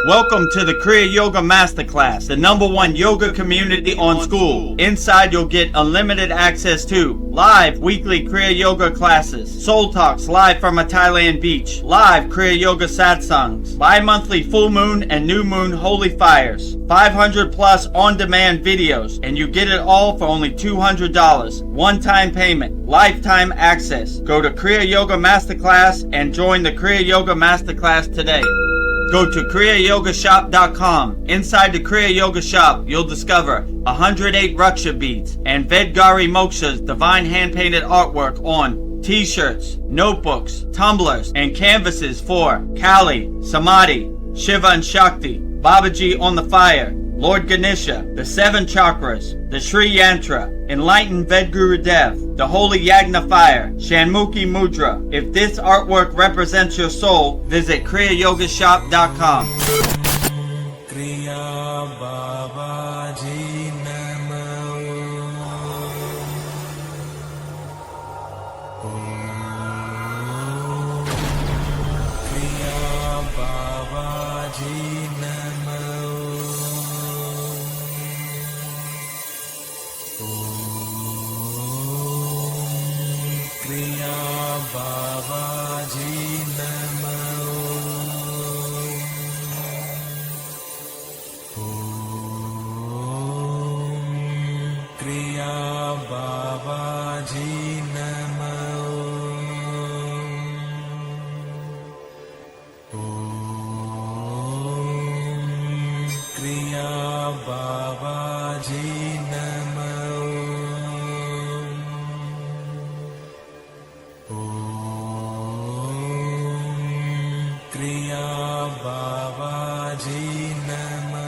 Welcome to the Kriya Yoga Masterclass, the #1 yoga community on SKOOL. Inside you'll get unlimited access to live weekly Kriya Yoga classes, soul talks live from a Thailand beach, live Kriya Yoga Satsangs, bi-monthly full moon and new moon holy fires, 500 plus on-demand videos, and you get it all for only $200. One-time payment, lifetime access. Go to Kriya Yoga Masterclass and join the Kriya Yoga Masterclass today. Go to kriyayogamasterclass.com. Inside the Kriya Yoga shop, you'll discover 108 Raksha beads and Vedagurudev divine hand-painted artwork on t-shirts, notebooks, tumblers, and canvases for Kali, Samadhi, Shiva and Shakti, Babaji on the fire, Lord Ganesha, the 7 chakras, the Sri Yantra, enlightened Vedagurudev, the holy Yagna fire, Shanmukhi Mudra. If this artwork represents your soul, visit kriyayogashop.com. Kriya Babaji Namo. Kriya Babaji Namo. Kriya Babaji Namo. Kriya Babaji Namo. Kriya Babaji Namo. Kriya Babaji Namo.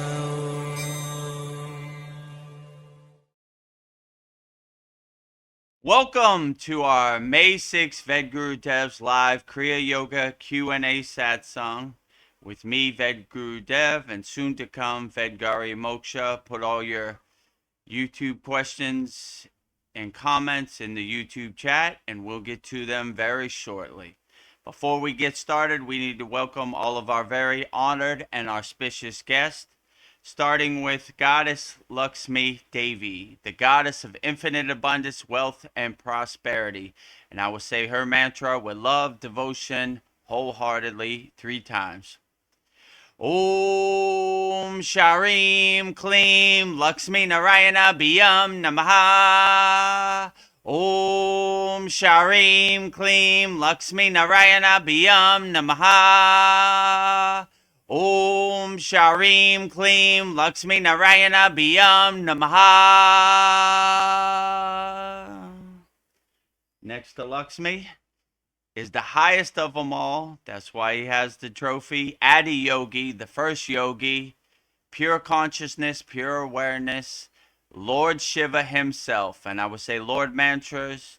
Welcome to our May 6th Vedgurudev's live Kriya Yoga Q&A Satsang with me, Vedagurudev, and soon to come, Vedagurudev. Put all your YouTube questions and comments in the YouTube chat, and we'll get to them very shortly. Before we get started, we need to welcome all of our very honored and auspicious guests, starting with Goddess Lakshmi Devi, the goddess of infinite abundance, wealth, and prosperity. And I will say her mantra with love, devotion, wholeheartedly 3 times. Om Sharim Klim Lakshmi Narayana Biyam Namaha. Om Sharim Klim Lakshmi Narayana Biyam Namaha. Om Sharim Klim Lakshmi Narayana Biyam Namaha. Next to Lakshmi is the highest of them all. That's why he has the trophy. Adi Yogi, the first yogi, pure consciousness, pure awareness, Lord Shiva himself. And I would say Lord mantras,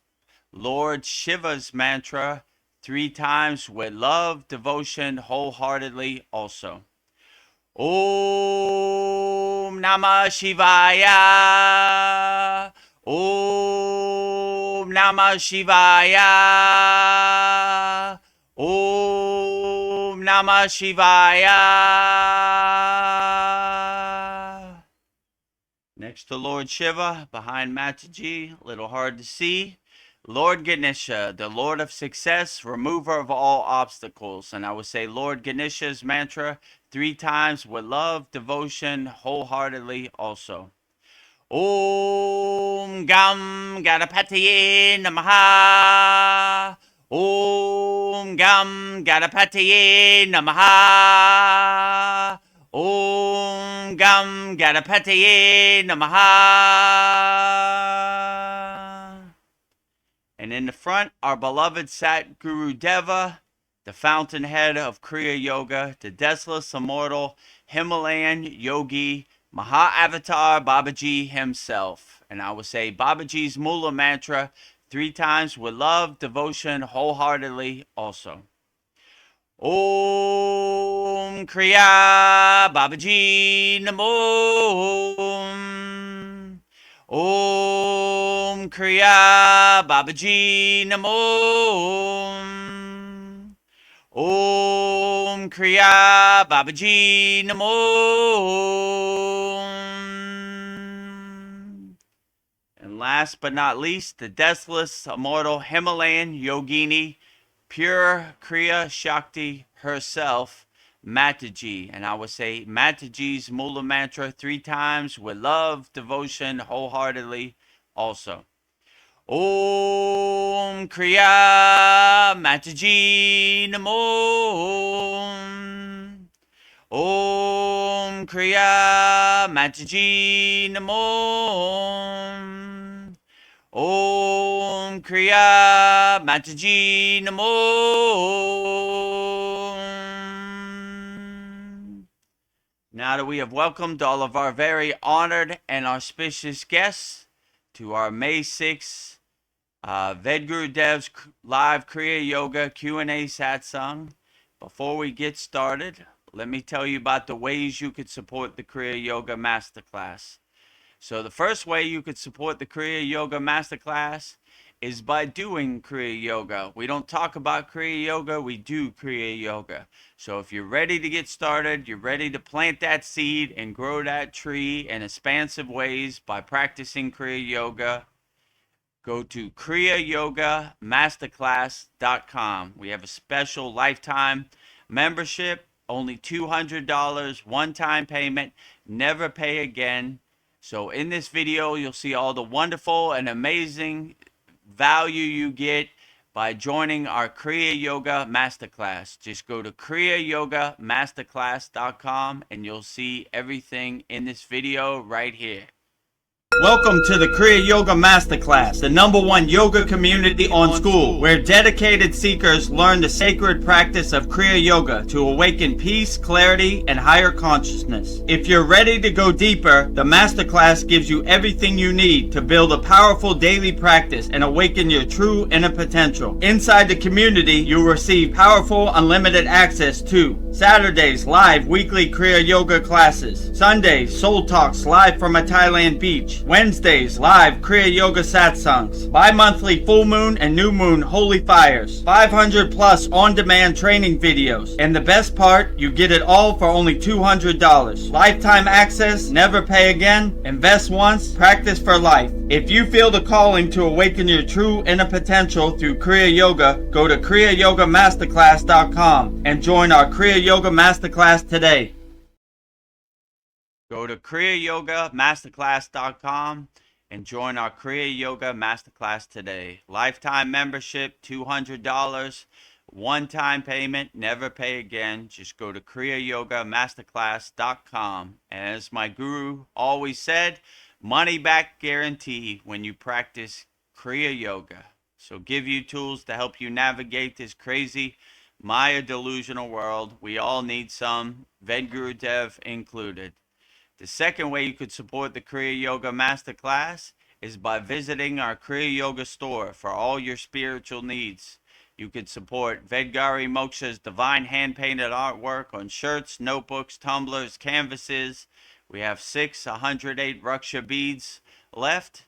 Lord Shiva's mantra 3 times with love, devotion, wholeheartedly also. Om Namah Shivaya. Om Namah Shivaya. Om Namah Shivaya. Next to Lord Shiva, behind Mataji, a little hard to see, Lord Ganesha, the Lord of success, remover of all obstacles. And I would say Lord Ganesha's mantra 3 times with love, devotion, wholeheartedly also. Om Gam Ganapataye Namaha. Om Gam Ganapataye Namaha. Om Gam Ganapataye Namaha. And in the front, our beloved Satgurudeva, the fountainhead of Kriya Yoga, the deathless, immortal, Himalayan yogi, Maha-Avatar Babaji himself. And I would say Babaji's Mula mantra 3 times with love, devotion, wholeheartedly also. Om Kriya Babaji Namo. Om Kriya Babaji Namo. Om Kriya Babaji Namo. And last but not least, the deathless, immortal Himalayan yogini, pure Kriya Shakti herself, Mataji. And I would say Mataji's Mula mantra 3 times with love, devotion, wholeheartedly also. Om Kriya Mataji Namo. Om Kriya Mataji Namo. Om Kriya Mataji Namo. Now that we have welcomed all of our very honored and auspicious guests to our May 6th Vedgurudev's live Kriya Yoga Q&A Satsang, before we get started, let me tell you about the ways you could support the Kriya Yoga Masterclass. So the first way you could support the Kriya Yoga Masterclass is by doing Kriya Yoga. We don't talk about Kriya Yoga, we do Kriya Yoga. So if you're ready to get started, you're ready to plant that seed and grow that tree in expansive ways by practicing Kriya Yoga, go to kriyayogamasterclass.com. We have a special lifetime membership, only $200, one-time payment, never pay again. So in this video, you'll see all the wonderful and amazing value you get by joining our Kriya Yoga Masterclass. Just go to kriyayogamasterclass.com and you'll see everything in this video right here. Welcome to the Kriya Yoga Masterclass, the #1 yoga community on SKOOL, where dedicated seekers learn the sacred practice of Kriya Yoga to awaken peace, clarity, and higher consciousness. If you're ready to go deeper, the Masterclass gives you everything you need to build a powerful daily practice and awaken your true inner potential. Inside the community, you'll receive powerful, unlimited access to Saturdays, live weekly Kriya Yoga classes. Sundays, Soul Talks live from a Thailand beach. Wednesdays, live Kriya Yoga Satsangs. Bi-monthly full moon and new moon holy fires. 500 plus on-demand training videos. And the best part, you get it all for only $200. Lifetime access, never pay again, invest once, practice for life. If you feel the calling to awaken your true inner potential through Kriya Yoga, go to kriyayogamasterclass.com and join our Kriya Yoga Masterclass today. Go to kriyayogamasterclass.com and join our Kriya Yoga Masterclass today. Lifetime membership, $200. One-time payment, never pay again. Just go to kriyayogamasterclass.com. And as my guru always said, money back guarantee when you practice Kriya Yoga. So give you tools to help you navigate this crazy Maya delusional world. We all need some, Vedagurudev included. The second way you could support the Kriya Yoga Masterclass is by visiting our Kriya Yoga store for all your spiritual needs. You could support Vedgari Moksha's divine hand-painted artwork on shirts, notebooks, tumblers, canvases. We have 108 Raksha beads left,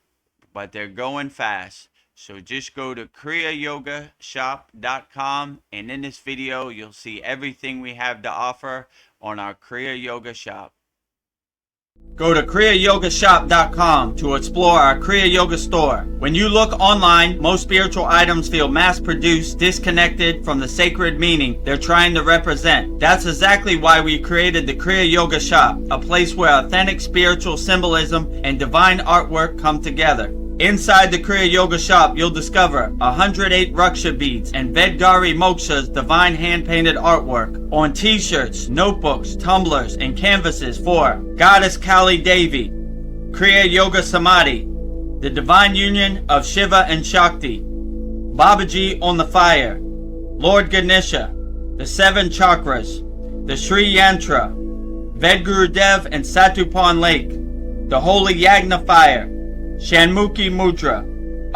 but they're going fast. So just go to kriyayogashop.com, and in this video, you'll see everything we have to offer on our Kriya Yoga shop. Go to kriyayogashop.com to explore our Kriya Yoga store. When you look online, most spiritual items feel mass-produced, disconnected from the sacred meaning they're trying to represent. That's exactly why we created the Kriya Yoga shop, a place where authentic spiritual symbolism and divine artwork come together. Inside the Kriya Yoga shop, you'll discover 108 Raksha beads and Vedgari Moksha's divine hand-painted artwork on t-shirts, notebooks, tumblers, and canvases for Goddess Kali Devi, Kriya Yoga Samadhi, the divine union of Shiva and Shakti, Babaji on the fire, Lord Ganesha, the 7 chakras, the Sri Yantra, Vedagurudev and Satupan Lake, the Holy Yagna fire, Shanmukhi Mudra.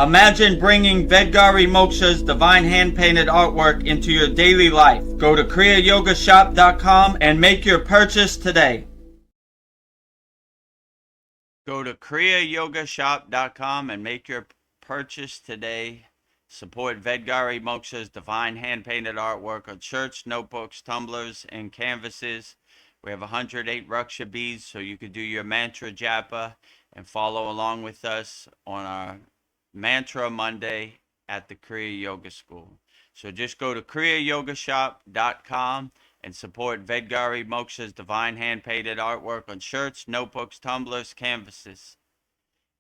Imagine bringing Vedgari Moksha's divine hand-painted artwork into your daily life. Go to kriyayogashop.com and make your purchase today. Go to kriyayogashop.com and make your purchase today. Support Vedgari Moksha's divine hand-painted artwork on shirts, notebooks, tumblers, and canvases. We have 108 Raksha beads, so you could do your mantra japa and follow along with us on our Mantra Monday at the Kriya Yoga School. So just go to kriyayogashop.com and support Vedgari Moksha's divine hand-painted artwork on shirts, notebooks, tumblers, canvases.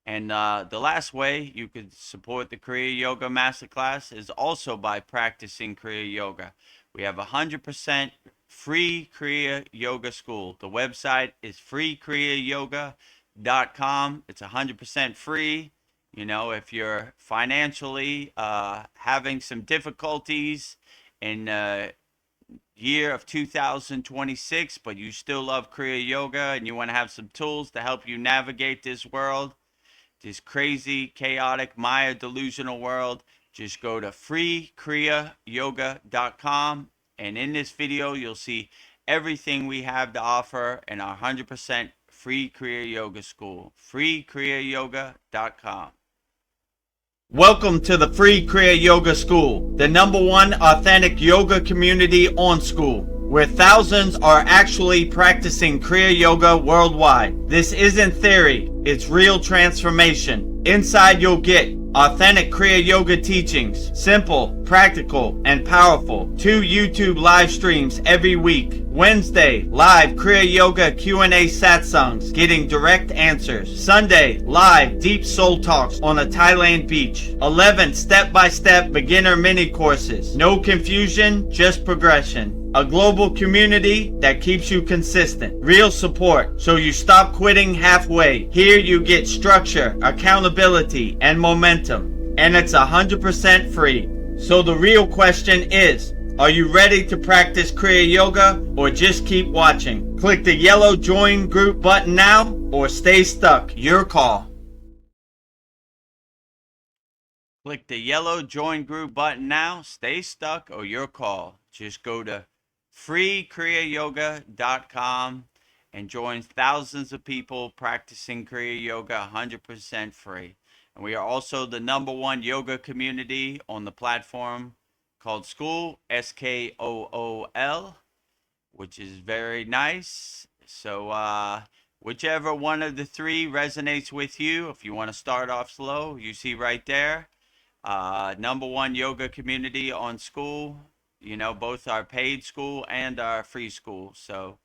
And the last way you could support the Kriya Yoga Masterclass is also by practicing Kriya Yoga. We have 100% free Kriya Yoga School. The website is freekriyayogamasterclass.com. It's 100% free. You know, if you're financially having some difficulties in year of 2026, but you still love Kriya Yoga and you want to have some tools to help you navigate this world, this crazy, chaotic, Maya delusional world, just go to freekriyayoga.com, and in this video you'll see everything we have to offer in our 100% free Kriya Yoga School. freekriyayoga.com. Welcome to the Free Kriya Yoga School, the #1 authentic yoga community on School, where thousands are actually practicing Kriya Yoga worldwide. This isn't theory, it's real transformation. Inside you'll get authentic Kriya Yoga teachings, simple, practical, and powerful. 2 YouTube live streams every week. Wednesday, live Kriya Yoga Q&A satsangs, getting direct answers. Sunday, live deep soul talks on a Thailand beach. 11 step-by-step beginner mini courses. No confusion, just progression. A global community that keeps you consistent. Real support, so you stop quitting halfway. Here you get structure, accountability, and momentum. And it's 100% free. So the real question is, are you ready to practice Kriya Yoga or just keep watching? Click the yellow join group button now or stay stuck. Your call. Click the yellow join group button now, stay stuck, or your call. Just go to freekriyayoga.com and join thousands of people practicing Kriya Yoga 100% free. And we are also the #1 yoga community on the platform called SKOOL, SKOOL, which is very nice. So whichever one of the three resonates with you, if you want to start off slow, you see right there, #1 yoga community on SKOOL. You know, both our paid school and our free school. So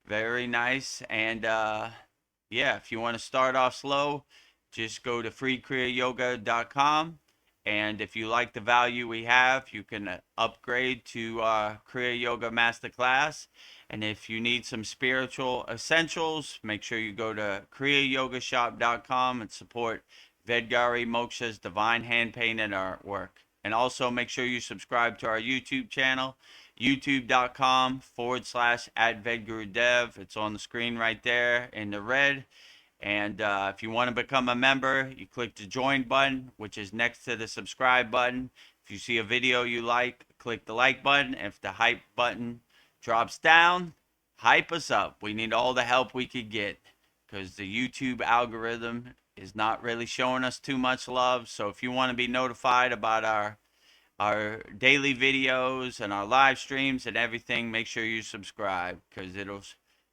very nice. And yeah, if you want to start off slow, just go to freekriyayoga.com. And if you like the value we have, you can upgrade to Kriya Yoga Masterclass. And if you need some spiritual essentials, make sure you go to kriyayogashop.com and support Vedgari Moksha's divine hand-painted artwork. And also make sure you subscribe to our YouTube channel, youtube.com/@Vedagurudev. It's on the screen right there in the red. And if you want to become a member, you click the join button, which is next to the subscribe button. If you see a video you like, click the like button. If the hype button drops down, hype us up. We need all the help we could get because the YouTube algorithm is not really showing us too much love. So if you want to be notified about our daily videos and our live streams and everything, make sure you subscribe because it'll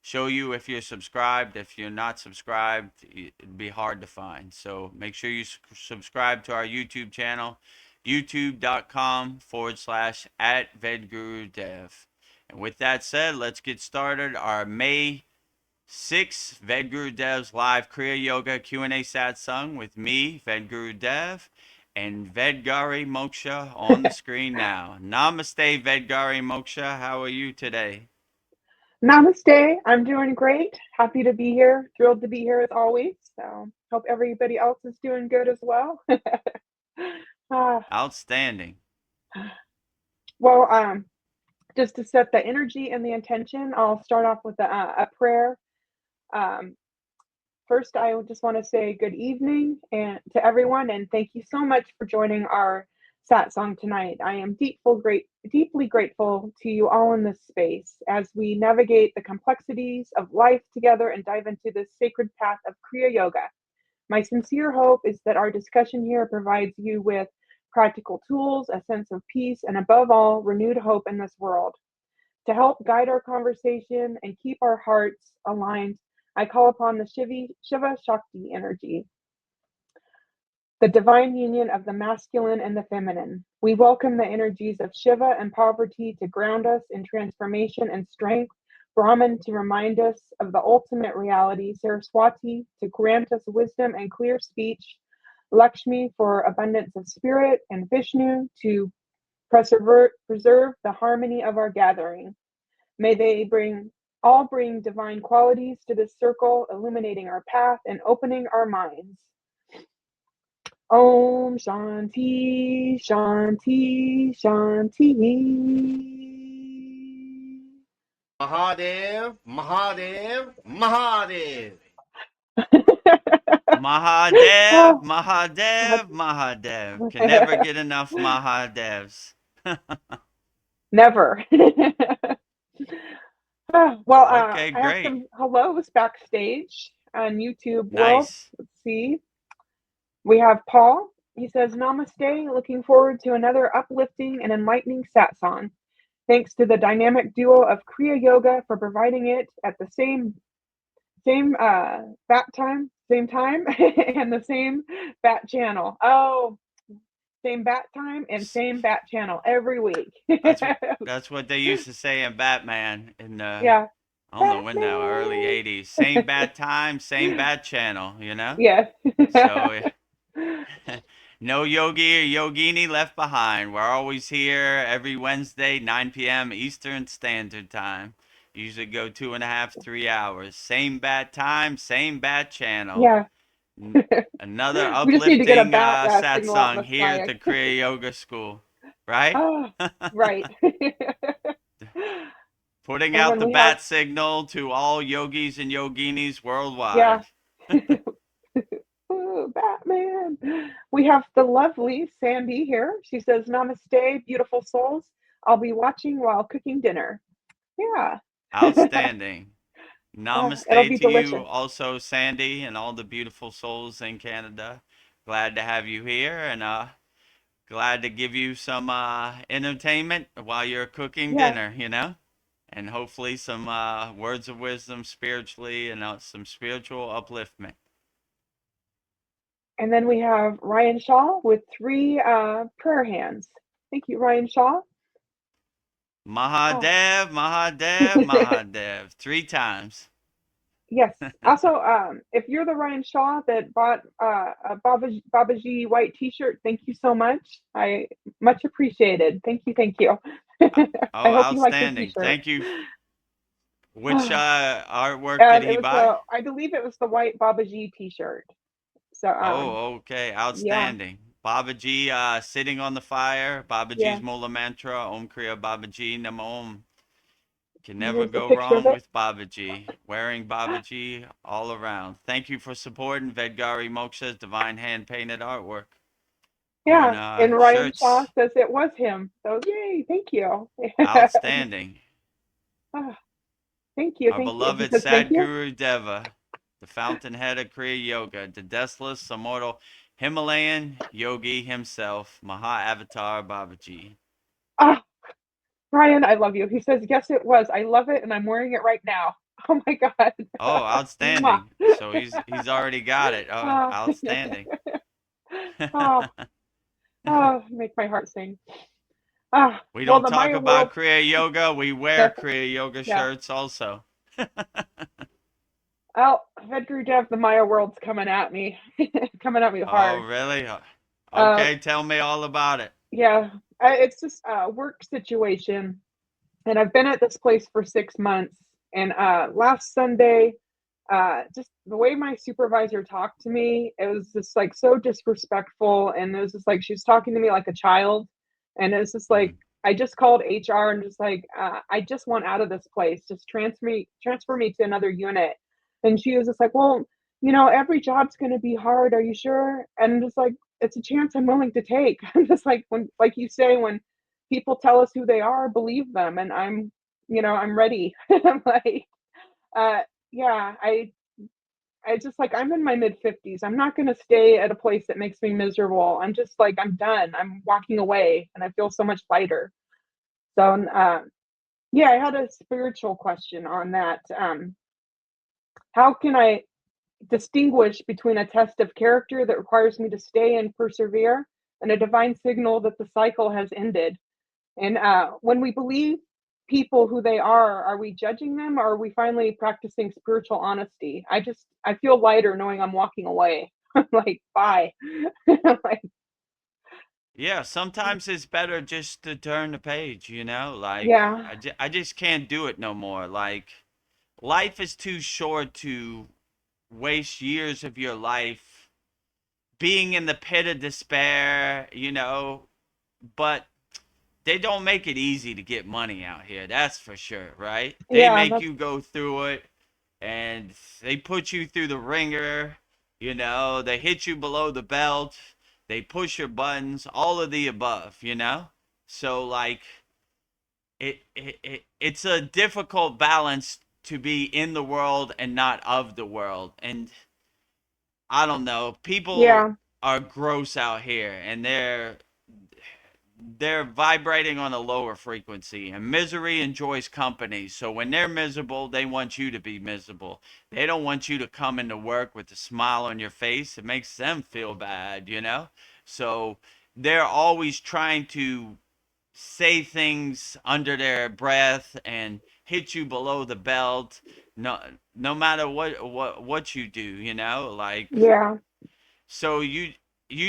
show you if you're subscribed. If you're not subscribed, it'd be hard to find. So make sure you subscribe to our YouTube channel, youtube.com/@Vedagurudev. And with that said, let's get started. Our May 6th Vedagurudev's live Kriya Yoga Q&A satsang with me, Vedagurudev, and Vedgari Moksha on the screen now. Namaste, Vedgari Moksha. How are you today? Namaste. I'm doing great. Happy to be here. Thrilled to be here as always. So hope everybody else is doing good as well. Outstanding. Well, just to set the energy and the intention, I'll start off with a prayer. First, I just want to say good evening and to everyone, and thank you so much for joining our satsang tonight. I am deeply grateful to you all in this space as we navigate the complexities of life together and dive into this sacred path of Kriya Yoga. My sincere hope is that our discussion here provides you with practical tools, a sense of peace, and above all, renewed hope in this world. To help guide our conversation and keep our hearts aligned, I call upon the Shiva Shakti energy, the divine union of the masculine and the feminine. We welcome the energies of Shiva and Parvati to ground us in transformation and strength, Brahman to remind us of the ultimate reality, Saraswati to grant us wisdom and clear speech, Lakshmi for abundance of spirit, and Vishnu to preserve the harmony of our gathering. May they bring divine qualities to this circle, illuminating our path and opening our minds. Om Shanti, Shanti, Shanti. Mahadev, Mahadev, Mahadev. Oh, Mahadev, Mahadev, Mahadev. Can never get enough Mahadevs. never. Well, Okay, I have great. some hellos backstage on YouTube World. Nice. Let's see. We have Paul. He says, Namaste. Looking forward to another uplifting and enlightening satsang. Thanks to the dynamic duo of Kriya Yoga for providing it at the same bat time, and the same bat channel. Oh, same bat time and same bat channel every week. That's what they used to say in Batman in the Yeah. I don't know when now, early Batman. 80s. Same bad time, same bad channel, you know? Yes. So no yogi or yogini left behind. We're always here every Wednesday, 9 p.m. Eastern Standard Time. Usually go 2.5, 3 hours. Same bad time, same bad channel. Yeah. Another We just need to get a uplifting bat signal out in satsang the here sky. at the Kriya Yoga School, right? Oh, right. Putting And out then the we have, bat signal to all yogis and yoginis yeah. worldwide. Ooh, Batman. We have the lovely Sandy here. She says, Namaste, beautiful souls. I'll be watching while cooking dinner. Yeah. Outstanding. It'll Namaste be to you delicious. also, Sandy, and all the beautiful souls in Canada. Glad to have you here, and glad to give you some entertainment while you're cooking Yeah. dinner, you know? And hopefully some words of wisdom spiritually and some spiritual upliftment. And then we have Ryan Shaw with 3 prayer hands. Thank you, Ryan Shaw. Oh. Mahadev, Mahadev, Mahadev. 3 times. Yes. Also, if you're the Ryan Shaw that bought a Babaji white T-shirt, thank you so much. I much appreciated. Thank you. Thank you. I Oh, hope you like the outstanding. T-shirt. Thank you. Which artwork did he It was buy? I believe it was the white Babaji T-shirt. So, Oh, okay. yeah, Outstanding. Babaji sitting on the fire. yeah. Babaji's Mula Mantra. Om Kriya Babaji Namo Om. Can And never here's the go picture of wrong it. with Babaji. Wearing Babaji all around. Thank you for supporting Vedgari Moksha's divine hand painted artwork on Yeah, and Ryan Shaw shirts. says it was him. So, yay! Thank you. Outstanding. Ah, thank you. Our Thank you. He beloved says thank you. Sadguru Deva, the fountainhead of Kriya Yoga, the deathless, immortal Himalayan yogi himself, Maha-Avatar Babaji. Ah, Ryan, I love you. He says, yes, it was. I love it, and I'm wearing it right now. Oh my God. Oh, Mwah. outstanding. So he's already got it. Oh, Ah, outstanding. oh, oh, make my heart sing. Ah, We well, don't the talk Maya world. about Kriya Yoga. We wear Kriya Yoga Yeah. shirts also. Oh, Vedagurudev, the Maya world's coming at me, coming at me Oh, hard. really? Uh, Okay, tell me all about it. yeah, it's just a work situation, and I've been at this place for 6 months. And last Sunday, just the way my supervisor talked to me, it was just like so disrespectful, and it was just like she was talking to me like a child, and it's just like Mm. I just called HR and just like I just want out of this place. Just transfer me to another unit. And she was just like, well, every job's going to be hard. Are you sure? And I'm just like, it's a chance I'm willing to take. I'm just like, when, like you say, when people tell us who they are, believe them. And I'm ready. I'm like, uh, yeah, I just like, I'm in my mid-50s. I'm not going to stay at a place that makes me miserable. I'm just like, I'm done. I'm walking away and I feel so much lighter. So, yeah, I had a spiritual question on that. How can I distinguish between a test of character that requires me to stay and persevere and a divine signal that the cycle has ended? And when we believe people who they are we judging them, or are we finally practicing spiritual honesty? I feel lighter knowing I'm walking away. I'm like, bye. Like, Yeah, sometimes it's better just to turn the page, like yeah, I just can't do it no more. Like life is too short to waste years of your life being in the pit of despair, but they don't make it easy to get money out here. That's for sure, right? They yeah, make that's you go through it and they put you through the ringer, they hit you below the belt, they push your buttons, all of the above. So like it's a difficult balance to be in the world and not of the world. And I don't know, people yeah, are gross out here and they're vibrating on a lower frequency, and misery enjoys company. So when they're miserable, they want you to be miserable. They don't want you to come into work with a smile on your face. It makes them feel bad. So they're always trying to say things under their breath and hit you below the belt, no matter what you do. Like, yeah, so you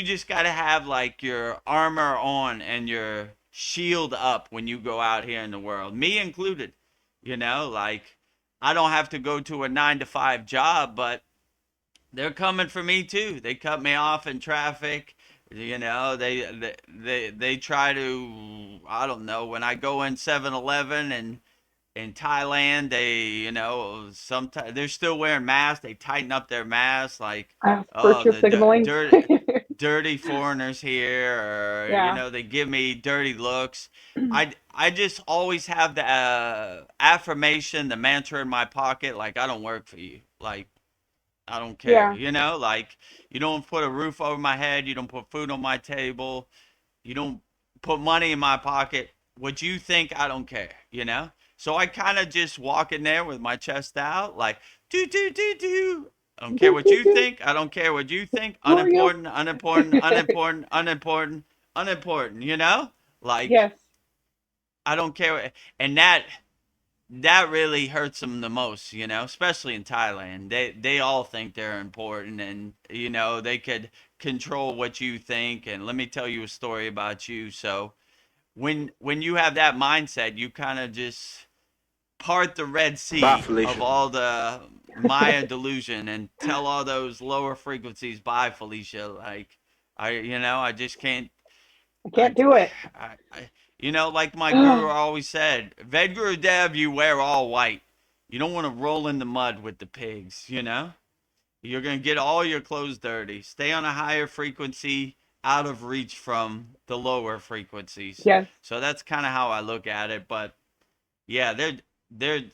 just got to have like your armor on and your shield up when you go out here in the world, me included. Like I don't have to go to a 9 to 5 job, but they're coming for me too. They cut me off in traffic. They try to, I don't know, when I go in 7-Eleven and in Thailand, sometimes they're still wearing masks. They tighten up their masks, like, oh, virtue the signaling. dirty foreigners here, or Yeah. they give me dirty looks. I just always have the affirmation, the mantra in my pocket, like I don't work for you, like I don't care, Yeah, like you don't put a roof over my head, you don't put food on my table, you don't put money in my pocket. What you think, I don't care. So I kind of just walk in there with my chest out, like, do, do, do, do. I don't care do what do you do. think. I don't care what you think. Who are you? Unimportant, unimportant, unimportant, unimportant, unimportant. Like, Yes. I don't care. And that really hurts them the most, especially in Thailand. They all think they're important, and they could control what you think. And let me tell you a story about you. So when you have that mindset, you kind of just part the Red Bye, Sea of Felicia. all the Maya delusion and tell all those lower frequencies, bye, Felicia. Like I just can't. I I, can't do it. like my guru always said, Vedagurudev, you wear all white. You don't want to roll in the mud with the pigs. You're going to get all your clothes dirty. Stay on a higher frequency, out of reach from the lower frequencies. Yes, So that's kind of how I look at it. But yeah, they're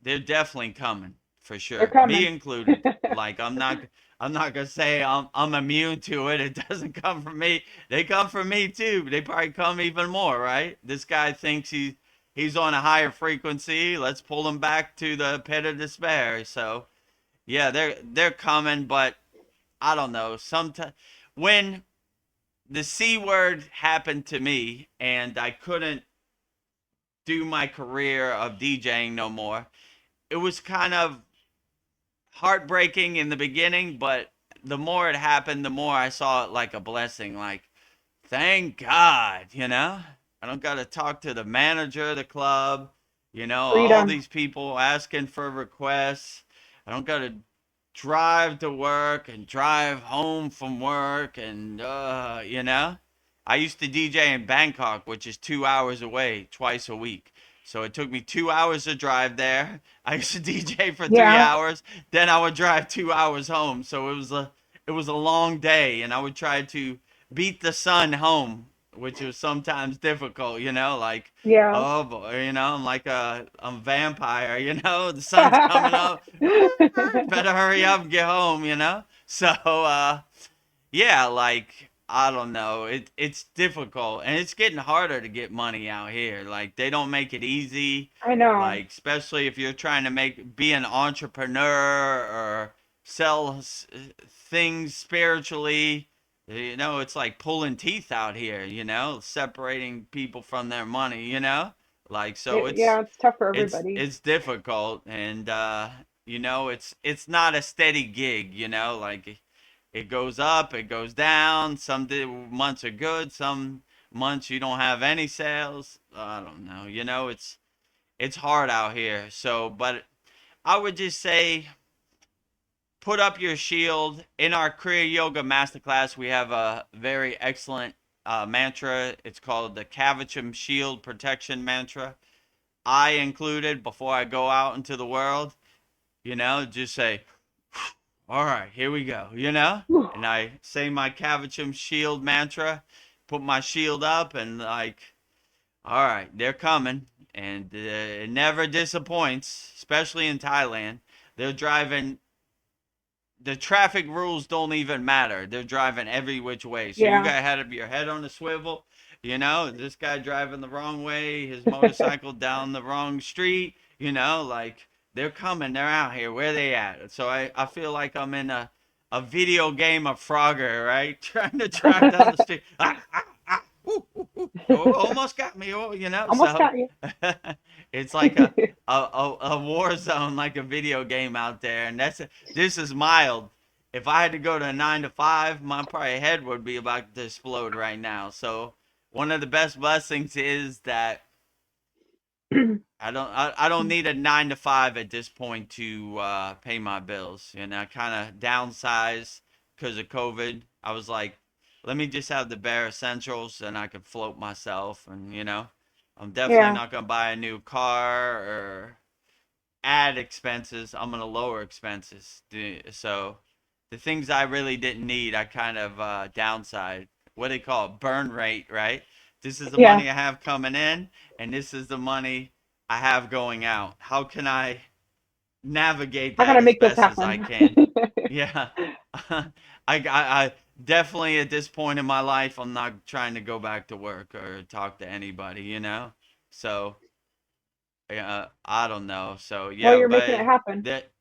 they're definitely coming for they're sure, me coming. included. Like I'm not gonna say I'm immune to it. It doesn't come from me. They come from me too. They probably come even more, right? This guy thinks he's on a higher frequency. Let's pull him back to the pit of despair. So yeah, they're coming, but I don't know. Sometimes when the C word happened to me and I couldn't do my career of DJing no more, it was kind of heartbreaking in the beginning, but the more it happened, the more I saw it like a blessing. Like, thank God. I don't got to talk to the manager of the club, all Freedom. these people asking for requests. I don't got to drive to work and drive home from work and, I used to DJ in Bangkok, which is 2 hours away, twice a week. So it took me 2 hours to drive there. I used to DJ for three Yeah. hours. Then I would drive 2 hours home. So it was a long day, and I would try to beat the sun home which is sometimes difficult, like, Yeah. oh boy, I'm like I'm a vampire, the sun's coming up, better hurry up and get home. So, yeah, like, I don't know, it's difficult, and it's getting harder to get money out here. Like, they don't make it easy, I know. like, especially if you're trying to be an entrepreneur or sell things spiritually. It's like pulling teeth out here, separating people from their money. Like, so Yeah, it's tough for it's everybody. it's difficult, and it's not a steady gig, like, it goes up, it goes down. Some months are good, some months you don't have any sales. I don't know. It's hard out here. So, but I would just say, put up your shield. In our Kriya Yoga Masterclass, we have a very excellent mantra. It's called the Kavacham Shield Protection Mantra. I included, before I go out into the world, just say, all right, here we go. Whew. And I say my Kavacham Shield mantra, put my shield up, and, like, all right, they're coming. And it never disappoints, especially in Thailand. They're driving, the traffic rules don't even matter. They're driving every which way. So you Yeah. got to have your head on the swivel. This guy driving the wrong way, his motorcycle down the wrong street, like, they're coming, they're out here. Where they at? So I feel like I'm in a video game of Frogger, right? Trying to drive down the street. Ooh, ooh, ooh. Oh, almost got me. Almost So got you. it's like a war zone, like a video game out there. And this is mild. If I had to go to a 9 to 5, my probably head would be about to explode right now. So one of the best blessings is that I don't need a 9 to 5 at this point to pay my bills. I kind of downsized because of COVID. I was like, let me just have the bare essentials, and I could float myself. And I'm definitely Yeah. not gonna buy a new car or add expenses. I'm gonna lower expenses. So the things I really didn't need, I kind of downside. What do they call it? Burn rate, right? This is the Yeah. money I have coming in, and this is the money I have going out. How can I navigate How can that I as make this best as I happen? can? Yeah. I definitely, at this point in my life, I'm not trying to go back to work or talk to anybody. So, yeah, I don't know. So, Well, yeah, you're making it but happen. that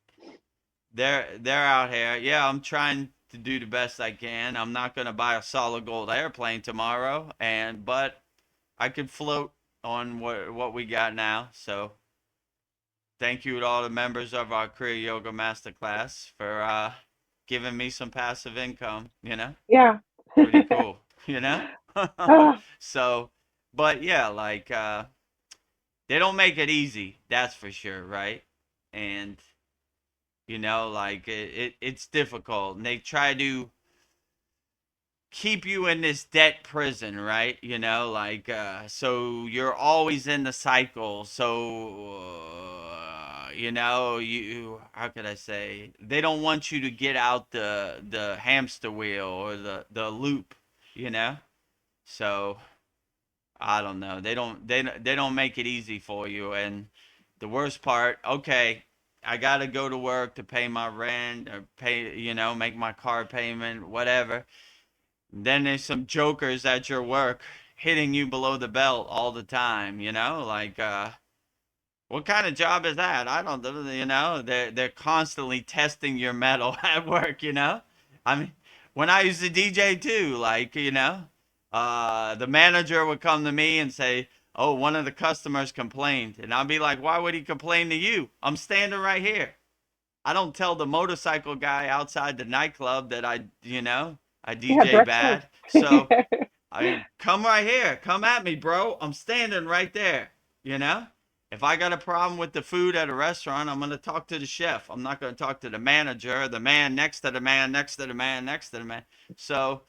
they're out here. Yeah, I'm trying to do the best I can. I'm not gonna buy a solid gold airplane tomorrow, but I could float on what we got now. So thank you to all the members of our Kriya Yoga Masterclass for giving me some passive income. Yeah. Pretty cool. You know. Ah, So, but yeah, like, they don't make it easy. That's for sure, right? And like, it's difficult, and they try to keep you in this debt prison, right? Like, so you're always in the cycle. So, you how could I say? They don't want you to get out the hamster wheel or the loop, you know? So, I don't know. They don't make it easy for you. And the worst part, okay, I got to go to work to pay my rent or make my car payment, whatever. Then there's some jokers at your work hitting you below the belt all the time, like, what kind of job is that? I don't know, they're constantly testing your metal at work. I mean, when I used to DJ too, like, the manager would come to me and say, "Oh, one of the customers complained." And I'd be like, "Why would he complain to you? I'm standing right here." I don't tell the motorcycle guy outside the nightclub that I yeah, DJ directional. bad. So, I mean, come right here. Come at me, bro. I'm standing right there. You know? If I got a problem with the food at a restaurant, I'm going to talk to the chef. I'm not going to talk to the manager, the man next to the man, next to the man, next to the man. So,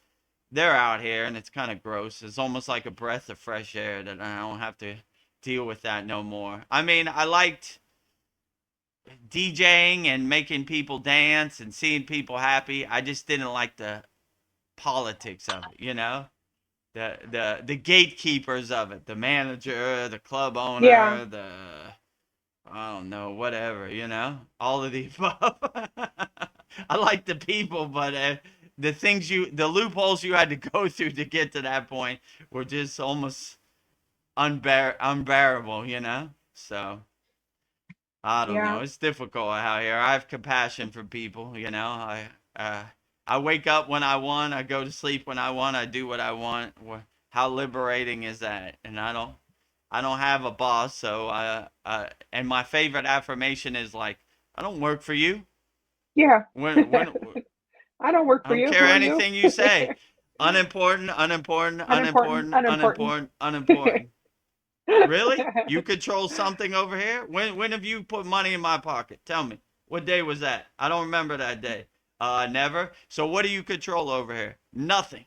they're out here, and it's kind of gross. It's almost like a breath of fresh air that I don't have to deal with that no more. I mean, I liked DJing and making people dance and seeing people happy. I just didn't like the politics of it. the gatekeepers of it, the manager, the club Yeah. owner, the I don't know, whatever, all of the above. I like the people, but the loopholes you had to go through to get to that point were just almost unbearable. So I don't know. Yeah. It's difficult out here. I have compassion for people. Uh, I wake up when I want. I go to sleep when I want. I do what I want. How liberating is that? And I don't have a boss, so and my favorite affirmation is like, I don't work for you. Yeah. When I don't work I for don't you. care Who are you? anything you say. Unimportant, unimportant, Unimportant. unimportant, Unimportant. unimportant, unimportant. Really? You control something over here? When have you put money in my pocket? Tell me. What day was that? I don't remember that day. Never. So what do you control over here? Nothing.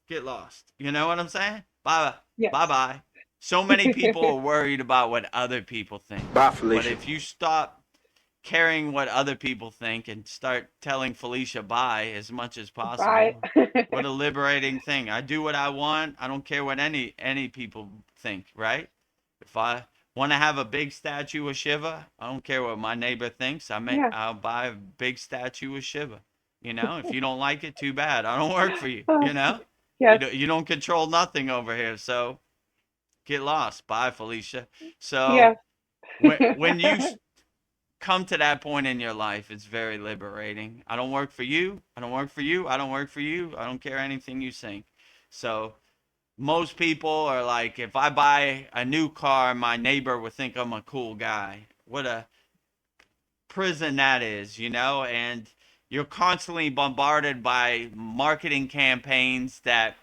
Get lost. You know what I'm saying? Bye bye. Bye Yes. bye. So many people are worried about what other people think. Bye, But Felicia. if you stop caring what other people think and start telling Felicia bye as much as Bye. possible, what a liberating thing. I do what I want. I don't care what any people think, right? If I want to have a big statue of Shiva, I don't care what my neighbor thinks. Yeah. I'll buy a big statue of Shiva. If you don't like it, too bad. I don't work for you. Oh, yes. You don't control nothing over here. So get lost. Bye, Felicia. So Yes. when you come to that point in your life, it's very liberating. I don't work for you. I don't work for you. I don't work for you. I don't care anything you think. So most people are like, if I buy a new car, my neighbor would think I'm a cool guy. What a prison that is. And you're constantly bombarded by marketing campaigns that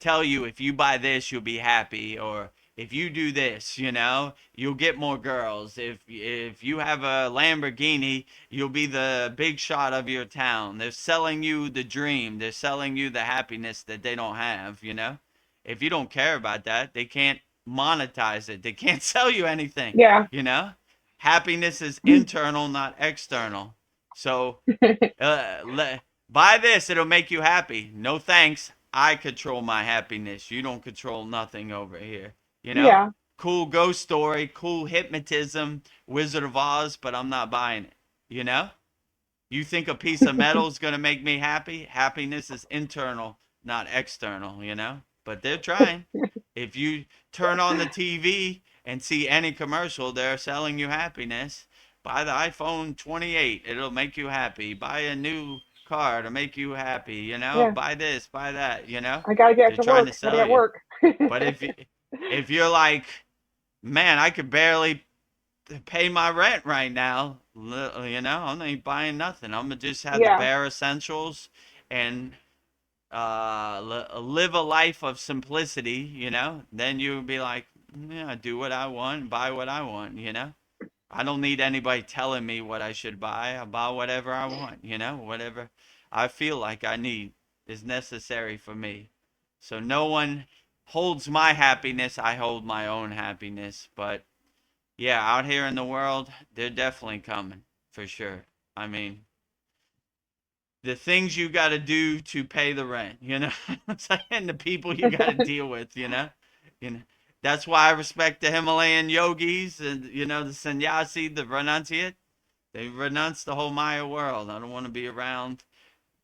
tell you if you buy this, you'll be happy, or if you do this, you'll get more girls. If you have a Lamborghini, you'll be the big shot of your town. They're selling you the dream. They're selling you the happiness that they don't have. If you don't care about that, they can't monetize it. They can't sell you anything, Yeah. you know? Happiness is internal, not external. So, buy this, it'll make you happy. No thanks. I control my happiness. You don't control nothing over here. You know? Yeah. Cool ghost story, cool hypnotism, Wizard of Oz, but I'm not buying it. You know? You think a piece of metal is going to make me happy? Happiness is internal, not external. But they're trying. If you turn on the TV and see any commercial, they're selling you happiness. Buy the iPhone 28, it'll make you happy. Buy a new car to make you happy. Yeah. Buy this, buy that. I gotta get They're to trying to work. Gotta sell get you. work. But if you're like, man, I could barely pay my rent right now. I'm not buying nothing. I'm gonna just have the Yeah. bare essentials and live a life of simplicity. Then you'll be like, yeah, do what I want, buy what I want. I don't need anybody telling me what I should buy. I buy whatever I want. Whatever I feel like I need is necessary for me. So no one holds my happiness. I hold my own happiness. But yeah, out here in the world, they're definitely coming for sure. I mean, the things you got to do to pay the rent. I'm saying, the people you got to deal with. You know, that's why I respect the Himalayan yogis and the sannyasi, the renunciate. They renounce the whole Maya world. I don't want to be around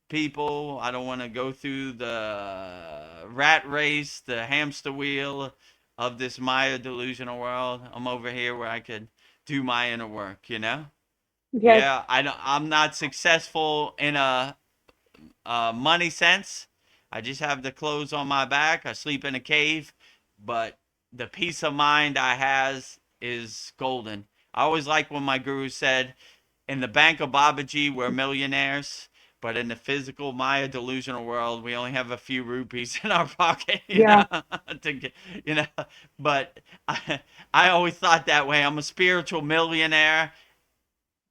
people. I don't want to go through the rat race, the hamster wheel of this Maya delusional world. I'm over here where I could do my inner work. Yes. Yeah, I'm not successful in a money sense. I just have the clothes on my back. I sleep in a cave, but the peace of mind I has is golden. I always like when my guru said, "In the bank of Babaji, we're millionaires, but in the physical Maya delusional world, we only have a few rupees in our pocket." Yeah. To get, you know. But I always thought that way. I'm a spiritual millionaire.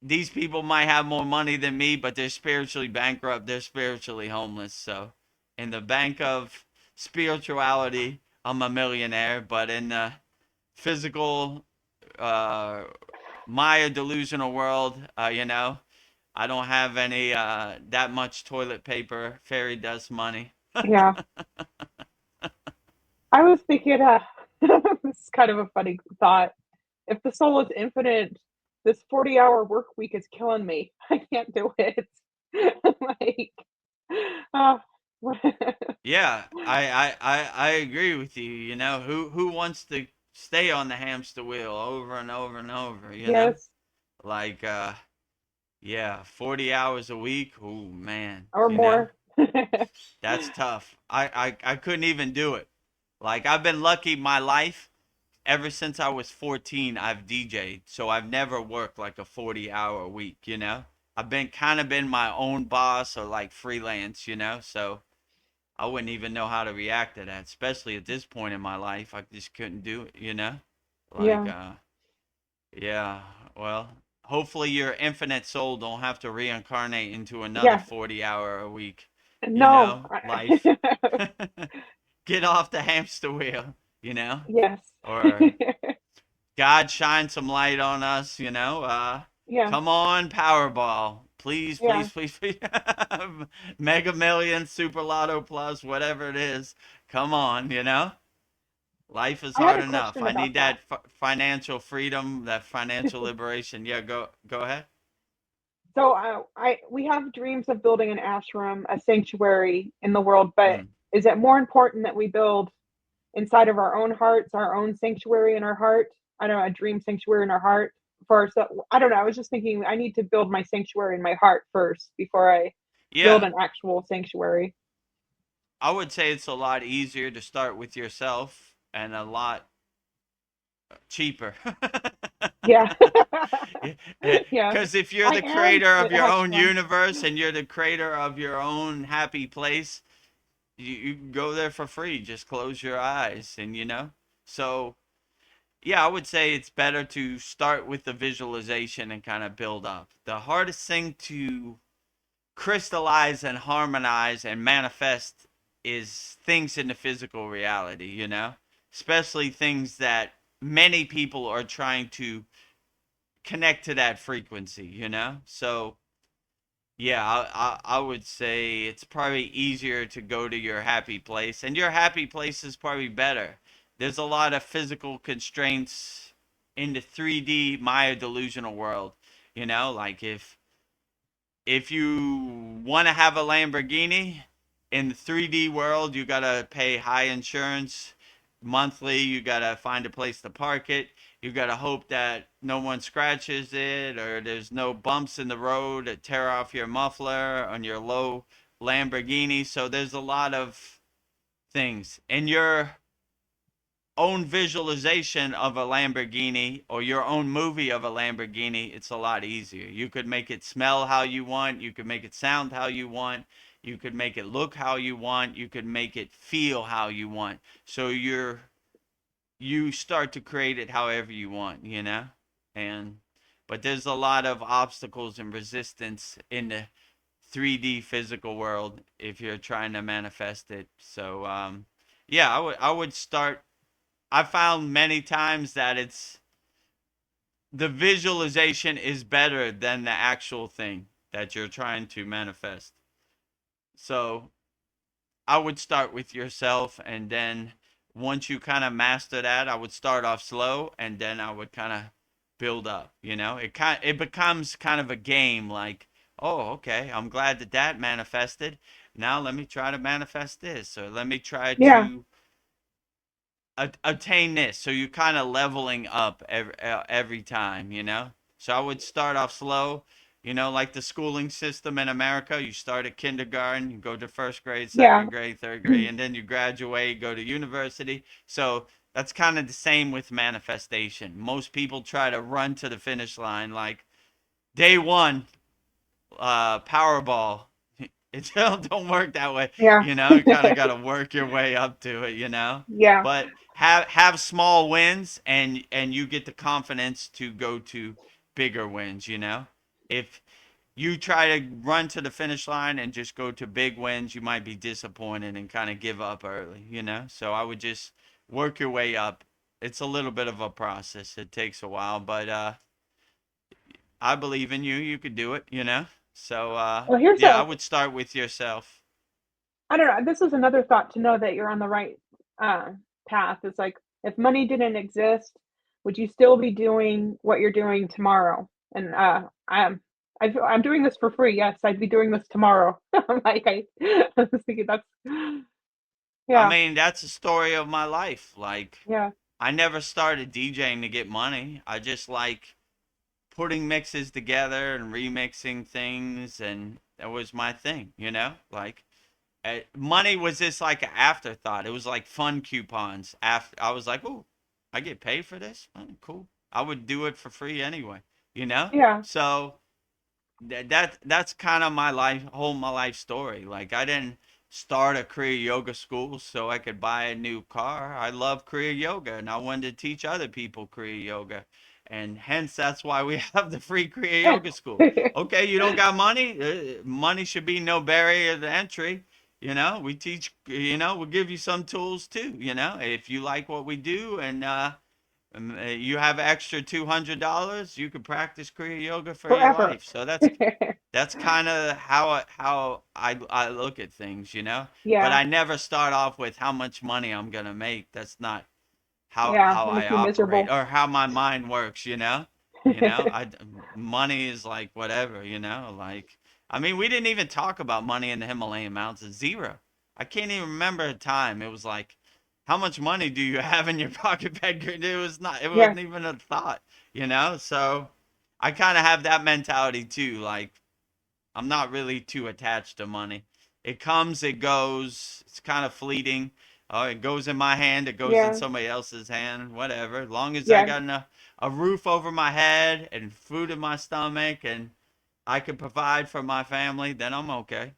These people might have more money than me, but they're spiritually bankrupt. They're spiritually homeless. So, in the bank of spirituality, I'm a millionaire. But in the physical, uh, Maya delusional world, I don't have any that much toilet paper, fairy dust money. Yeah. I was thinking, this is kind of a funny thought. If the soul is infinite, this 40-hour work week is killing me. I can't do it. Like, uh, Yeah, I agree with you. You know, who wants to stay on the hamster wheel over and over and over, you know? yes, Like yeah, 40 hours a week. Oh man, or you know? more. That's tough. I couldn't even do it. Like I've been lucky my life ever since I was 14, I've DJ'd. So I've never worked like a 40-hour week, you know? I've been kind of been my own boss or like freelance, you know? So I wouldn't even know how to react to that, especially at this point in my life. I just couldn't do it, you know? Like Yeah, yeah, well, hopefully your infinite soul don't have to reincarnate into another yeah. 40-hour a week, you No. know, life. Get off the hamster wheel, you know? Yes. Or God shine some light on us, you know? Yeah, Come on, Powerball. Please, yeah. please, please, please. Mega Million, Super Lotto Plus, whatever it is. Come on, you know? Life is I had hard a enough. question I about need that. that financial freedom, that financial liberation. Yeah, go ahead. So, we have dreams of building an ashram, a sanctuary in the world, but Mm. is it more important that we build inside of our own hearts, our own sanctuary in our heart? I don't know, a dream sanctuary in our heart for ourselves. I don't know. I was just thinking I need to build my sanctuary in my heart first before I build Yeah, an actual sanctuary. I would say it's a lot easier to start with yourself and a lot cheaper. Yeah. Yeah. Because if you're I the am creator of it your has own fun. universe and you're the creator of your own happy place, you can go there for free. Just close your eyes and you know. So yeah, I would say it's better to start with the visualization and kind of build up. The hardest thing to crystallize and harmonize and manifest is things in the physical reality, you know? Especially things that many people are trying to connect to that frequency, you know? So, yeah, I would say it's probably easier to go to your happy place, and your happy place is probably better. There's a lot of physical constraints in the 3D Maya delusional world, you know? Like if you want to have a Lamborghini in the 3D world, you got to pay high insurance monthly. You got to find a place to park it. You got to hope that no one scratches it or there's no bumps in the road that tear off your muffler on your low Lamborghini. So there's a lot of things. And your own visualization of a Lamborghini or your own movie of a Lamborghini, it's a lot easier. You could make it smell how you want, you could make it sound how you want, you could make it look how you want, you could make it feel how you want. So you start to create it however you want, you know? And but there's a lot of obstacles and resistance in the 3D physical world if you're trying to manifest it. So yeah, I would start. I found many times that it's the visualization is better than the actual thing that you're trying to manifest. So I would start with yourself, and then once you kind of master that, I would start off slow, and then I would kind of build up. You know, it becomes kind of a game. Like, oh, okay, I'm glad that that manifested. Now let me try to manifest this, or let me try Yeah. to attain this. So you're kind of leveling up every time, you know? So I would start off slow, you know, like the schooling system in America. You start at kindergarten, you go to first grade, Yeah. second grade, third grade, and then you graduate, go to university. So that's kind of the same with manifestation. Most people try to run to the finish line like day one, Powerball. It don't work that way, Yeah. you know. You kind of got to work your way up to it, you know. Yeah. But have small wins, and you get the confidence to go to bigger wins, you know. If you try to run to the finish line and just go to big wins, you might be disappointed and kind of give up early, you know. So I would just work your way up. It's a little bit of a process. It takes a while, but I believe in you. You could do it, you know? So, Well, here's yeah, I a would start with yourself. I don't know, this is another thought to know that you're on the right, uh, path. It's like, if money didn't exist, would you still be doing what you're doing tomorrow? And I'm doing this for free. Yes, I'd be doing this tomorrow. I'm like, I was thinking that's, I yeah, mean, that's the story of my life. Like, yeah, I never started DJing to get money. I just like putting mixes together and remixing things, and that was my thing, you know? Like, money was just like an afterthought. It was like fun coupons. After I was like, "Oh, I get paid for this? Oh, cool." I would do it for free anyway, you know? yeah. So that's kind of my life story. Like, I didn't start a Kriya yoga school so I could buy a new car. I love Kriya yoga and I wanted to teach other people Kriya yoga. And hence that's why we have the free Kriya yoga school. Okay, you don't got money? Money should be no barrier to entry. You know, we teach, we'll give you some tools too, if you like what we do and you have extra $200, you could practice Kriya yoga for your Forever. life. So that's kind of how I look at things, But Yeah, I never start off with how much money I'm gonna make. That's not yeah. how It I makes me operate miserable. or how my mind works. I money is like whatever. Like, I mean, we didn't even talk about money in the Himalayan mountains. Zero. I can't even remember a time. It was like, how much money do you have in your pocket, Pedro? It was not. It Yeah, wasn't even a thought. So I kind of have that mentality too. Like, I'm not really too attached to money. It comes, it goes. It's kind of fleeting. Oh, it goes in my hand, it goes in yeah, somebody else's hand, whatever. As long as I yeah, got a roof over my head and food in my stomach and I can provide for my family, then I'm okay.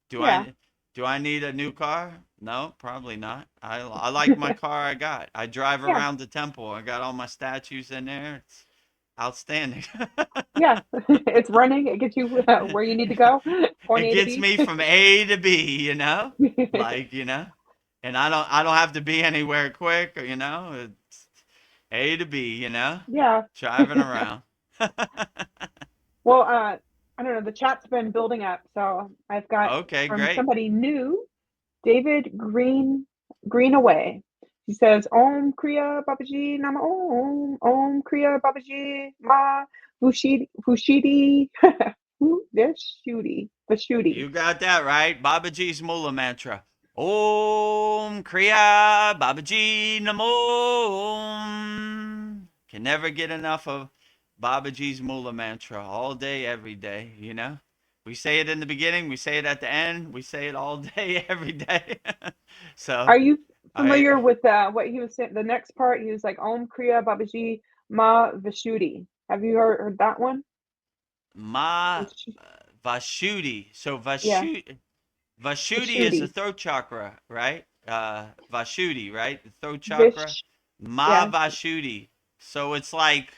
Do yeah, I do I need a new car? No, probably not. I like my car I got. I drive yeah, around the temple. I got all my statues in there. It's outstanding. yeah. It's running. It gets you where you need to go, point It A to gets B. me from A to B. Like, and I don't have to be anywhere quick. It's A to B. Yeah. Driving around. Well, I don't know. The chat's been building up, so I've got Okay, from great. somebody new, David Greenaway. He says, Om Kriya Babaji Nama Om Kriya Babaji Ma Vushidi Vashuti. You got that right. Babaji's Mula mantra. Om Kriya Babaji Namo. Can never get enough of Babaji's Mula mantra all day, every day. We say it in the beginning, we say it at the end, we say it all day, every day. So, Are you I, familiar with what he was saying? The next part, he was like, Om Kriya Babaji Ma Vashuti. Have you heard that one? Ma Vashuti. So, Yeah, Vashuti is the Vashuti. throat chakra, right? Vashuti, right? The throat chakra. Vish, Ma yeah, Vashuti. So it's like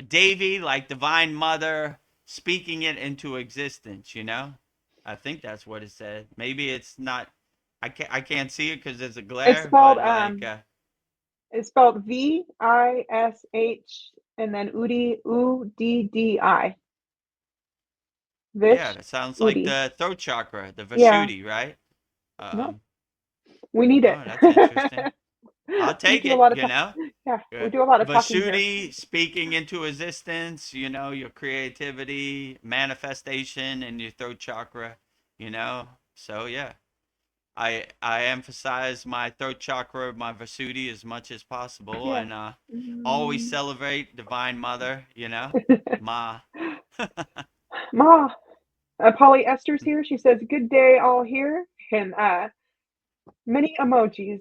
Devi, like Divine Mother, speaking it into existence. I think that's what it said. Maybe it's not. I can't see it because there's a it's glare, spelled but like it's spelled Vish and then Uddi. yeah, Vish that sounds like Udi. the throat chakra, the Yeah, Vashuti, right? no, Um, we need it. oh, that's interesting. I'll We take do a it. lot of yeah, we do a lot of talking here. Vashuti, speaking into existence, your creativity, manifestation, and your throat chakra, you know. So yeah, I emphasize my throat chakra, my Vashuti as much as possible, Yeah. and always Mm. celebrate Divine Mother, Ma. Ma, Polly Esther's here. She says, "Good day, all here," and many emojis.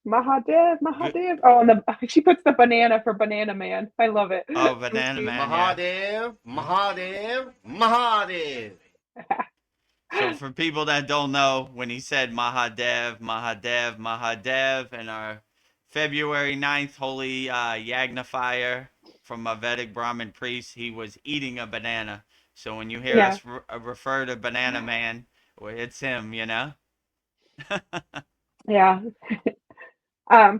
Mahadev, Good. Mahadev. Oh, and she puts the banana for Banana Man. I love it. Oh, So Banana sweet. Man, yeah. Mahadev, Mahadev, Mahadev. So for people that don't know, when he said Mahadev, Mahadev, Mahadev, and our February 9th holy Yagna fire from a Vedic Brahmin priest, he was eating a banana. So when you hear Yeah, us refer to Banana Man, well, it's him. yeah.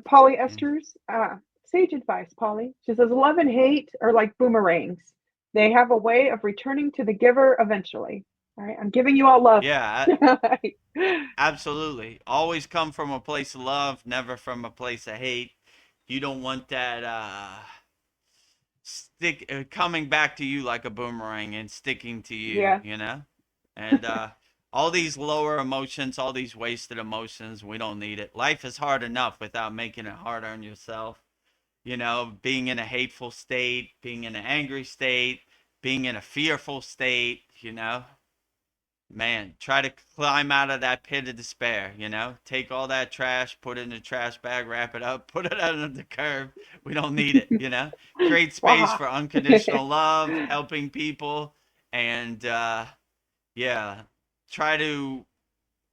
Polly Esther's sage advice. Polly. She says, "Love and hate are like boomerangs. They have a way of returning to the giver eventually." All right. I'm giving you all love. Yeah, absolutely. Always come from a place of love, never from a place of hate. You don't want that stick coming back to you like a boomerang and sticking to you, Yeah. you know? And all these lower emotions, all these wasted emotions, we don't need it. Life is hard enough without making it harder on yourself. You know, being in a hateful state, being in an angry state, being in a fearful state, you know? Man, try to climb out of that pit of despair, you know? Take all that trash, put it in a trash bag, wrap it up, put it under the curb. We don't need it, you know? Create space Wow. for unconditional love, helping people, and yeah, try to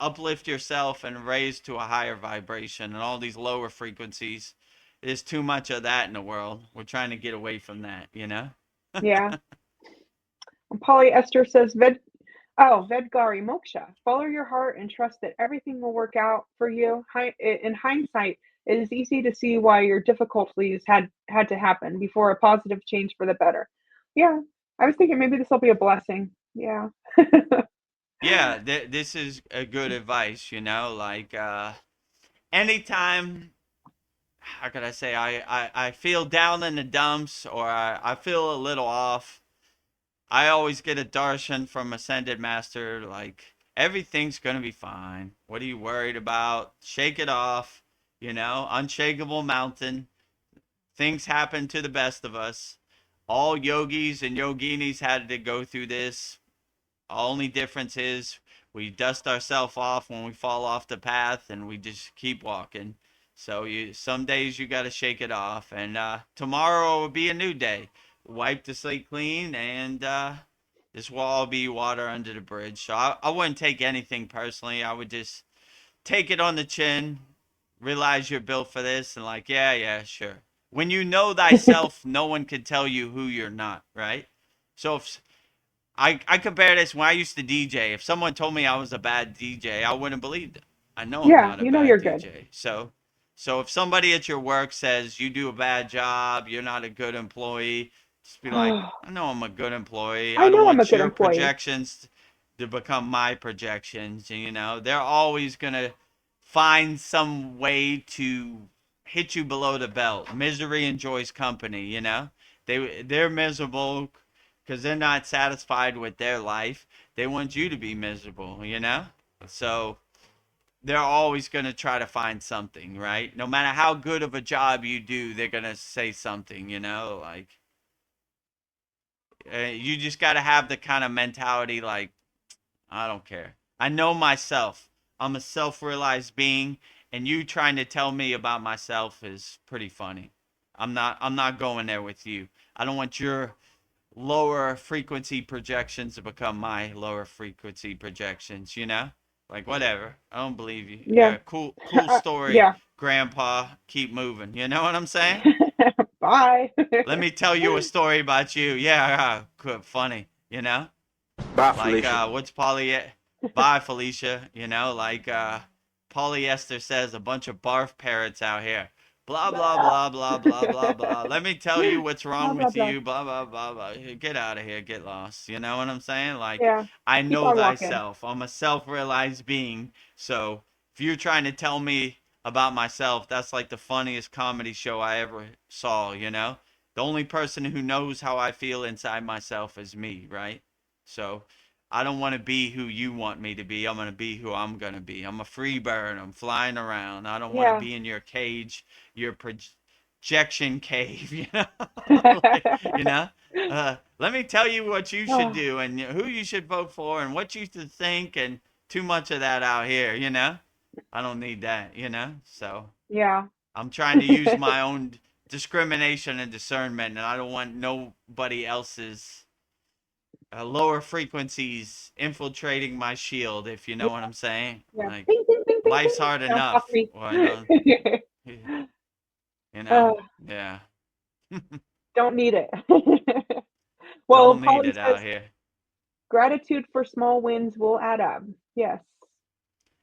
uplift yourself and raise to a higher vibration. And all these lower frequencies, there's too much of that in the world. We're trying to get away from that, you know? Yeah. And Polyester says, Vedgari Moksha, follow your heart and trust that everything will work out for you. In hindsight, it is easy to see why your difficulties had to happen before a positive change for the better. Yeah, I was thinking maybe this will be a blessing. Yeah. Yeah, this is a good advice, you know, like anytime, how could I say, I feel down in the dumps or I feel a little off, I always get a darshan from Ascended Master, like, everything's going to be fine. What are you worried about? Shake it off, you know, unshakable mountain. Things happen to the best of us. All yogis and yoginis had to go through this. Only difference is we dust ourselves off when we fall off the path and we just keep walking. So some days you got to shake it off, and tomorrow will be a new day. Wipe the slate clean, and this will all be water under the bridge. So I wouldn't take anything personally. I would just take it on the chin, realize you're built for this, and like, yeah, yeah, sure. When you know thyself, no one can tell you who you're not, right? So if I compare this when I used to DJ. If someone told me I was a bad DJ, I wouldn't believe them. I know I'm Yeah, not a you know bad you're good. DJ. So if somebody at your work says you do a bad job, you're not a good employee, just be like, I I know I'm a good employee. I don't know I'm a want good your employee. projections to become my projections. And, you know, they're always gonna find some way to hit you below the belt. Misery enjoys company. You know, they're miserable because they're not satisfied with their life. They want you to be miserable, you know? So they're always going to try to find something, right? No matter how good of a job you do, they're going to say something, you know? Like, you just got to have the kind of mentality like, I don't care. I know myself. I'm a self realized being, and you trying to tell me about myself is pretty funny. I'm not going there with you. I don't want your lower frequency projections to become my lower frequency projections, you know? Like whatever. I don't believe you. Yeah. Yeah, cool story, Yeah. grandpa. Keep moving. You know what I'm saying? Bye. Let me tell you a story about you. Yeah, funny, you know? Bye, Like Felicia. what's bye Felicia, you know, like polyester says a bunch of barf parrots out here. Blah blah blah blah blah blah blah. Let me tell you what's Blah wrong blah with blah. you. Blah blah blah blah. Get out of here. Get lost. You know what I'm saying? Like Yeah. I Keep know on walking. thyself. I'm a self-realized being. So if you're trying to tell me about myself, that's like the funniest comedy show I ever saw. You know, the only person who knows how I feel inside myself is me, right? So I don't want to be who you want me to be. I'm going to be who I'm going to be. I'm a free bird. I'm flying around. I don't want to Yeah. be in your cage, your projection cave, you know? Like, you know? Let me tell you what you should Oh, do and who you should vote for and what you should think and too much of that out here, you know? I don't need that, you know? So yeah. I'm trying to use my own discrimination and discernment, and I don't want nobody else's lower frequencies infiltrating my shield, if you Yeah. know what I'm saying. Yeah. Like, Ping, ping, ping, ping, life's ping. hard Don't talk to enough. me. Well, I don't, you know? uh, Yeah. don't need it. Well, Don't need Polly it out says here. gratitude for small wins will add up. Yes.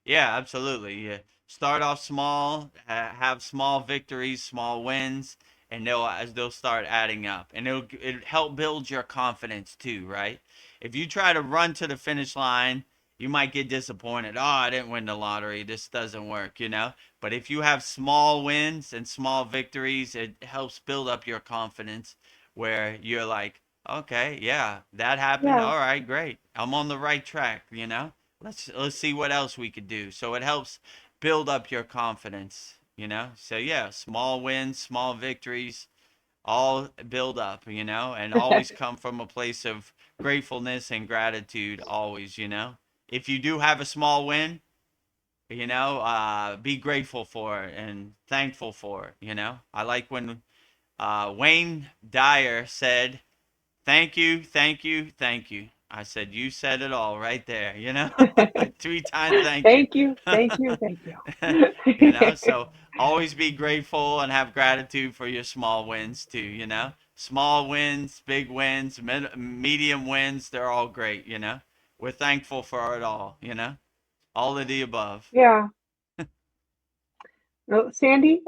Yeah, absolutely. Yeah. Start off small, have small victories, small wins, and they'll start adding up, and it'll help build your confidence too, right? If you try to run to the finish line, you might get disappointed. Oh, I didn't win the lottery. This doesn't work, you know? But if you have small wins and small victories, it helps build up your confidence where you're like, okay, yeah, that happened. Yeah. All right, great. I'm on the right track, you know? Let's see what else we could do. So it helps build up your confidence, you know? So yeah, small wins, small victories, all build up, you know, and always come from a place of gratefulness and gratitude always, you know. If you do have a small win, you know, be grateful for it and thankful for it, you know. I like when Wayne Dyer said, thank you, thank you, thank you. I said, you said it all right there, you know? 3 times thank you. Thank you. Thank you. Thank You know, you. so always be grateful and have gratitude for your small wins too, you know? Small wins, big wins, medium wins, they're all great, you know? We're thankful for it all, you know? All of the above. Yeah. No, Sandy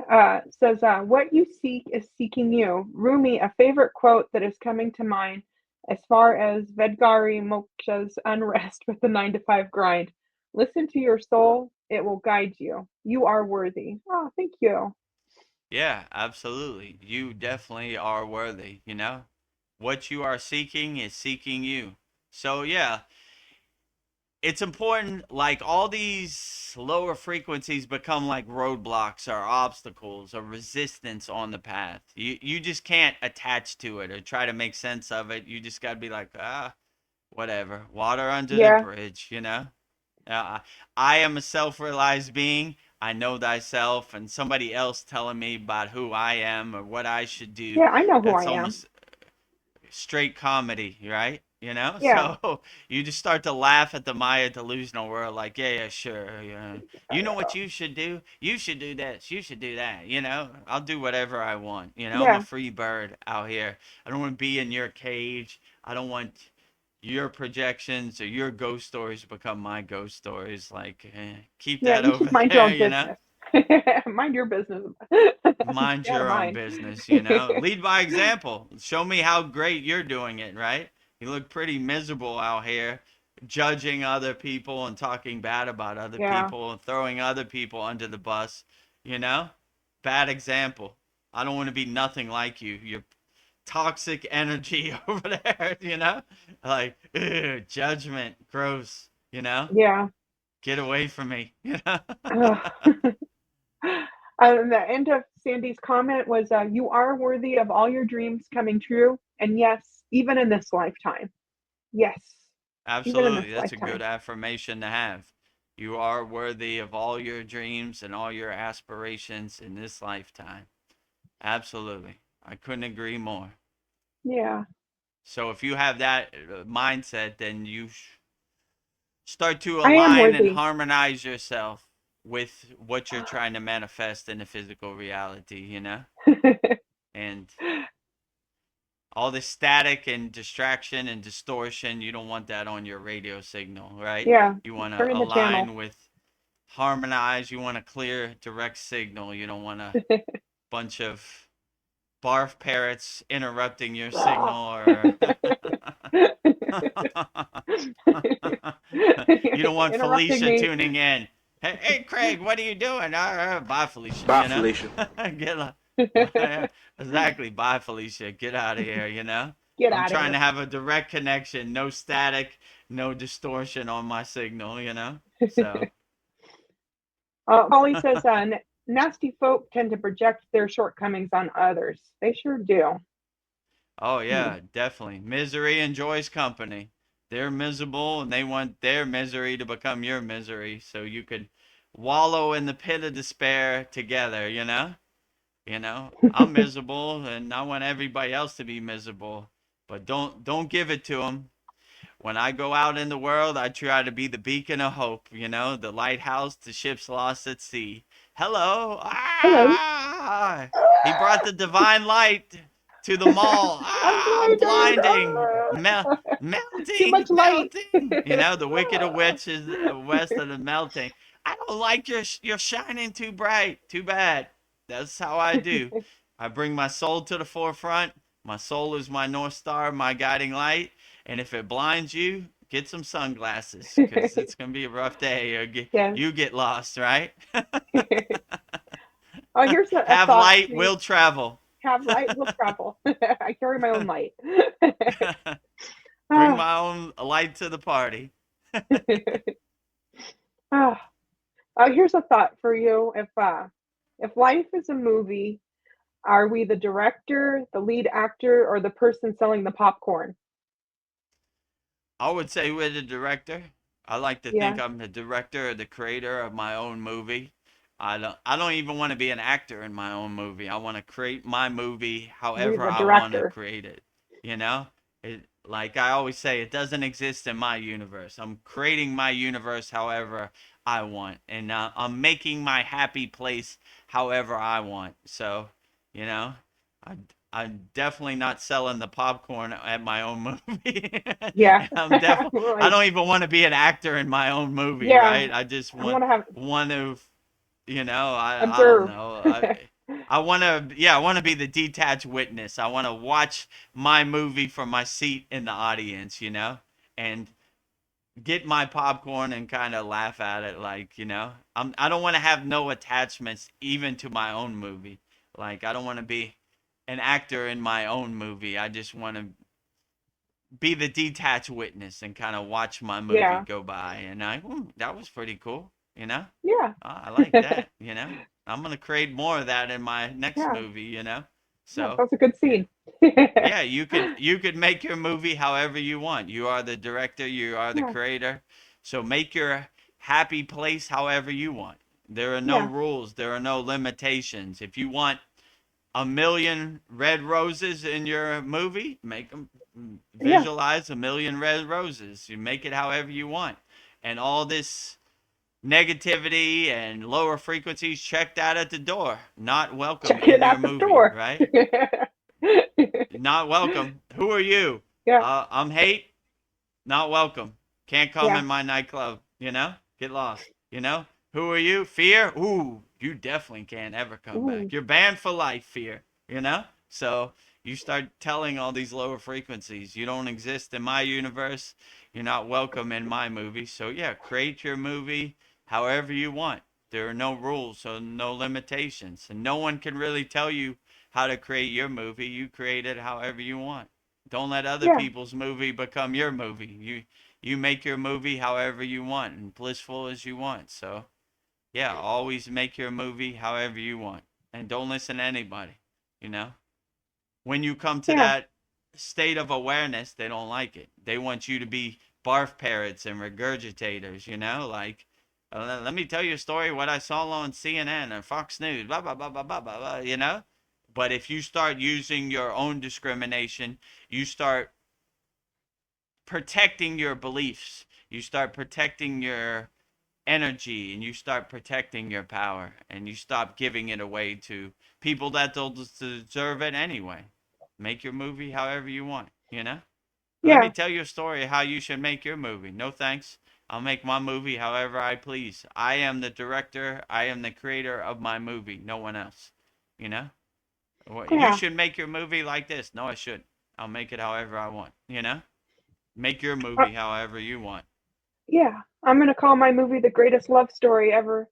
says, what you seek is seeking you. Rumi, a favorite quote that is coming to mind as far as Vedgari Moksha's unrest with the 9 to 5 grind. Listen to your soul, it will guide you. You are worthy. Oh, thank you. Yeah, absolutely. You definitely are worthy, you know? What you are seeking is seeking you. So, yeah, it's important, like all these lower frequencies become like roadblocks or obstacles or resistance on the path. You just can't attach to it or try to make sense of it. You just got to be like, whatever, water under the Yeah, bridge, you know. I am a self-realized being. I know thyself, and somebody else telling me about who I am or what I should do. yeah, I know who I That's am. almost straight comedy, right? You know, Yeah, so you just start to laugh at the Maya delusional world, like, yeah, yeah, sure, yeah. You know what you should do? You should do this. You should do that. You know, I'll do whatever I want. You know, I'm a yeah, free bird out here. I don't want to be in your cage. I don't want your projections or your ghost stories become my ghost stories. Like, keep yeah. that You over should mind your there. own You know, business. Mind your business. mind Stay out of your own mine. business, you know. Lead by example. Show me how great you're doing it, right? You look pretty miserable out here judging other people and talking bad about other Yeah, people and throwing other people under the bus, you know? Bad example. I don't want to be nothing like you. You're toxic energy over there, you know? Like, ugh, judgment, gross, you know? yeah. Get away from me, you know? Ugh. The end of Sandy's comment was, "You are worthy of all your dreams coming true, and yes, even in this lifetime. Yes, even in Absolutely. this That's a good lifetime." affirmation to have. You are worthy of all your dreams and all your aspirations in this lifetime. Absolutely. I couldn't agree more. Yeah, So if you have that mindset, then you start to I am align and worthy. harmonize yourself with what you're trying to manifest in the physical reality, you know? And all the static and distraction and distortion, you don't want that on your radio signal, right? Yeah, You want to turning the channel. align with harmonize, you want a clear direct signal. You don't want a bunch of barf parrots interrupting your signal or you don't want Interrupting Felicia me. tuning in. Hey, Craig, what are you doing? Bye, Felicia. Bye, You know, Felicia. get exactly. Bye, Felicia. Get out of here. You know, Get I'm out of trying here. to have a direct connection, no static, no distortion on my signal. You know, so. Polly says, nasty folk tend to project their shortcomings on others. They sure do. Oh Hmm. yeah, definitely. Misery enjoys company. They're miserable and they want their misery to become your misery so you could wallow in the pit of despair together, you know? You know, I'm miserable and I want everybody else to be miserable, but don't give it to them. When I go out in the world, I try to be the beacon of hope, you know, the lighthouse to ships lost at sea. Hello. Hello. Ah! He brought the divine light to the mall. I'm Ah, blinded. blinding. Too Melting, much light. melting. You know, the wicked witch is west of the melting. I don't like your shining too bright. Too bad. That's how I do. I bring my soul to the forefront. My soul is my North Star, my guiding light. And if it blinds you, get some sunglasses because it's going to be a rough day. Or Yes. you get lost, right? Oh, here's a Have thought. light, will travel. Have light, will travel. I carry my own light. Bring Ah, my own light to the party. ah. Here's a thought for you. If life is a movie, are we the director, the lead actor, or the person selling the popcorn? I would say we're the director. I like to think Yeah, I'm the director or the creator of my own movie. I don't even want to be an actor in my own movie. I want to create my movie you're however the I want to director. create it. You know? Like I always say, it doesn't exist in my universe. I'm creating my universe however I want, and I'm making my happy place however I want. So, you know, I I'm definitely not selling the popcorn at my own movie. Yeah. And I Like, don't even want to be an actor in my own movie, yeah, right? I just I want to have want to, I don't observe. know. I want to, yeah, I want to be the detached witness. I want to watch my movie from my seat in the audience, and get my popcorn and kind of laugh at it, like, I don't want to have no attachments even to my own movie. Like, I don't want to be an actor in my own movie. I just want to be the detached witness and kind of watch my movie Yeah, go by. And that was pretty cool, you know? yeah, I like that. I'm going to create more of that in my next yeah, movie. yeah. So, That's a good yeah. scene. Yeah, you could make your movie however you want. You are the director, you are the Yeah, creator. So make your happy place however you want. There are no yeah, rules, there are no limitations. If you want a million red roses in your movie, make them yeah. visualize a million red roses. You make it however you want. And all this negativity and lower frequencies, check that at the door. Not welcome Check it in your at the movie, store. right? Not welcome. Who are you? Yeah, I'm hate. Not welcome. Can't come yeah, in my nightclub. Get lost. Who are you? Fear? Ooh, you definitely can't ever come back. ooh, You're banned for life, fear. So you start telling all these lower frequencies, you don't exist in my universe. You're not welcome in my movie. So yeah, create your movie however you want. There are no rules, so no limitations. And no one can really tell you how to create your movie. You create it however you want. Don't let other yeah, people's movie become your movie. You make your movie however you want and blissful as you want. So, yeah, always make your movie however you want. And don't listen to anybody, you know? When you come to yeah, that state of awareness, they don't like it. They want you to be barf parrots and regurgitators. Like, let me tell you a story what I saw on CNN or Fox News, blah, blah, blah, blah, blah, blah, blah. But if you start using your own discrimination, you start protecting your beliefs, you start protecting your energy, and you start protecting your power, and you stop giving it away to people that don't deserve it anyway. Make your movie however you want. Let me yeah, tell you a story of how you should make your movie. No thanks. I'll make my movie however I please. I am the director, I am the creator of my movie, no one else. You know? You yeah. should make your movie like this. No, I shouldn't. I'll make it however I want. Make your Uh, movie however you want. yeah. I'm gonna call my movie the greatest love story ever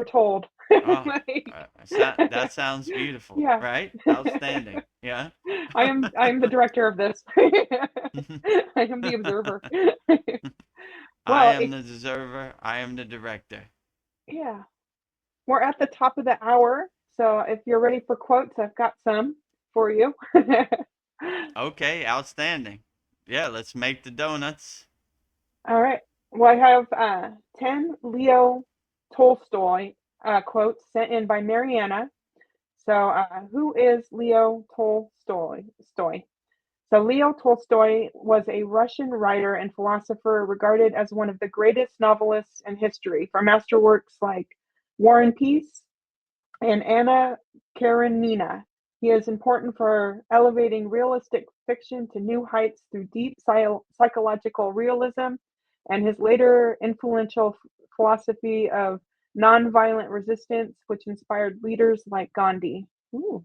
told. Oh, Like, that sounds beautiful, yeah. right? Outstanding. Yeah. I am the director of this. I am the observer. I Well, am the deserver. I am the director. yeah. We're at the top of the hour, so if you're ready for quotes, I've got some for you. Okay, outstanding. Yeah, let's make the donuts. All right. Well, I have 10 Leo Tolstoy quotes sent in by Mariana. So, who is Leo Tolstoy? So, Leo Tolstoy was a Russian writer and philosopher regarded as one of the greatest novelists in history for masterworks like War and Peace and Anna Karenina. He is important for elevating realistic fiction to new heights through deep psychological realism and his later influential philosophy of nonviolent resistance, which inspired leaders like Gandhi. Ooh.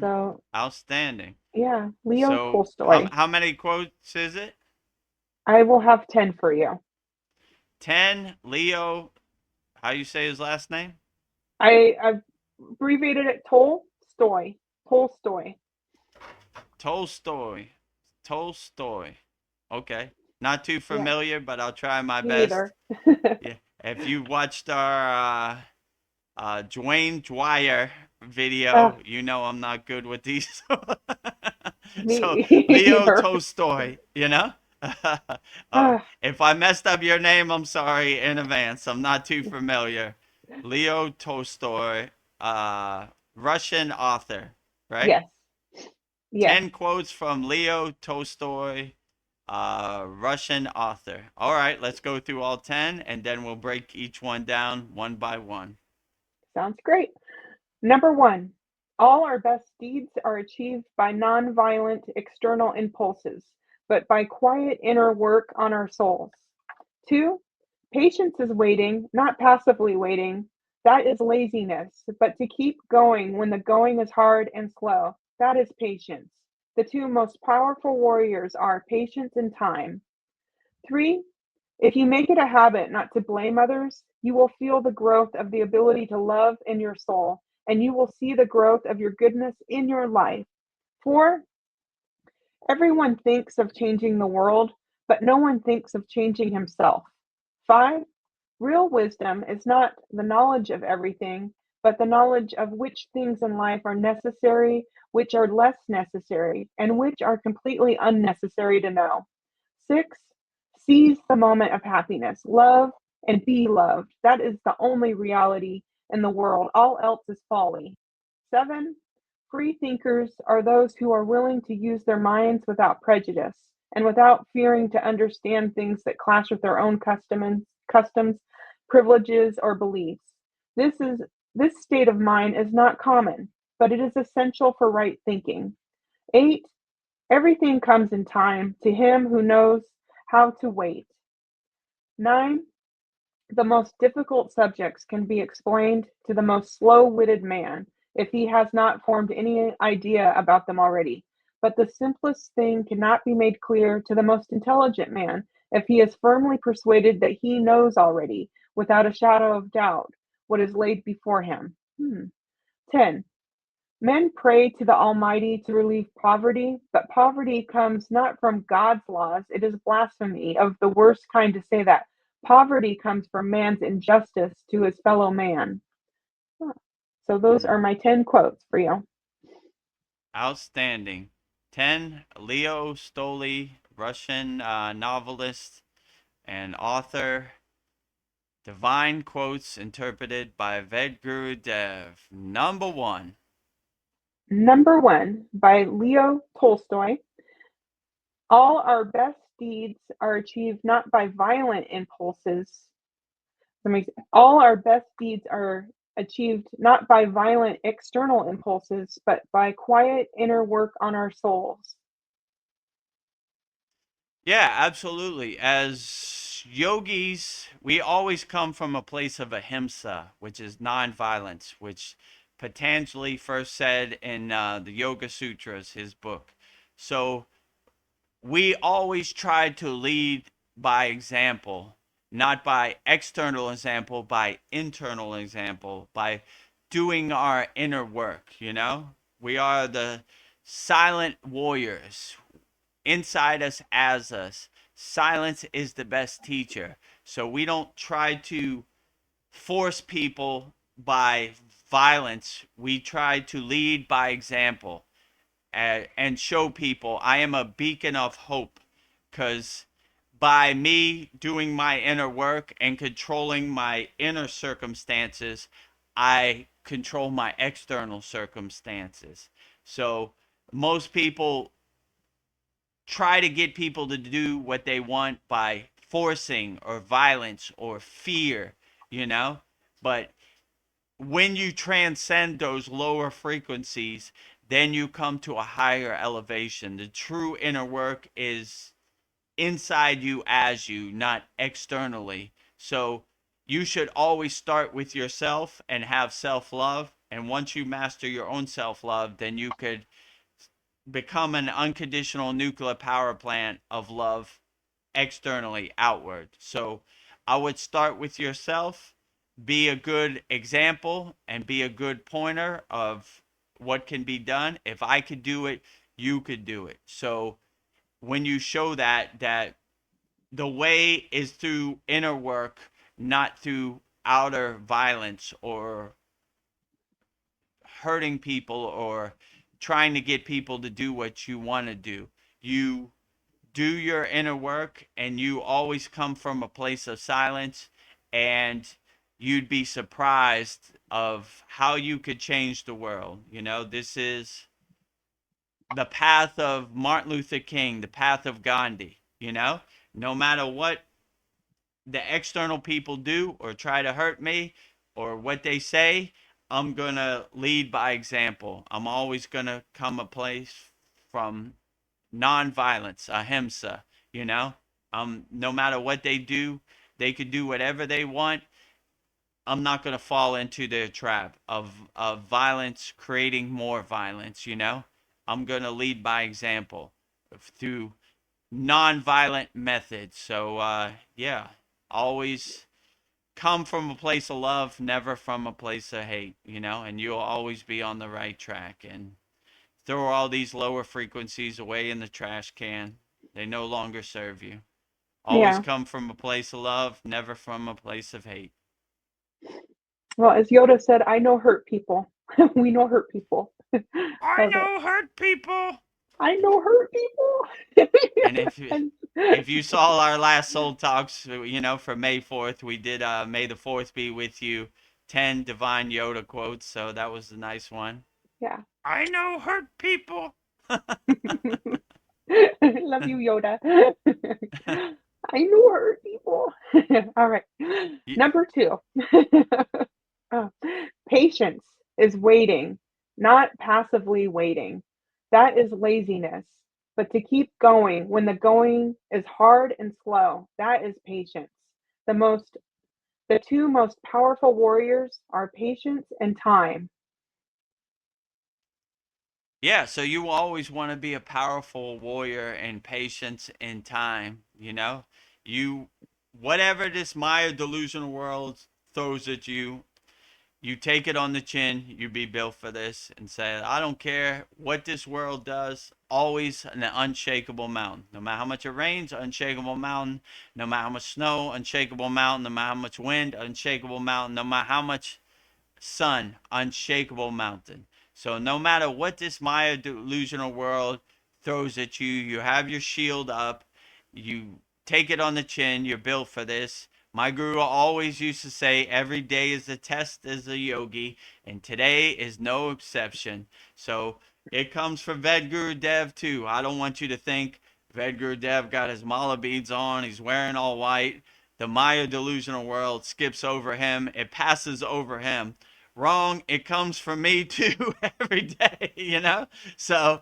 So, Outstanding. yeah, Leo So Tolstoy. how many quotes is it? I will have 10 for you. 10. Leo, how you say his last name? I've abbreviated it Tolstoy. Tolstoy. Tolstoy. Tolstoy. Okay. Not too Yeah, familiar, but I'll try my me best. neither. Yeah. If you watched our Dwayne Dwyer uh, video, you know I'm not good with these. So me Leo either. Tolstoy, you know? Uh, If I messed up your name, I'm sorry in advance. I'm not too familiar. Leo Tolstoy, uh, Russian author, right? yes, yes. 10 quotes from Leo Tolstoy, Russian author. All right, let's go through all 10 and then we'll break each one down one by one. Sounds great. Number one, all our best deeds are achieved by nonviolent external impulses, but by quiet inner work on our souls. Two, patience is waiting, not passively waiting. That is laziness, but to keep going when the going is hard and slow. That is patience. The two most powerful warriors are patience and time. Three, if you make it a habit not to blame others, you will feel the growth of the ability to love in your soul, and you will see the growth of your goodness in your life. Four, everyone thinks of changing the world, but no one thinks of changing himself. Five, real wisdom is not the knowledge of everything, but the knowledge of which things in life are necessary, which are less necessary, and which are completely unnecessary to know. Six, seize the moment of happiness, love, and be loved. That is the only reality in the world. All else is folly. Seven, free thinkers are those who are willing to use their minds without prejudice and without fearing to understand things that clash with their own customs, privileges, or beliefs. This is this state of mind is not common, but it is essential for right thinking. Eight, everything comes in time to him who knows how to wait. Nine, the most difficult subjects can be explained to the most slow witted man if he has not formed any idea about them already. But the simplest thing cannot be made clear to the most intelligent man if he is firmly persuaded that he knows already, without a shadow of doubt, what is laid before him. 10. Men pray to the Almighty to relieve poverty, but poverty comes not from God's laws. It is blasphemy of the worst kind to say that. Poverty comes from man's injustice to his fellow man. So those are Mm, my 10 quotes for you. outstanding. 10. Leo Tolstoy, Russian novelist and author. Divine quotes interpreted by Vedagurudev. Number one. Number one by Leo Tolstoy. All our best deeds are achieved not by violent impulses. All our best deeds are achieved not by violent external impulses, but by quiet inner work on our souls. Yeah, absolutely. As yogis, we always come from a place of ahimsa, which is nonviolence, which Patanjali first said in the Yoga Sutras, his book. So we always try to lead by example, not by external example, by internal example, by doing our inner work, you know? We are the silent warriors inside us as us. Silence is the best teacher. So we don't try to force people by violence. We try to lead by example and show people I am a beacon of hope because by me doing my inner work and controlling my inner circumstances, I control my external circumstances. So most people try to get people to do what they want by forcing or violence or fear, you know? But when you transcend those lower frequencies, then you come to a higher elevation. The true inner work is inside you as you, not externally. So you should always start with yourself and have self love. And once you master your own self-love, then you could become an unconditional nuclear power plant of love externally outward. So I would start with yourself, be a good example and be a good pointer of what can be done. If I could do it, you could do it. So when you show that the way is through inner work, not through outer violence or hurting people or trying to get people to do what you want to do. You do your inner work and you always come from a place of silence, and you'd be surprised of how you could change the world. This is the path of Martin Luther King, the path of Gandhi. No matter what the external people do or try to hurt me or what they say, I'm going to lead by example. I'm always going to come a place from nonviolence, ahimsa, you know? No matter what they do, they could do whatever they want. I'm not going to fall into their trap of violence, creating more violence. I'm going to lead by example through non-violent methods. So, yeah, always come from a place of love, never from a place of hate, and you'll always be on the right track. And throw all these lower frequencies away in the trash can. They no longer serve you. Always Yeah. come from a place of love, never from a place of hate. Well, as Yoda said, I know hurt people. We know hurt people. I Love it. know hurt people. I know hurt people. And if you saw our last Soul Talks, for May 4th, we did May the 4th be with you, 10 divine Yoda quotes. So that was a nice one. Yeah. I know hurt people. Love you, Yoda. I know hurt people. All right. Number 2. Oh, patience is waiting, not passively waiting. That is laziness. But to keep going when the going is hard and slow, that is patience. The two most powerful warriors are patience and time. Yeah, so you always want to be a powerful warrior in patience and time, You whatever this Maya delusional world throws at you, you take it on the chin, you be built for this and say, I don't care what this world does, always an unshakable mountain. No matter how much it rains, unshakable mountain. No matter how much snow, unshakable mountain. No matter how much wind, unshakable mountain. No matter how much sun, unshakable mountain. So no matter what this Maya delusional world throws at you, you have your shield up, you take it on the chin, you're built for this. My guru always used to say, every day is a test as a yogi, and today is no exception. So it comes from Vedagurudev too. I don't want you to think Vedagurudev got his mala beads on, he's wearing all white. The Maya delusional world skips over him, it passes over him. Wrong, it comes from me too every day. So,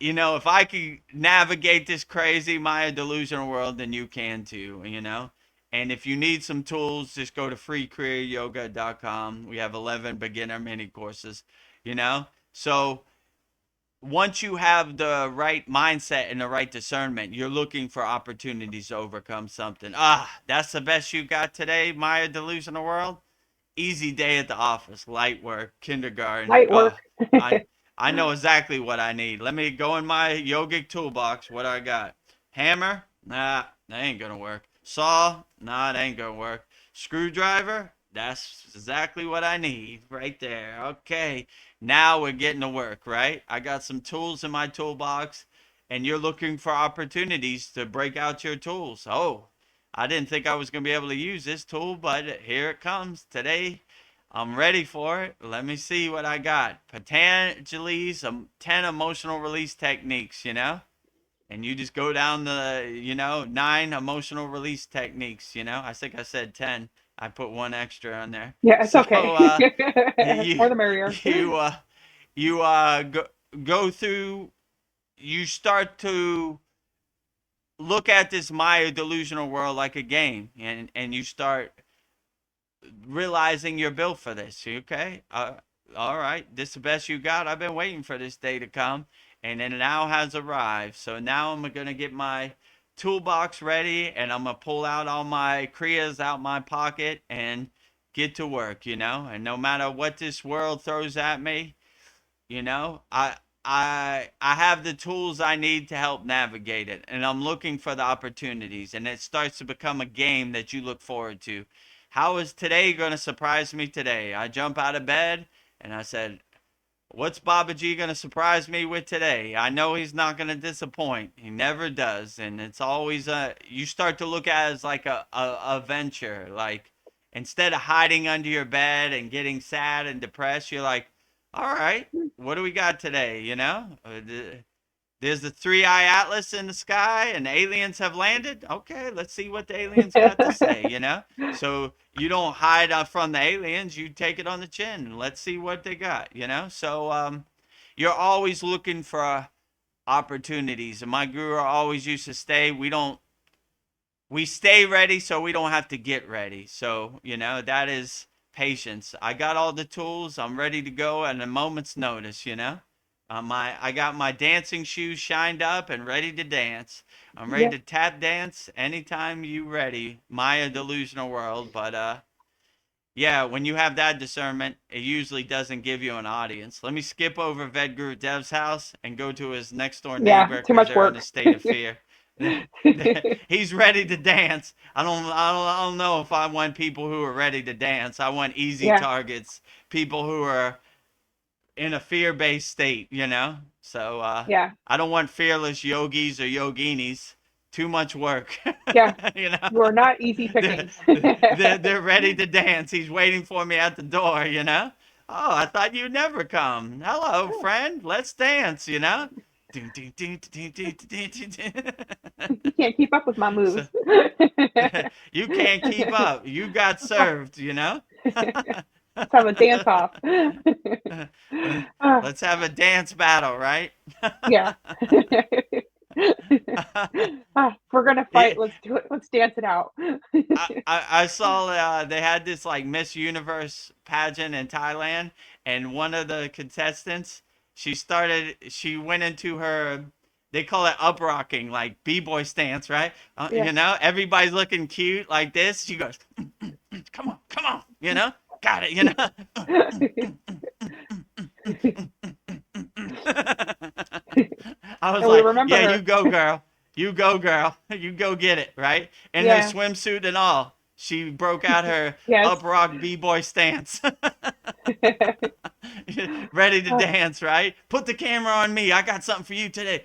if I can navigate this crazy Maya delusional world, then you can too. And if you need some tools, just go to freekriyayogamasterclass.com. We have 11 beginner mini courses. So once you have the right mindset and the right discernment, you're looking for opportunities to overcome something. That's the best you got today, Maya delusional world? Easy day at the office, light work, kindergarten. Light work. I know exactly what I need. Let me go in my yogic toolbox. What I got? Hammer? Nah, that ain't gonna work. Saw? Nah, that ain't gonna work. Screwdriver? That's exactly what I need right there. Okay, now we're getting to work, right? I got some tools in my toolbox, and you're looking for opportunities to break out your tools. Oh, I didn't think I was going to be able to use this tool, but here it comes today. I'm ready for it. Let me see what I got. Patanjali's 10 emotional release techniques. And you just go down the 9 emotional release techniques. I think I said 10. I put one extra on there. Yeah, it's So okay. you More the merrier. go through. You start to look at this Maya delusional world like a game, and you start realizing you're built for this. Okay, all right, this is the best you got. I've been waiting for this day to come, and it now has arrived. So now I'm gonna get my toolbox ready, and I'm gonna pull out all my kriyas out my pocket and get to work. And no matter what this world throws at me, I have the tools I need to help navigate it, and I'm looking for the opportunities, and it starts to become a game that you look forward to. How is today going to surprise me today? I jump out of bed and I said, what's Baba G going to surprise me with today? I know he's not going to disappoint. He never does. And it's always you start to look at it as like a venture. Like, instead of hiding under your bed and getting sad and depressed, you're like, all right, what do we got today? There's the three-eye atlas in the sky and aliens have landed. Okay, let's see what the aliens got to say. So you don't hide from the aliens, you take it on the chin. Let's see what they got. So you're always looking for opportunities. And my guru always used to say, we stay ready so we don't have to get ready. So, that is patience. I got all the tools. I'm ready to go at a moment's notice. I got my dancing shoes shined up and ready to dance. I'm ready Yeah. to tap dance anytime you ready. Maya delusional world. But yeah, when you have that discernment, it usually doesn't give you an audience. Let me skip over Vedgurudev's house and go to his next door Yeah, neighbor too because much they're in work. a state of fear. He's ready to dance. I don't know if I want people who are ready to dance. I want easy Yeah, targets, people who are in a fear-based state. So yeah, I don't want fearless yogis or yoginis. Too much work. yeah. you know, We're not easy they're, pickings. they're ready to dance. He's waiting for me at the door. Oh, I thought you'd never come. Hello, friend. Let's dance. You can't keep up with my moves. So you can't keep up. You got served. Let's have a dance off. Ah, Let's have a dance battle, right? yeah. If we're gonna fight, Yeah, let's do it. Let's dance it out. I saw they had this like Miss Universe pageant in Thailand, and one of the contestants, she went into her, they call it up rocking, like b-boy stance, right? Yeah. Everybody's looking cute like this. She goes, come on, got it, I was And we like, remember yeah, her. you go, girl. You go, girl. You go get it, right? In her Yeah. swimsuit and all. She broke out her Yes. up rock b-boy stance. Ready to dance, right? Put the camera on me. I got something for you today.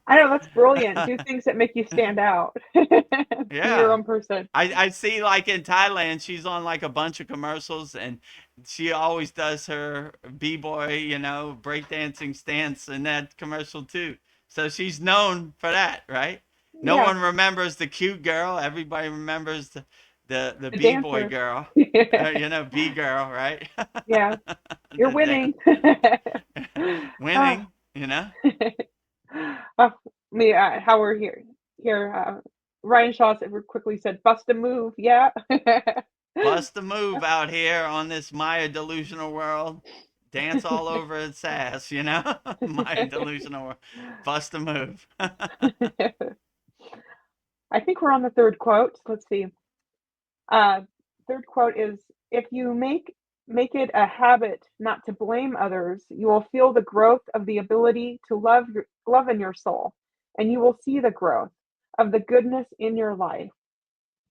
I know that's brilliant. Do things that make you stand out. Be your Yeah. own person. I see like in Thailand, she's on like a bunch of commercials and she always does her b-boy, breakdancing stance in that commercial too. So she's known for that, right? No Yeah. one remembers the cute girl. Everybody remembers the The b-boy dancer. girl. B girl, right? Yeah. You're The winning. dance. Ah. Winning. Oh, me, how we're here. Ryan Shaw quickly said, "Bust a move." Yeah. Bust a move out here on this Maya delusional world. Dance all over its ass. Maya delusional world. Bust a move. I think we're on the third quote. Let's see. Uh, third quote is, "If you make it a habit not to blame others, you will feel the growth of the ability to love in your soul, and you will see the growth of the goodness in your life."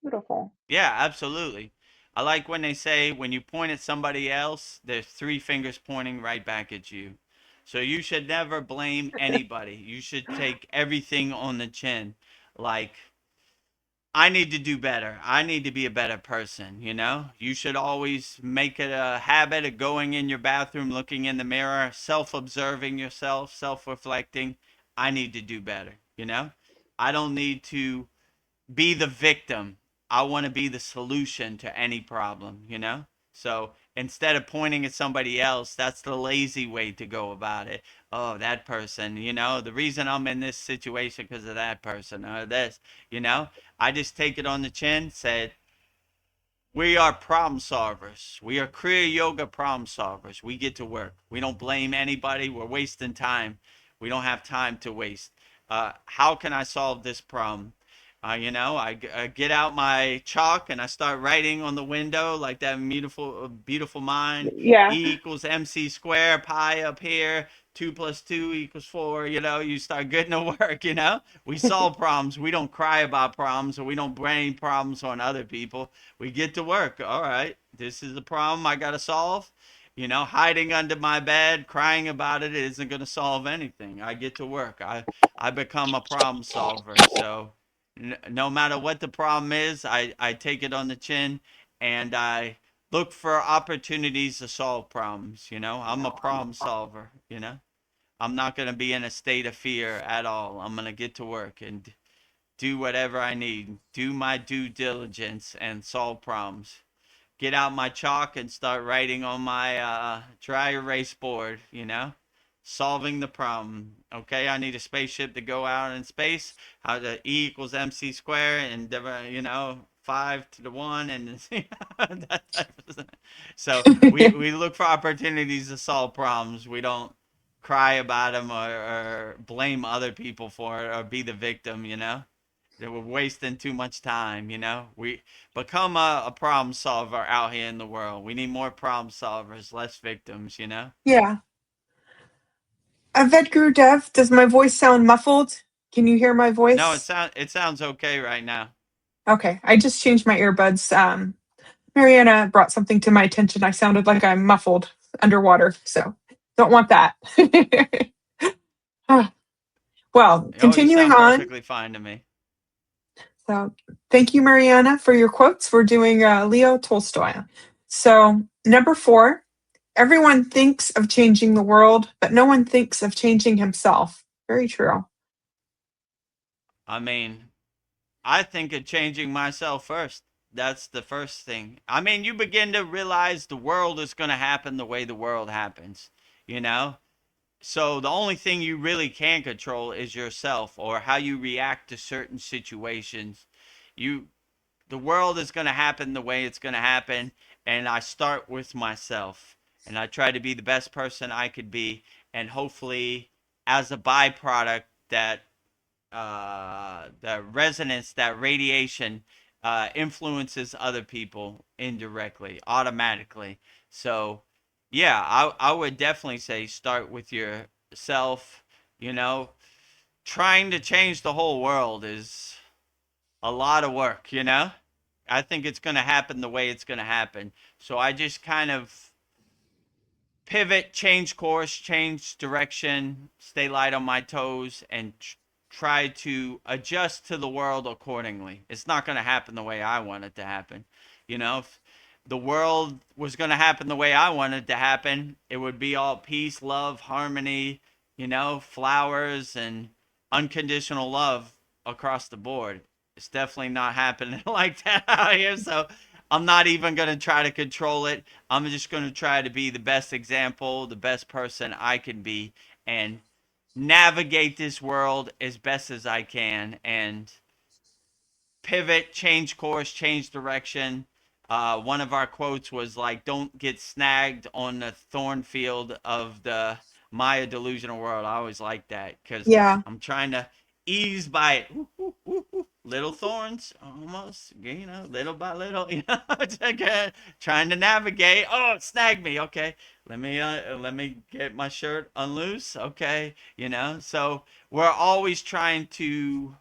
Beautiful. Yeah, absolutely. I like when they say when you point at somebody else, there's three fingers pointing right back at you. So you should never blame anybody. You should take everything on the chin. Like, I need to do better. I need to be a better person. You should always make it a habit of going in your bathroom, looking in the mirror, self observing yourself, self reflecting. I need to do better. I don't need to be the victim. I want to be the solution to any problem. So instead of pointing at somebody else, that's the lazy way to go about it. Oh, that person, the reason I'm in this situation because of that person or this, you know. I just take it on the chin, said, we are problem solvers. We are Kriya Yoga problem solvers. We get to work. We don't blame anybody. We're wasting time. We don't have time to waste. How can I solve this problem? I get out my chalk and I start writing on the window like that beautiful mind. Yeah. E equals MC square, pi up here. 2 plus 2 equals 4. You start getting to work. We solve problems. We don't cry about problems, or we don't blame problems on other people. We get to work. All right, this is the problem I got to solve. Hiding under my bed, crying about it isn't going to solve anything. I get to work. I become a problem solver. So no matter what the problem is, I take it on the chin and I look for opportunities to solve problems. I'm a problem solver. I'm not going to be in a state of fear at all. I'm going to get to work and do whatever I need, do my due diligence, and solve problems. Get out my chalk and start writing on my dry erase board, solving the problem. Okay, I need a spaceship to go out in space. How the E equals MC square, and 5 to the 1, and that type of thing. So we look for opportunities to solve problems. We don't cry about them or blame other people for it or be the victim. That we're wasting too much time. We become a problem solver out here in the world. We need more problem solvers, less victims. Yeah. Vedagurudev, does my voice sound muffled? Can you hear my No, voice? it sounds okay right now. Okay, I just changed my earbuds. Mariana brought something to my attention. I sounded like I'm muffled underwater, so don't want that. Well, Oh, you continuing sound on. perfectly fine to me. So, thank you, Mariana, for your quotes. We're doing Leo Tolstoy. So, number 4, everyone thinks of changing the world, but no one thinks of changing himself. Very true. I mean, I think of changing myself first. That's the first thing. I mean, you begin to realize the world is going to happen the way the world happens, you know? So the only thing you really can control is yourself or how you react to certain situations. You the world is going to happen the way it's going to happen, and I start with myself and I try to be the best person I could be, and hopefully as a byproduct that the resonance, that radiation influences other people indirectly, automatically. So, yeah, I would definitely say start with yourself. You know, trying to change the whole world is a lot of work. I think it's going to happen the way it's going to happen. So I just kind of pivot, change course, change direction, stay light on my toes, and try to adjust to the world accordingly. It's not going to happen the way I want it to happen. If the world was going to happen the way I wanted it to happen, it would be all peace, love, harmony, flowers, and unconditional love across the board. It's definitely not happening like that out here. So I'm not even going to try to control it. I'm just going to try to be the best example, the best person I can be, and navigate this world as best as I can and pivot, change course, change direction. One of our quotes was like, "Don't get snagged on the thorn field of the Maya delusional world." I always like that because Yeah. I'm trying to ease by it. Ooh, ooh, ooh, ooh. Little thorns, almost, little by little, trying to navigate. Oh, it snagged me. Okay, let me get my shirt unloose. Okay, so we're always trying to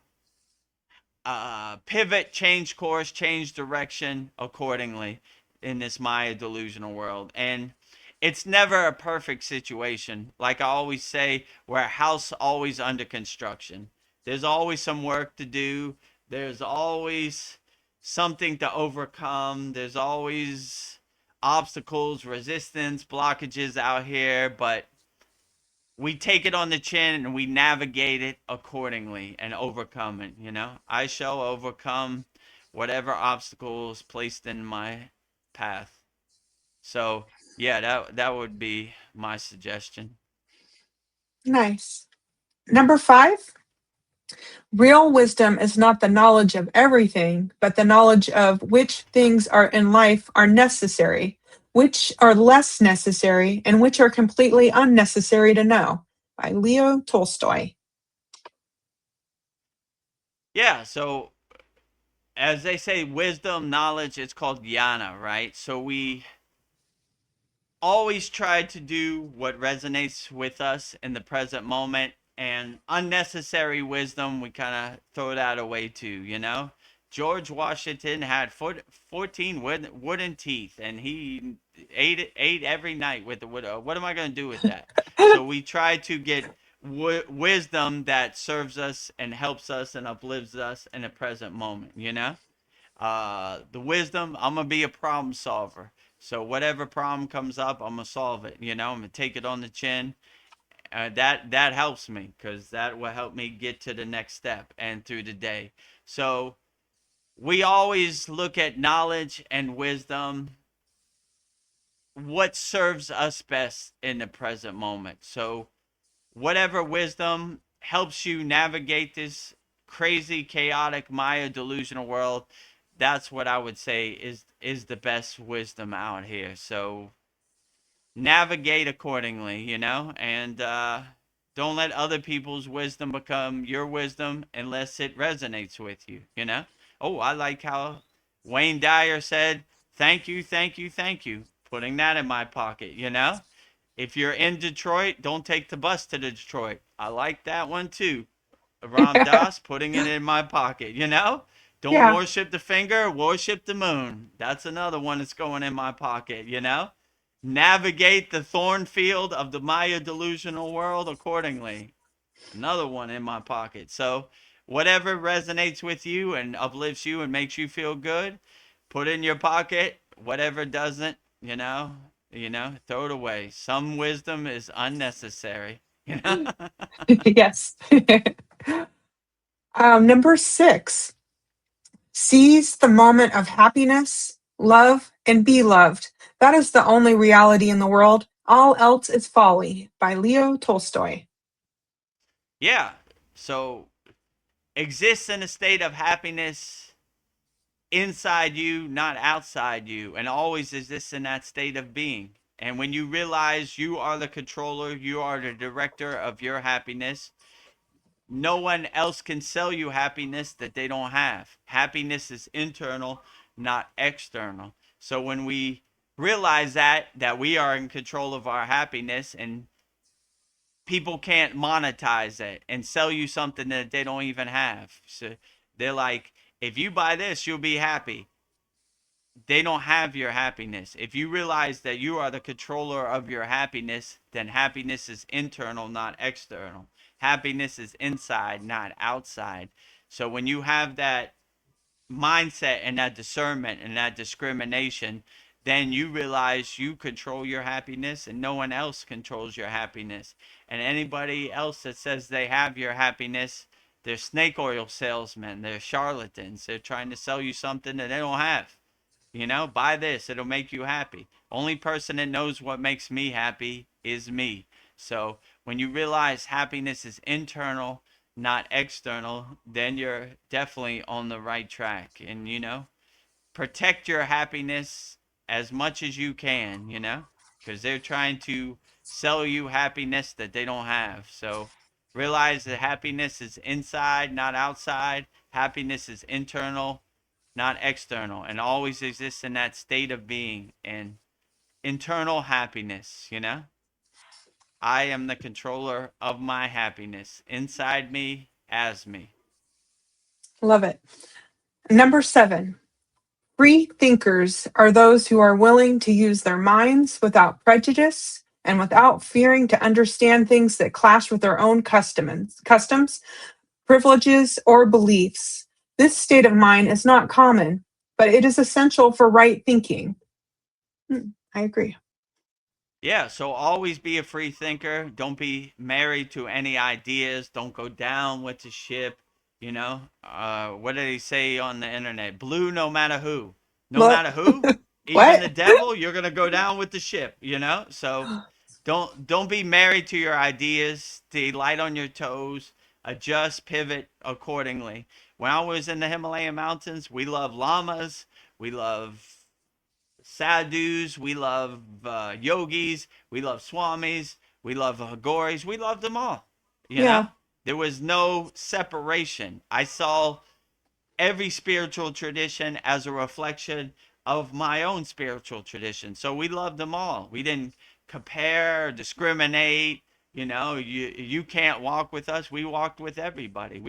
pivot, change course, change direction accordingly in this Maya delusional world. And it's never a perfect situation. Like I always say, we're a house always under construction. There's always some work to do. There's always something to overcome. There's always obstacles, resistance, blockages out here, but we take it on the chin and we navigate it accordingly and overcome it. I shall overcome whatever obstacles placed in my path. So yeah, that would be my suggestion. Nice. Number 5, real wisdom is not the knowledge of everything, but the knowledge of which things are in life are necessary, which are less necessary, and which are completely unnecessary to know. By Leo Tolstoy. Yeah, so as they say, wisdom, knowledge, it's called jnana, right? So we always try to do what resonates with us in the present moment, and unnecessary wisdom, we kind of throw that away too, George Washington had 14 wooden teeth, and he ate every night with the wood. What am I going to do with that? So we try to get wisdom that serves us and helps us and uplifts us in the present moment. The wisdom, I'm gonna be a problem solver. So whatever problem comes up, I'm gonna solve it. I'm gonna take it on the chin. That helps me, because that will help me get to the next step and through the day. So we always look at knowledge and wisdom, what serves us best in the present moment. So whatever wisdom helps you navigate this crazy, chaotic, Maya delusional world, that's what I would say is the best wisdom out here. So navigate accordingly, and don't let other people's wisdom become your wisdom unless it resonates with you. Oh, I like how Wayne Dyer said, "Thank you, thank you, thank you," putting that in my pocket. If you're in Detroit, don't take the bus to Detroit. I like that one too. Ram Dass, putting it in my pocket. Don't Yeah. worship the finger, worship the moon. That's another one that's going in my pocket. Navigate the thorn field of the Maya delusional world accordingly. Another one in my pocket. So whatever resonates with you and uplifts you and makes you feel good, put in your pocket. Whatever doesn't, throw it away. Some wisdom is unnecessary. Yes. Number 6, seize the moment of happiness, love, and be loved. That is the only reality in the world. All else is folly. By Leo Tolstoy. Yeah. So exist in a state of happiness inside you, not outside you, and always exist in that state of being. And when you realize you are the controller, you are the director of your happiness, no one else can sell you happiness that they don't have. Happiness is internal, not external. So when we realize that we are in control of our happiness, and people can't monetize it and sell you something that they don't even have. So they're like, if you buy this, you'll be happy. They don't have your happiness. If you realize that you are the controller of your happiness, then happiness is internal, not external. Happiness is inside, not outside. So when you have that mindset and that discernment and that discrimination, then you realize you control your happiness and no one else controls your happiness. And anybody else that says they have your happiness, they're snake oil salesmen, they're charlatans, they're trying to sell you something that they don't have. Buy this, it'll make you happy. Only person that knows what makes me happy is me. So when you realize happiness is internal, not external, then you're definitely on the right track. And, protect your happiness as much as you can, because they're trying to sell you happiness that they don't have. So realize that happiness is inside, not outside. Happiness is internal, not external, and always exists in that state of being and internal happiness. I am the controller of my happiness inside me as me. Love it. Number 7, free thinkers are those who are willing to use their minds without prejudice and without fearing to understand things that clash with their own customs, privileges, or beliefs. This state of mind is not common, but it is essential for right thinking. I agree. Yeah, so always be a free thinker. Don't be married to any ideas. Don't go down with the ship. What did he say on the internet? Blue no matter who. No Look, matter who? even the What? devil, you're gonna go down with the ship, you know. So don't be married to your ideas. Stay light on your toes. Adjust, pivot accordingly. When I was in the Himalayan mountains, we love llamas. We love sadhus. We love yogis. We love swamis. We love agoris. We loved them all. You know, Yeah. there was no separation. I saw every spiritual tradition as a reflection of my own spiritual tradition. So we loved them all. We didn't compare, discriminate. You know, you can't walk with us. We walked with everybody.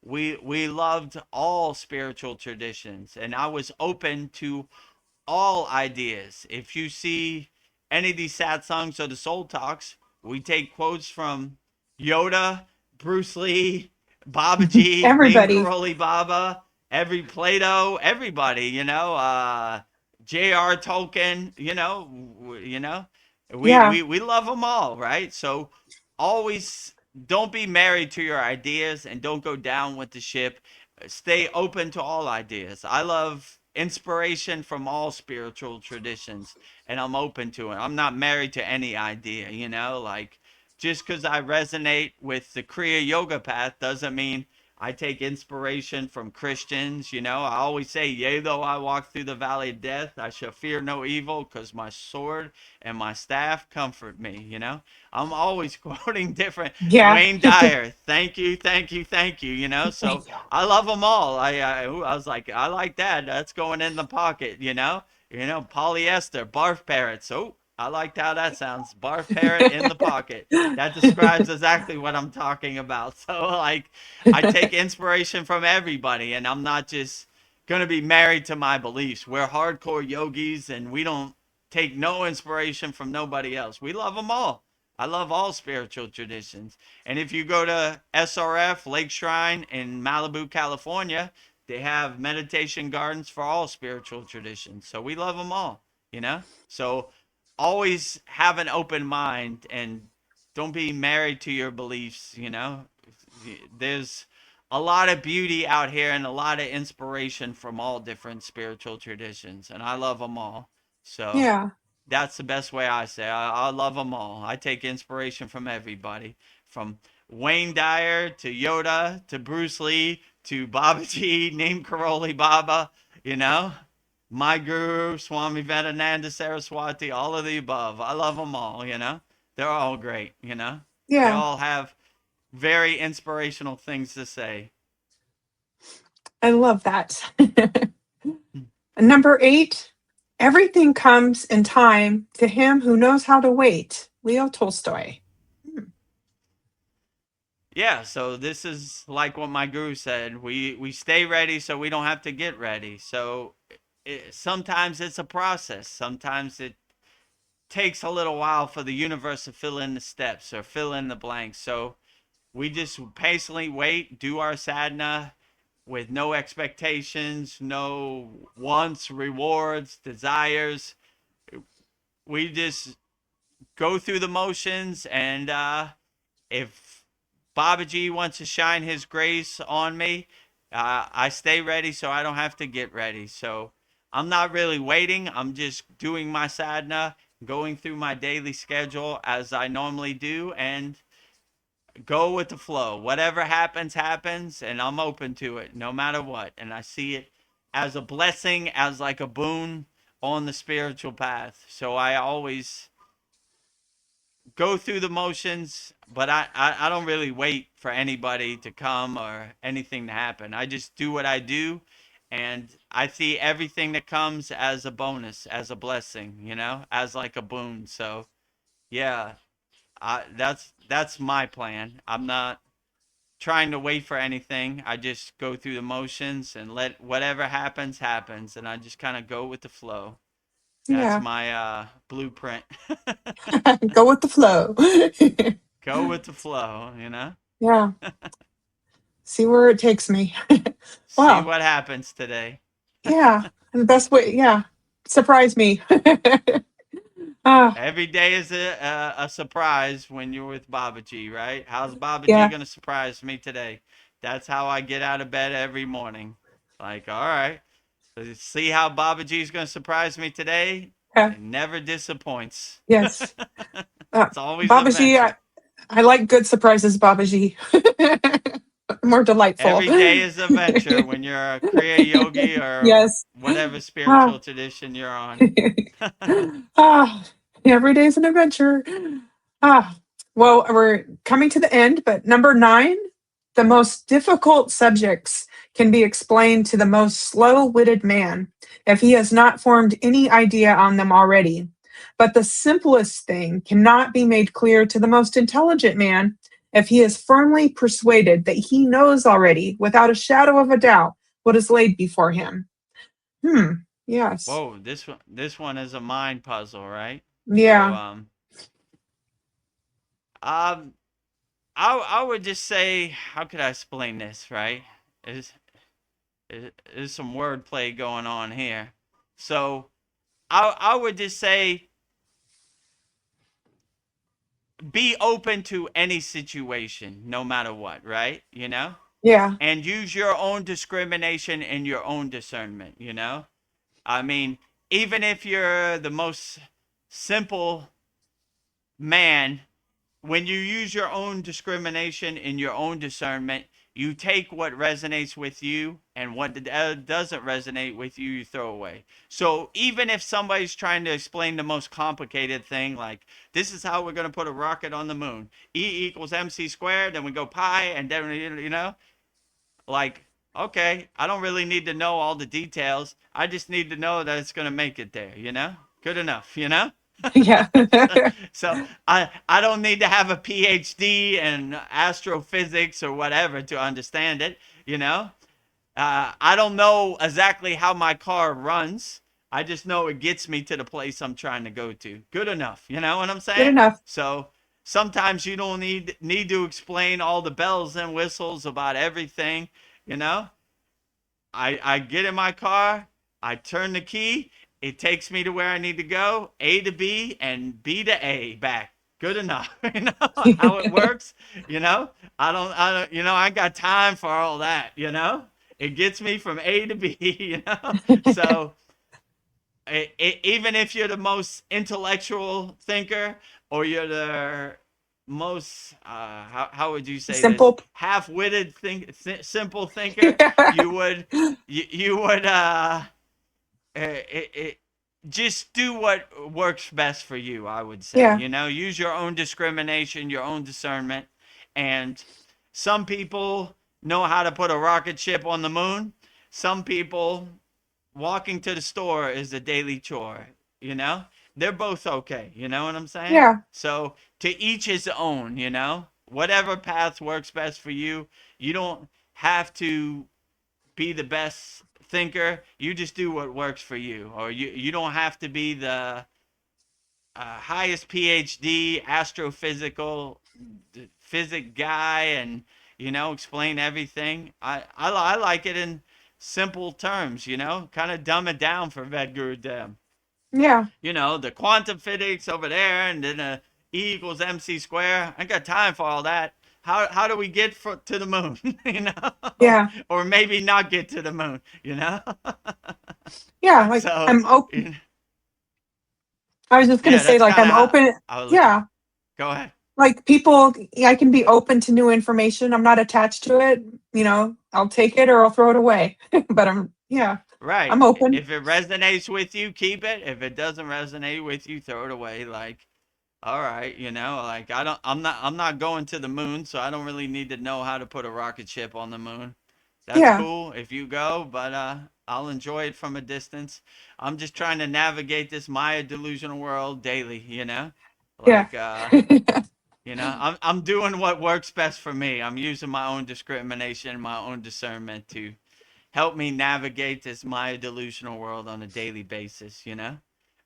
We loved all spiritual traditions, and I was open to all ideas. If you see any of these satsangs or the soul talks, we take quotes from Yoda, Bruce Lee, Babaji, Neem Everybody. Karoli Baba, every Plato, everybody, J.R. Tolkien, Yeah. we love them all, right? So always don't be married to your ideas and don't go down with the ship. Stay open to all ideas. I love inspiration from all spiritual traditions, and I'm open to it. I'm not married to any idea, like just because I resonate with the Kriya yoga path doesn't mean I take inspiration from Christians. I always say, yea, though I walk through the valley of death, I shall fear no evil because my sword and my staff comfort me. I'm always quoting different Yeah. Wayne Dyer. Thank you, thank you, thank you. So Thank you. I love them all. I was like, I like that. That's going in the pocket. Polyester, barf parrots. Oh, I liked how that sounds. Barf parrot in the pocket. That describes exactly what I'm talking about. So, like, I take inspiration from everybody, and I'm not just going to be married to my beliefs. We're hardcore yogis, and we don't take no inspiration from nobody else. We love them all. I love all spiritual traditions. And if you go to SRF Lake Shrine in Malibu, California, they have meditation gardens for all spiritual traditions. So we love them all. So always have an open mind and don't be married to your beliefs. There's a lot of beauty out here and a lot of inspiration from all different spiritual traditions, and I love them all. So Yeah. that's the best way I say. I love them all. I take inspiration from everybody, from Wayne Dyer to Yoda to Bruce Lee to Babaji, Neem Karoli Baba. You know, my guru, Swami Vedananda Saraswati, all of the above. I love them all. They're all great. They Yeah. all have very inspirational things to say. I love that. Number 8, everything comes in time to him who knows how to wait. Leo Tolstoy. Yeah, so this is like what my guru said. We stay ready so we don't have to get ready. So sometimes it's a process. Sometimes it takes a little while for the universe to fill in the steps or fill in the blanks. So we just patiently wait, do our sadhana with no expectations, no wants, rewards, desires. We just go through the motions, and if Babaji wants to shine his grace on me, I stay ready so I don't have to get ready. So I'm not really waiting. I'm just doing my sadhana, going through my daily schedule as I normally do, and go with the flow. Whatever happens, happens, and I'm open to it no matter what. And I see it as a blessing, as like a boon on the spiritual path. So I always go through the motions, but I don't really wait for anybody to come or anything to happen. I just do what I do, and I see everything that comes as a bonus, as a blessing, as like a boon. So yeah, that's my plan. I'm not trying to wait for anything. I just go through the motions and let whatever happens happens, and I just kind of go with the flow. That's Yeah. my blueprint. Go with the flow. Go with the flow. Yeah. See where it takes me. See Wow. what happens today. Yeah. And the best way, yeah. Surprise me. Ah, Every day is a surprise when you're with Babaji, right? How's Babaji yeah. going to surprise me today? That's how I get out of bed every morning. Like, all right, So see how Babaji is going to surprise me today? Yeah. It never disappoints. Yes. It's always Babaji, adventure. I like good surprises, Babaji. More delightful. Every day is a venture when you're a Kriya yogi or Yes. whatever Ah. spiritual tradition you're on. Ah, every day's an adventure. Ah, well, we're coming to the end, but number 9, the most difficult subjects can be explained to the most slow-witted man if he has not formed any idea on them already. But the simplest thing cannot be made clear to the most intelligent man if he is firmly persuaded that he knows already, without a shadow of a doubt, what is laid before him. Yes. Whoa, this one is a mind puzzle, right? So Yeah. um I would just say, how could I explain this, right? There's some wordplay going on here. So I would just say, be open to any situation, no matter what, right? Yeah. And use your own discrimination and your own discernment, I mean, even if you're the most simple man, when you use your own discrimination and your own discernment, you take what resonates with you, and what doesn't resonate with you, you throw away. So even if somebody's trying to explain the most complicated thing, like this is how we're going to put a rocket on the moon, E equals mc squared, then we go pi, and then, like, okay, I don't really need to know all the details. I just need to know that it's going to make it there, Good enough. Yeah. So I don't need to have a PhD in astrophysics or whatever to understand it, I don't know exactly how my car runs. I just know it gets me to the place I'm trying to go to. Good enough, you know what I'm Good saying? enough. So sometimes you don't need to explain all the bells and whistles about everything, you know? I get in my car, I turn the key, it takes me to where I need to go, A to B and B to A back. Good enough. You know how it works, I got time for all that, It gets me from A to B, So even if you're the most intellectual thinker, or you're the most how would you say this, Simple. half-witted simple thinker, Yeah. you would just do what works best for you, I would say. Yeah. Use your own discrimination, your own discernment. And some people know how to put a rocket ship on the moon. Some people, walking to the store is a daily chore, you know? They're both okay, you know what I'm saying? Yeah. So to each his own, Whatever path works best for you. You don't have to be the best thinker. You just do what works for you. Or you don't have to be the highest PhD astrophysical physics guy and explain everything. I like it in simple terms, kind of dumb it down for Vedagurudev. Yeah. The quantum physics over there, and then E equals mc square. I ain't got time for all that. How do we get to the moon? Yeah. Or maybe not get to the moon, Yeah. Like, So I'm open. I was just going yeah, to say, that's like, kind of I'm how open. I was looking. Yeah. Go ahead. Like, people, I can be open to new information. I'm not attached to it. I'll take it or I'll throw it away. But I'm Right. open. If it resonates with you, keep it. If it doesn't resonate with you, throw it away. Like, all right, like I'm not going to the moon, so I don't really need to know how to put a rocket ship on the moon. That's Yeah. cool if you go, but I'll enjoy it from a distance. I'm just trying to navigate this Maya delusional world daily, Yeah. Like I'm doing what works best for me. I'm using my own discrimination, my own discernment to help me navigate this Maya delusional world on a daily basis,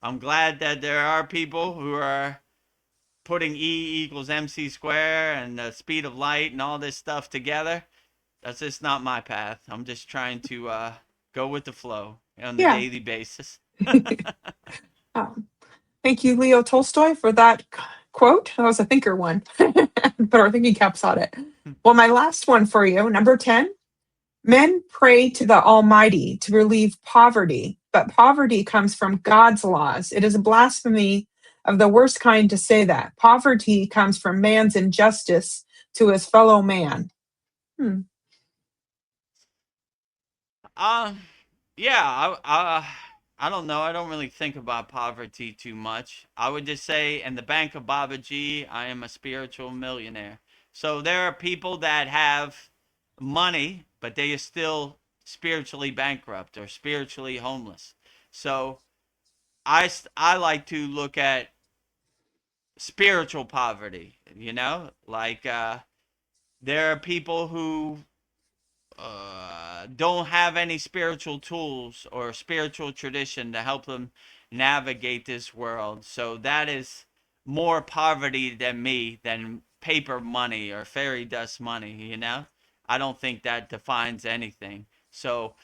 I'm glad that there are people who are putting E equals mc square and the speed of light and all this stuff together. That's just not my path. I'm just trying to go with the flow on the Yeah. daily basis. Um, Thank you, Leo Tolstoy, for that quote. That was a thinker one. Put our thinking caps on it. Well, my last one for you, number 10. Men pray to the Almighty to relieve poverty, but poverty comes from God's laws. It is a blasphemy of the worst kind to say that. Poverty comes from man's injustice to his fellow man. Hmm. Um, yeah, I don't know. I don't really think about poverty too much. I would just say, in the bank of Babaji, I am a spiritual millionaire. So there are people that have money, but they are still spiritually bankrupt or spiritually homeless. So I like to look at spiritual poverty. Like there are people who don't have any spiritual tools or spiritual tradition to help them navigate this world. So that is more poverty than me, than paper money or fairy dust money. I don't think that defines anything. So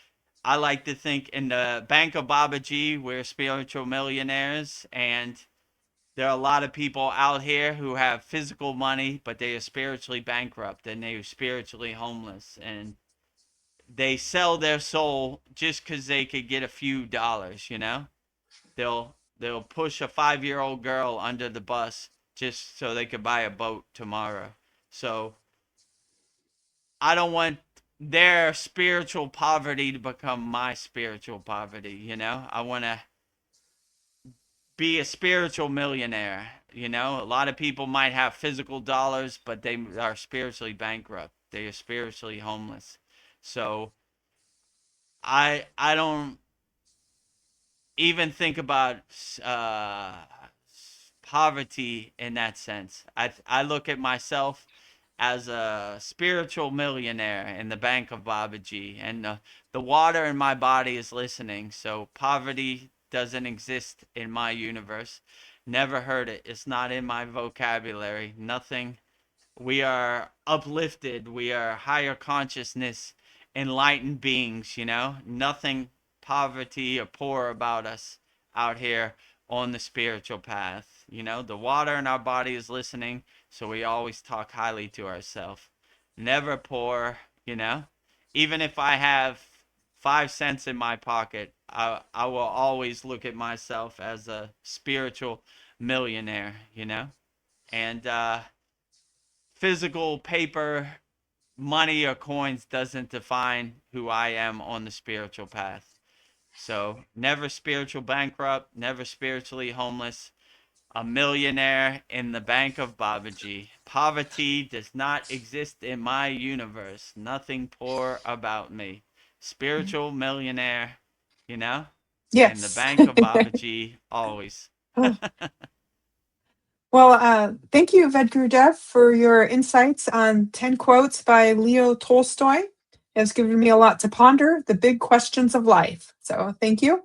I like to think in the Bank of Babaji, we're spiritual millionaires, and there are a lot of people out here who have physical money, but they are spiritually bankrupt and they are spiritually homeless. And they sell their soul just because they could get a few dollars. They'll push a 5-year-old girl under the bus just so they could buy a boat tomorrow. So I don't want their spiritual poverty to become my spiritual poverty. I want to be a spiritual millionaire. A lot of people might have physical dollars, but they are spiritually bankrupt. They are spiritually homeless. So I don't even think about uh, poverty in that sense. I look at myself as a spiritual millionaire in the bank of Babaji, and the water in my body is listening. So poverty doesn't exist in my universe. Never heard it. It's not in my vocabulary. Nothing. We are uplifted. We are higher consciousness, enlightened beings. Nothing poverty or poor about us out here on the spiritual path. The water in our body is listening, so we always talk highly to ourselves. Never poor. Even if I have 5 cents in my pocket, I will always look at myself as a spiritual millionaire. And physical paper, money, or coins doesn't define who I am on the spiritual path. So, never spiritual bankrupt, never spiritually homeless, a millionaire in the bank of Babaji. Poverty does not exist in my universe. Nothing poor about me. Spiritual millionaire, you know, in the Yes. bank of Babaji, always. Well, thank you, Vedagurudev, for your insights on 10 quotes by Leo Tolstoy. It has given me a lot to ponder, the big questions of life. So thank you.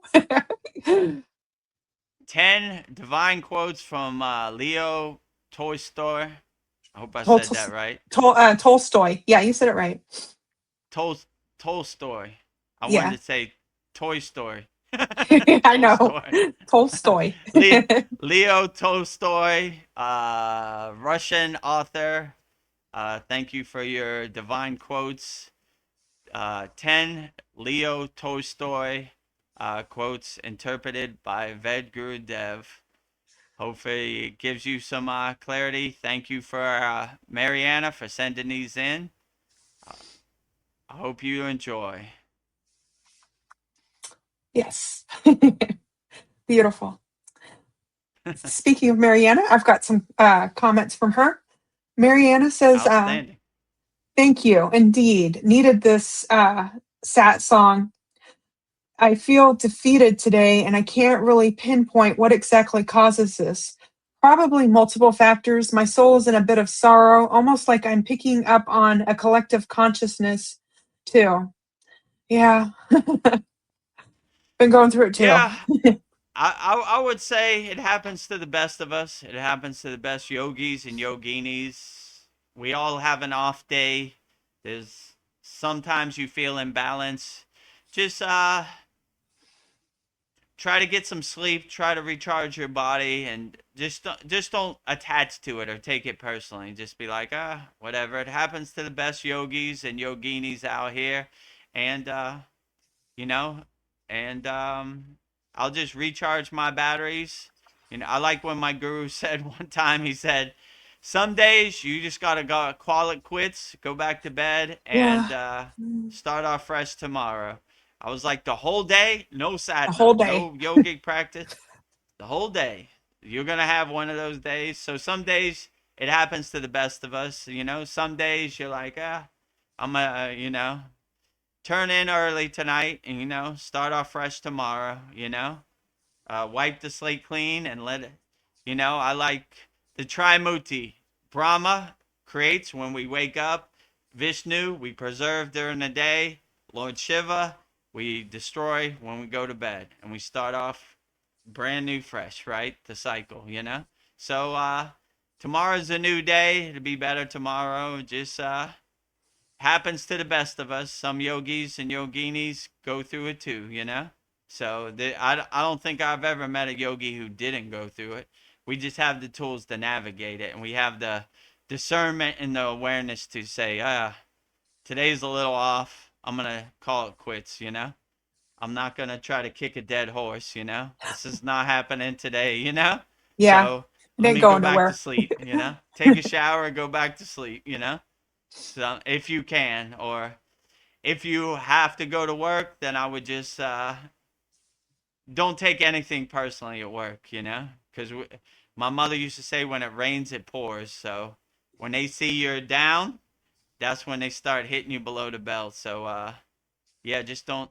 10 divine quotes from Leo Tolstoy. I hope I said that Tol- right. Tolstoy. Yeah, you said it right. Tol- Tolstoy. I Yeah, wanted to say Toy Story. I know. Tolstoy. Tolstoy. Leo Tolstoy, Russian author. Thank you for your divine quotes. 10 Leo Tolstoy quotes interpreted by Vedagurudev. Hopefully it gives you some clarity. Thank you for Mariana for sending these in. I hope you enjoy. Yes. Beautiful. Speaking of Mariana, I've got some comments from her. Mariana says, Outstanding. thank you. Indeed. Needed this sat song. I feel defeated today and I can't really pinpoint what exactly causes this. Probably multiple factors. My soul is in a bit of sorrow, almost like I'm picking up on a collective consciousness too. Yeah. Been going through it too. Yeah, I would say it happens to the best of us. It happens to the best yogis and yoginis. We all have an off day. There's sometimes you feel imbalance. Just try to get some sleep, try to recharge your body, and just don't attach to it or take it personally. Just be like, whatever. It happens to the best yogis and yoginis out here, and you know, and I'll just recharge my batteries. I like when my guru said one time. He said, "Some days you just gotta go call it quits, go back to bed, and Yeah. start off fresh tomorrow." I was like, the whole day, no The whole sadhana, day. no yogic practice, the whole day. You're gonna have one of those days. So some days it happens to the best of us. Some days you're like, I'm gonna, turn in early tonight and start off fresh tomorrow. Wipe the slate clean and let it. I like the Trimuti. Brahma creates when we wake up. Vishnu we preserve during the day. Lord Shiva we destroy when we go to bed, and we start off brand new, fresh. Right, the cycle. So tomorrow's a new day. It'll be better tomorrow. Just happens to the best of us. Some yogis and yoginis go through it too. So I don't think I've ever met a yogi who didn't go through it. We just have the tools to navigate it, and we have the discernment and the awareness to say, today's a little off. I'm going to call it quits. I'm not going to try to kick a dead horse. This is not happening today. Yeah. So It let ain't me go going back to nowhere. sleep. Take a shower, go back to sleep. So if you can, or if you have to go to work, then I would just don't take anything personally at work. Because my mother used to say, when it rains, it pours. So when they see you're down, that's when they start hitting you below the belt. So yeah, just don't.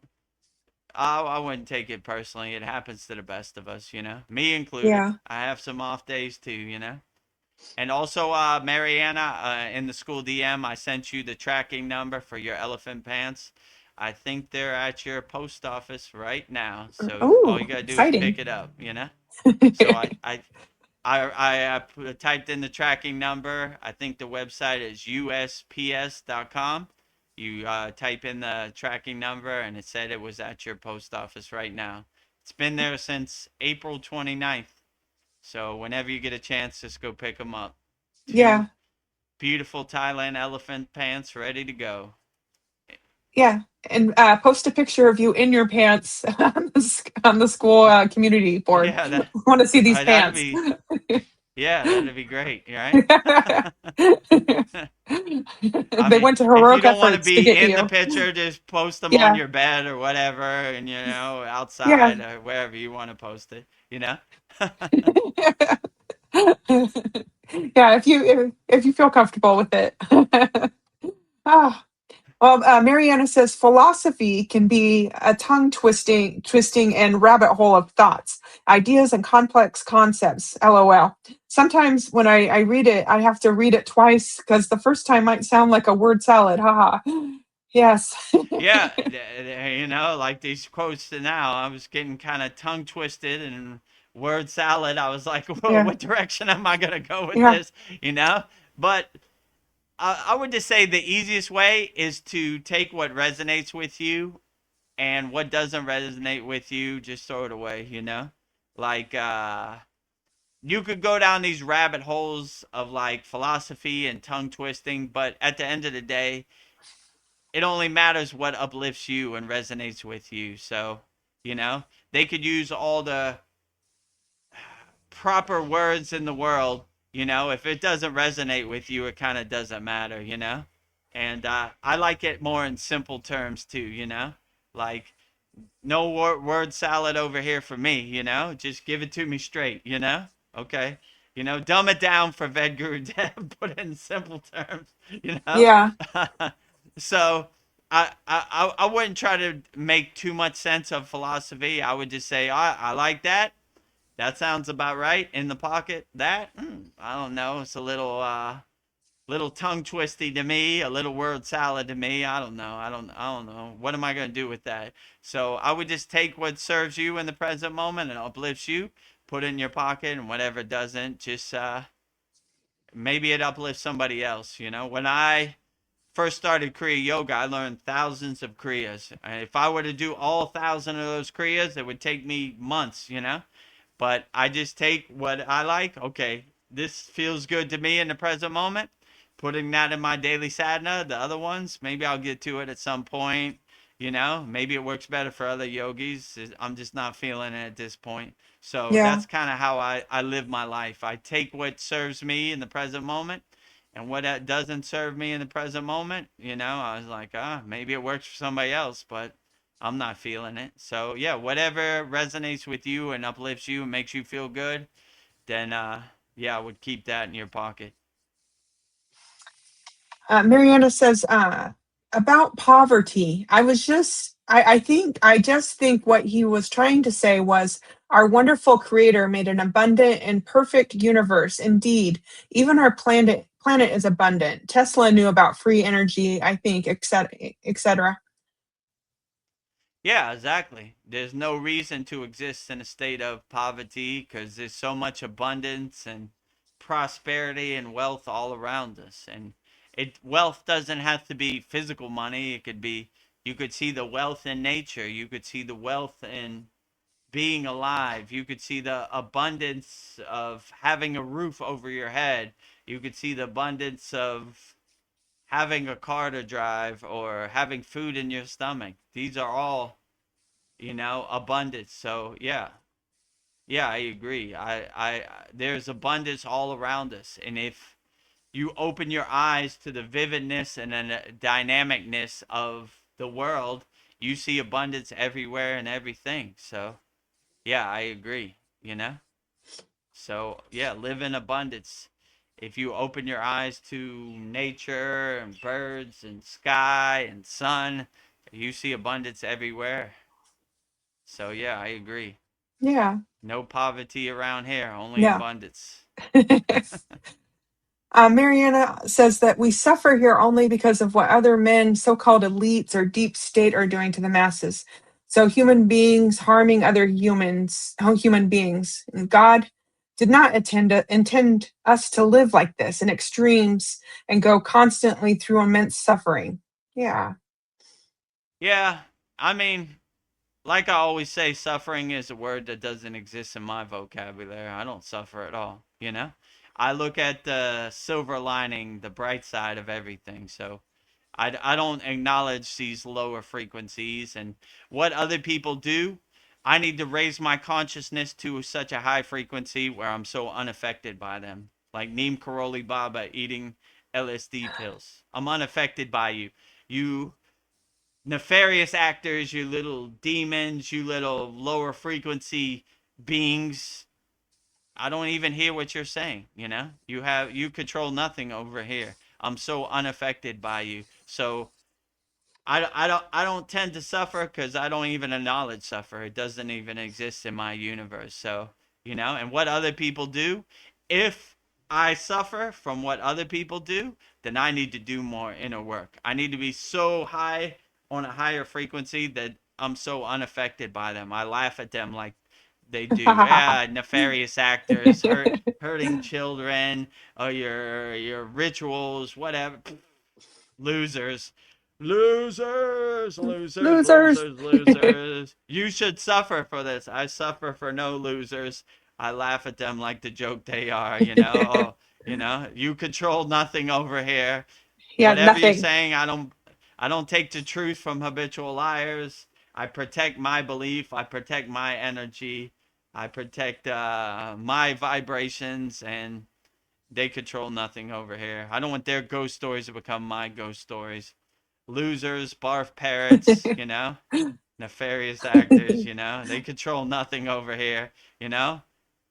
I wouldn't take it personally. It happens to the best of us. Me included. Yeah. I have some off days too. And also, Mariana, in the school DM, I sent you the tracking number for your elephant pants. I think they're at your post office right now. So all you Oh, gotta do is pick exciting. it up. So I typed in the tracking number. I think the website is usps.com. You type in the tracking number, and it said it was at your post office right now. It's been there since April 29th. So whenever you get a chance, just go pick them up. Two Yeah. beautiful Thailand elephant pants ready to go. Yeah. And post a picture of you in your pants on the school community board. Yeah, I want to see these that'd pants. be that'd be great, right? I They mean, went to if you heroic don't want to efforts to be get in the you. picture, just post them on Yeah. your bed or whatever, and Yeah. outside or wherever you want to post it. Yeah. If you feel comfortable with it. Ah, well, Mariana says philosophy can be a tongue twisting and rabbit hole of thoughts, ideas, and complex concepts. LOL. Sometimes when I read it, I have to read it twice because the first time might sound like a word salad. Haha. Yes. Yeah, like these quotes to now, I was getting kind of tongue twisted and word salad. I was like, whoa, Yeah. what direction am I gonna go with Yeah. this? But I would just say the easiest way is to take what resonates with you, and what doesn't resonate with you, just throw it away. Like you could go down these rabbit holes of like philosophy and tongue twisting, but at the end of the day, it only matters what uplifts you and resonates with you. So, you know, they could use all the proper words in the world. If it doesn't resonate with you, it kind of doesn't matter. And I like it more in simple terms too. Like, no word salad over here for me. Just give it to me straight. Okay. Dumb it down for Vedagurudev, put it in simple terms. Yeah. So I wouldn't try to make too much sense of philosophy. I would just say, I like that. That sounds about right. In the pocket. That I don't know. It's a little tongue twisty to me. A little word salad to me. I don't know. I don't know. What am I gonna do with that? So I would just take what serves you in the present moment and uplifts you. Put it in your pocket, and whatever doesn't, just maybe it uplifts somebody else. When I first started Kriya Yoga, I learned thousands of Kriyas. If I were to do all 1,000 of those Kriyas, it would take me months. But I just take what I like. Okay, this feels good to me in the present moment. Putting that in my daily sadhana. The other ones, maybe I'll get to it at some point. Maybe it works better for other yogis. I'm just not feeling it at this point. So Yeah. that's kind of how I live my life. I take what serves me in the present moment, and what that doesn't serve me in the present moment, I was like, maybe it works for somebody else, but I'm not feeling it. So yeah, whatever resonates with you and uplifts you and makes you feel good, then yeah, I would keep that in your pocket. Mariana says about poverty. I just think what he was trying to say was our wonderful creator made an abundant and perfect universe. Indeed, even our planet is abundant. Tesla knew about free energy, I think, etc., etc. Yeah, exactly. There's no reason to exist in a state of poverty because there's so much abundance and prosperity and wealth all around us. And wealth doesn't have to be physical money. It could be, you could see the wealth in nature. You could see the wealth in being alive. You could see the abundance of having a roof over your head. You could see the abundance of having a car to drive or having food in your stomach. These are all, abundance. So yeah, yeah, I agree. There's abundance all around us, and if you open your eyes to the vividness and then the dynamicness of the world, you see abundance everywhere and everything. So yeah, I agree. So yeah, live in abundance. If you open your eyes to nature and birds and sky and sun, you see abundance everywhere. So yeah, I agree. Yeah. No poverty around here, only Yeah. abundance. Mariana says that we suffer here only because of what other men, so called elites or deep state, are doing to the masses. So, human beings harming other human beings. And God did not intend us to live like this in extremes and go constantly through immense suffering. Yeah. Yeah, I mean, like I always say, suffering is a word that doesn't exist in my vocabulary. I don't suffer at all. I look at the silver lining, the bright side of everything. So I don't acknowledge these lower frequencies and what other people do. I need to raise my consciousness to such a high frequency where I'm so unaffected by them. Like Neem Karoli Baba eating LSD pills. I'm unaffected by you. You nefarious actors, you little demons, you little lower frequency beings. I don't even hear what you're saying. You control nothing over here. I'm so unaffected by you. So I don't tend to suffer because I don't even acknowledge suffer. It doesn't even exist in my universe. So, and what other people do, if I suffer from what other people do, then I need to do more inner work. I need to be so high on a higher frequency that I'm so unaffected by them. I laugh at them like they do. Yeah, nefarious actors, hurting children, or your rituals, whatever. Losers. Losers, losers, Losers. losers, losers. You should suffer for this. I suffer for no losers. I laugh at them like the joke they are. Oh, you control nothing over here. Yeah, Whatever you're nothing. saying, I don't take the truth from habitual liars. I protect my belief. I protect my energy. I protect my vibrations, and they control nothing over here. I don't want their ghost stories to become my ghost stories. Losers, barf parrots. Nefarious actors. They control nothing over here.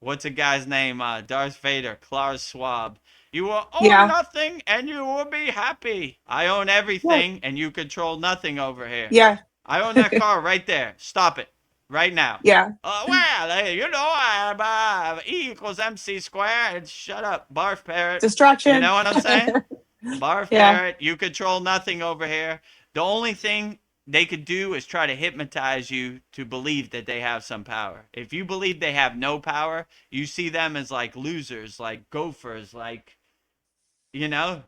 What's a guy's name? Darth Vader, Klaus Schwab. You will own Yeah. nothing and you will be happy. I own Yeah. everything and you control nothing over here. Yeah. I own that car right there. Stop it. Right now. Yeah. Well, I have E equals MC square. And shut up, barf parrot. You Distraction. know what I'm saying? Barf Yeah. parrot, you control nothing over here. The only thing they could do is try to hypnotize you to believe that they have some power. If you believe they have no power, you see them as like losers, like gophers, like, you know,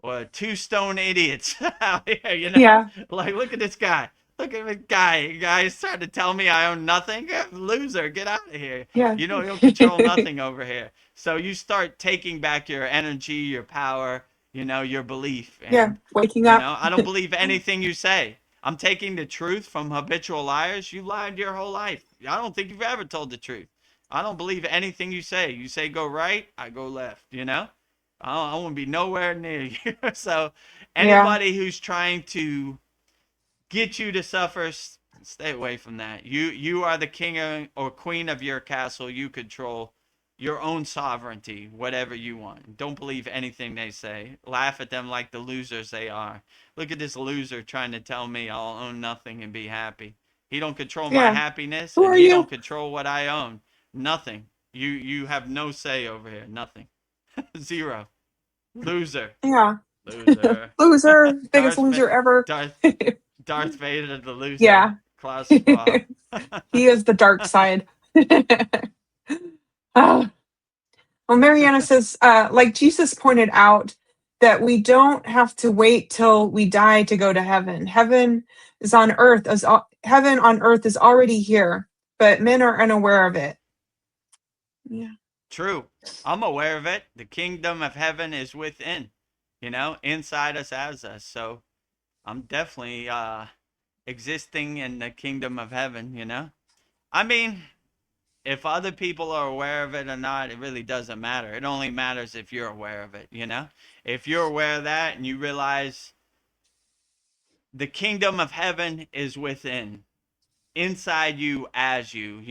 or two stone idiots out here, Yeah. Like, look at this guy. Look at this guy. Guy's trying to tell me I own nothing. Loser, get out of here. Yeah. You'll control nothing over here. So you start taking back your energy, your power, your belief. Yeah. And, Waking up. I don't believe anything you say. I'm taking the truth from habitual liars. You lied your whole life. I don't think you've ever told the truth. I don't believe anything you say. You say go right, I go left, you know? I won't be nowhere near you. So Yeah. anybody who's trying to get you to suffer, stay away from that. You are the king or queen of your castle. You control your own sovereignty, whatever you want. Don't believe anything they say. Laugh at them like the losers they are. Look at this loser trying to tell me I'll own nothing and be happy. He don't control my Yeah. happiness, Who and are he don't you? control what I own. Nothing. You have no say over here. Nothing. Zero. Loser. Yeah. Loser. Loser. Biggest Darth, loser ever. Darth, Darth Vader, the loser. Yeah. Klaus Schwab. He is the dark side. Oh. Well, Mariana says, like Jesus pointed out, that we don't have to wait till we die to go to heaven. Heaven on earth is already here, but men are unaware of it. Yeah. True. I'm aware of it. The kingdom of heaven is within, inside us as us. So I'm definitely existing in the kingdom of heaven. I mean, if other people are aware of it or not, it really doesn't matter. It only matters if you're aware of it. If you're aware of that and you realize the kingdom of heaven is within, inside you as you,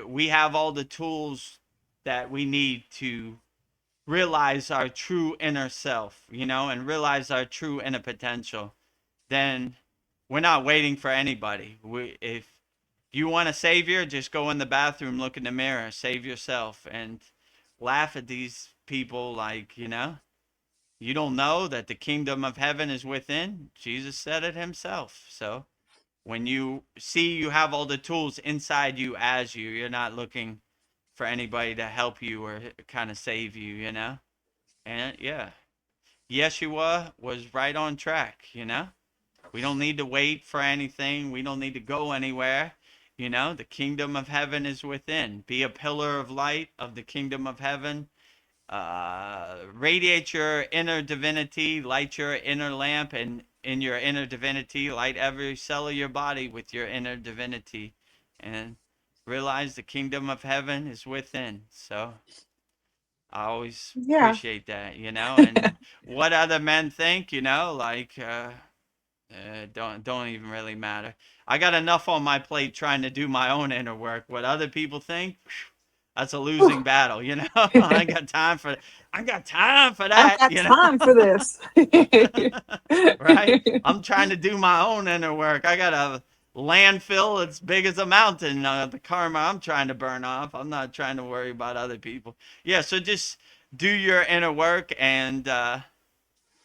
we have all the tools that we need to realize our true inner self, and realize our true inner potential. Then we're not waiting for anybody. If you want a savior, just go in the bathroom, look in the mirror, save yourself, and laugh at these people like, you don't know that the kingdom of heaven is within. Jesus said it himself. So when you see you have all the tools inside you as you, you're not looking for anybody to help you or kind of save you. And yeah, Yeshua was right on track. We don't need to wait for anything. We don't need to go anywhere. The kingdom of heaven is within. Be a pillar of light of the kingdom of heaven. Radiate your inner divinity, light your inner lamp, and in your inner divinity, light every cell of your body with your inner divinity. And realize the kingdom of heaven is within. So I always Yeah. appreciate that, and what other men think, like don't even really matter. I got enough on my plate trying to do my own inner work. What other people think, that's a losing battle, I ain't got time for I that, got time for this. right? I'm trying to do my own inner work. I got a landfill as big as a mountain, the karma I'm trying to burn off. I'm not trying to worry about other people. Yeah, so just do your inner work and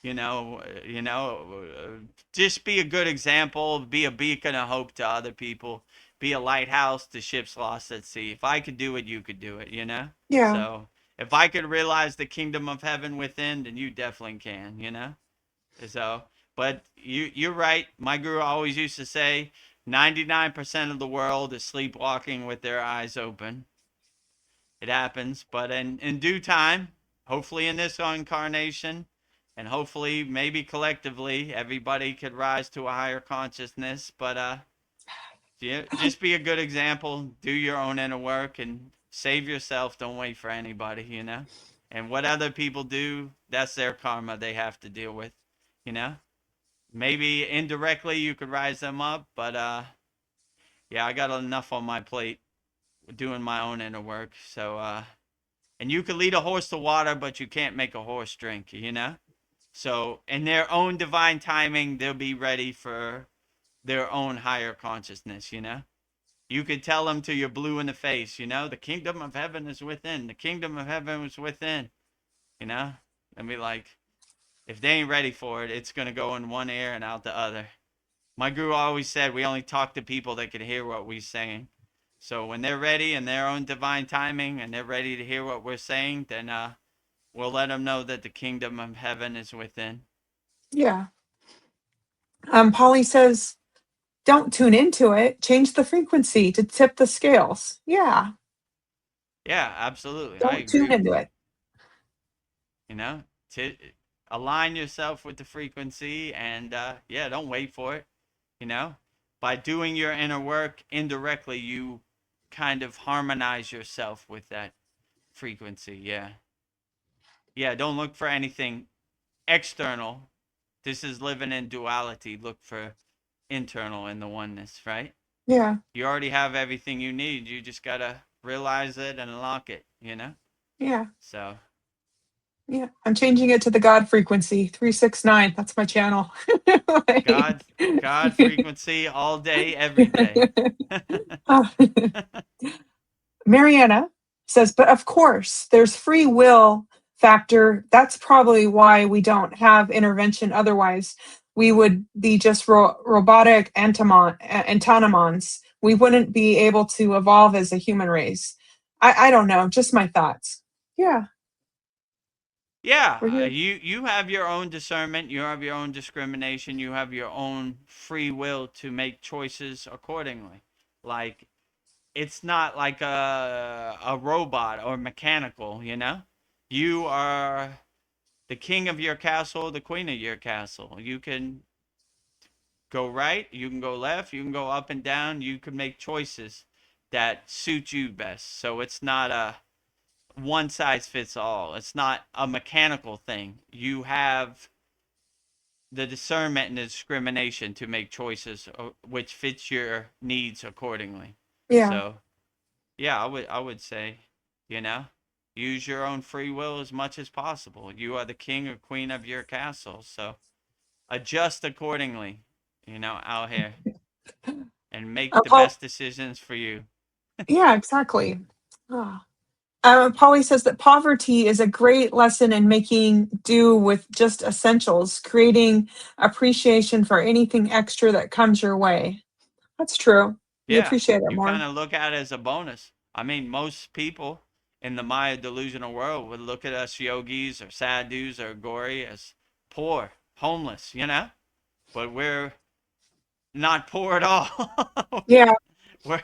you know, just be a good example, be a beacon of hope to other people, be a lighthouse to ships lost at sea. If I could do it, you could do it. Yeah. So if I could realize the kingdom of heaven within, then you definitely can. So, but you're right. My guru always used to say, 99% of the world is sleepwalking with their eyes open. It happens, but in due time, hopefully in this incarnation, and hopefully maybe collectively, everybody could rise to a higher consciousness. But just be a good example, do your own inner work, and save yourself. Don't wait for anybody. And what other people do, that's their karma they have to deal with. Maybe indirectly you could rise them up, but yeah, I got enough on my plate doing my own inner work. So and you can lead a horse to water, but you can't make a horse drink. So in their own divine timing, they'll be ready for their own higher consciousness. You could tell them till you're blue in the face, the kingdom of heaven is within. The kingdom of heaven is within. And be like, if they ain't ready for it, it's going to go in one ear and out the other. My guru always said we only talk to people that can hear what we're saying. So when they're ready in their own divine timing and they're ready to hear what we're saying, then we'll let them know that the kingdom of heaven is within. Yeah. Polly says, don't tune into it. Change the frequency to tip the scales. Yeah. Yeah, absolutely. I Don't agree tune with into it. To align yourself with the frequency and yeah, don't wait for it. you know? By doing your inner work indirectly, you kind of harmonize yourself with that frequency. Yeah. Yeah, don't look for anything external. This is living in duality. Look for internal in the oneness, right? Yeah. You already have everything you need. You just got to realize it and unlock it, you know? Yeah. So, Yeah. I'm changing it to the God frequency 369. That's my channel. Like- God frequency all day, every day. Oh. Mariana says, but of course, there's free will factor. That's probably why we don't have intervention. Otherwise, we would be just robotic antonomons. We wouldn't be able to evolve as a human race. I don't know, just my thoughts. Yeah, we're Yeah, here. you have your own discernment, you have your own discrimination, you have your own free will to make choices accordingly. Like it's not like a robot or mechanical, you know? You are the king of your castle, the queen of your castle. You can go right, you can go left, you can go up and down, you can make choices that suit you best. So it's not a one size fits all. It's not a mechanical thing. You have the discernment and the discrimination to make choices which fits your needs accordingly. Yeah. So, yeah, I would say, you know, use your own free will as much as possible. You are the king or queen of your castle, so adjust accordingly, out here and make the Paul, best decisions for you. yeah, exactly. Ah. Polly says that poverty is a great lesson in making do with just essentials, creating appreciation for anything extra that comes your way. That's true. You Yeah, appreciate it you kind more. of look at it as a bonus. I mean, most people in the Maya delusional world would look at us yogis or sadhus or gori as poor, homeless, but we're not poor at all. Yeah. we're,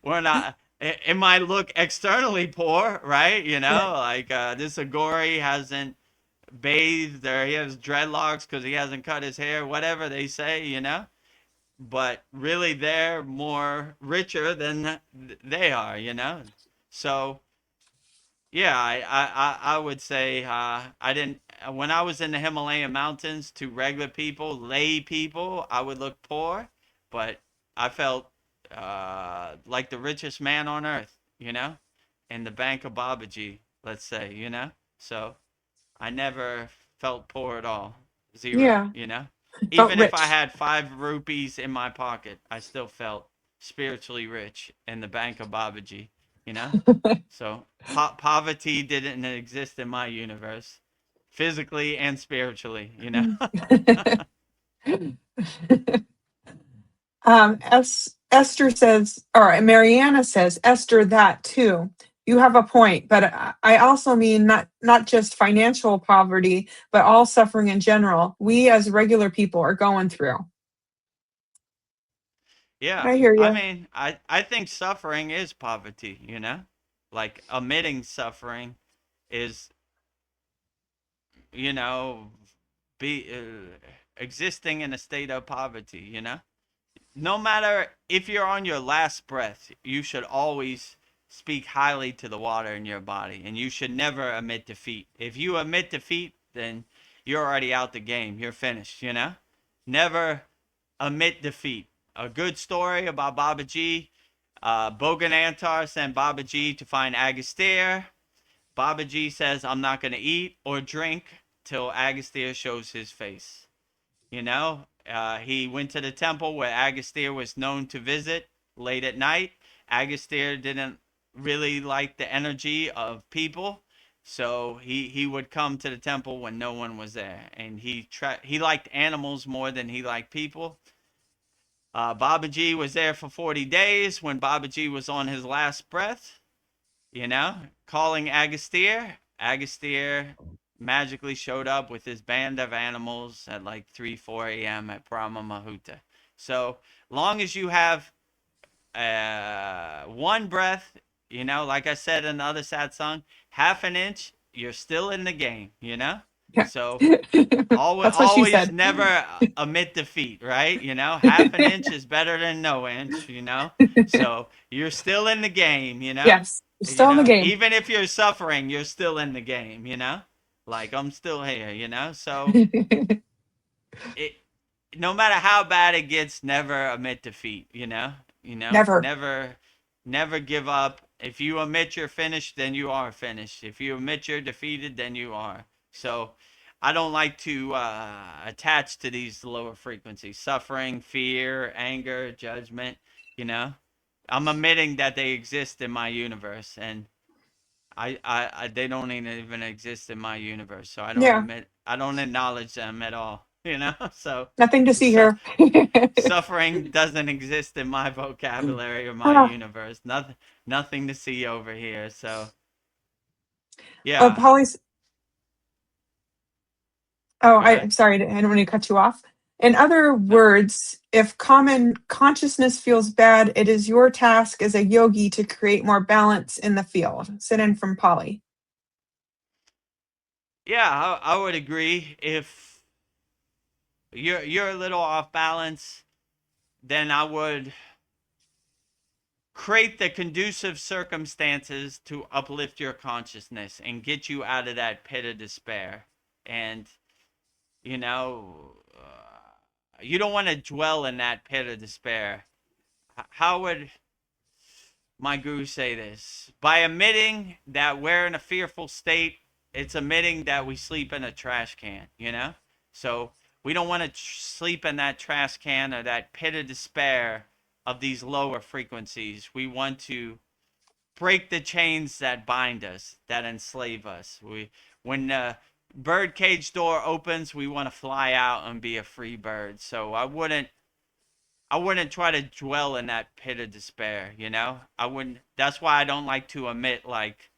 we're not. It might look externally poor, right? Yeah. Like this Agori hasn't bathed or he has dreadlocks because he hasn't cut his hair, whatever they say. But really they're more richer than they are. So yeah, I would say I didn't when I was in the Himalayan mountains to regular people, lay people, I would look poor, but I felt like the richest man on earth, in the bank of Babaji, let's say. So I never felt poor at all. Yeah. Zero. Felt Even if I rich. had 5 rupees in my pocket, I still felt spiritually rich in the bank of Babaji. So poverty didn't exist in my universe, physically and spiritually. Esther says, or Mariana says, Esther, that too. You have a point, but I also mean not just financial poverty, but all suffering in general. We as regular people are going through. Yeah, I hear I you. mean, I think suffering is poverty. Like omitting suffering is, you know, be existing in a state of poverty. No matter if you're on your last breath, you should always speak highly to the water in your body, and you should never admit defeat. If you admit defeat, then you're already out the game. You're finished. Never admit defeat. A good story about Babaji. Bogan Antar sent Babaji to find Agastya. Babaji says, I'm not going to eat or drink till Agastya shows his face. He went to the temple where Agastya was known to visit late at night. Agastya didn't really like the energy of people, so he would come to the temple when no one was there, and he liked animals more than he liked people. Babaji was there for 40 days when Babaji was on his last breath, calling Agastya. Agastya magically showed up with his band of animals at like 3, 4 a.m. at Brahma Muhurta. So long as you have one breath, like I said in the other Satsang, half an inch, you're still in the game. Yeah. So That's what she always said. never admit defeat, right? Half an inch is better than no inch. So you're still in the game. Yes, still in the game. Even if you're suffering, you're still in the game. Like I'm still here. So it, no matter how bad it gets, never admit defeat. Never. Never give up. If you admit you're finished, then you are finished. If you admit you're defeated, then you are. So I don't like to attach to these lower frequencies: suffering, fear, anger, judgment. You know, I'm admitting that they exist in my universe, and I they don't even exist in my universe. So Yeah, I don't acknowledge them at all. So, nothing to see so here. suffering doesn't exist in my vocabulary or my Ah, universe. Nothing to see over here. So oh, yeah. Polly's. Oh, Go ahead. I'm sorry. I don't want to cut you off. In other No. words, if common consciousness feels bad, it is your task as a yogi to create more balance in the field. Sit in from Polly. Yeah, I would agree. If you're a little off balance, then I would create the conducive circumstances to uplift your consciousness and get you out of that pit of despair. And you know, you don't want to dwell in that pit of despair. How would my guru say this? By admitting that we're in a fearful state, it's admitting that we sleep in a trash can. So we don't want to sleep in that trash can or that pit of despair of these lower frequencies. We want to break the chains that bind us, that enslave us. When the birdcage door opens, we want to fly out and be a free bird. So I wouldn't try to dwell in that pit of despair. I wouldn't. That's why I don't like to admit like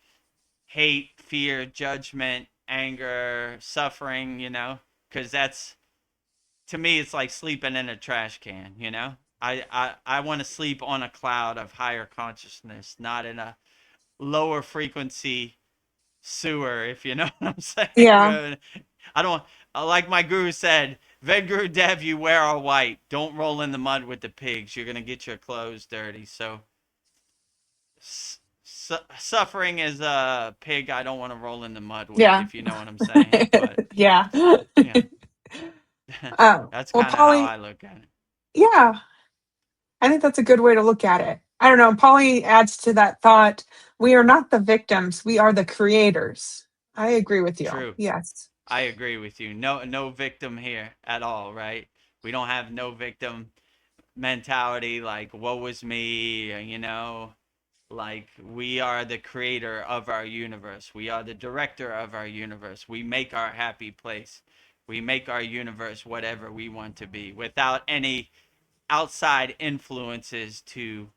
hate, fear, judgment, anger, suffering. Because that's, to me, it's like sleeping in a trash can. I want to sleep on a cloud of higher consciousness, not in a lower frequency sewer, if you know what I'm Yeah. saying. I don't, like my guru said, Vedagurudev, you wear all white. Don't roll in the mud with the pigs. You're going to get your clothes dirty. So, suffering is a pig I don't want to roll in the mud with, Yeah. if you know what I'm saying. But, Yeah. yeah, that's Well, kind of how Polly, I look at it. yeah, I think that's a good way to look at it. I don't know. Polly adds to that thought, we are not the victims, we are the creators. I agree with you. True. Yes. I agree with you. No victim here at all, right? We don't have no victim mentality like woe is me. Like we are the creator of our universe. We are the director of our universe. We make our happy place. We make our universe whatever we want to be without any outside influences to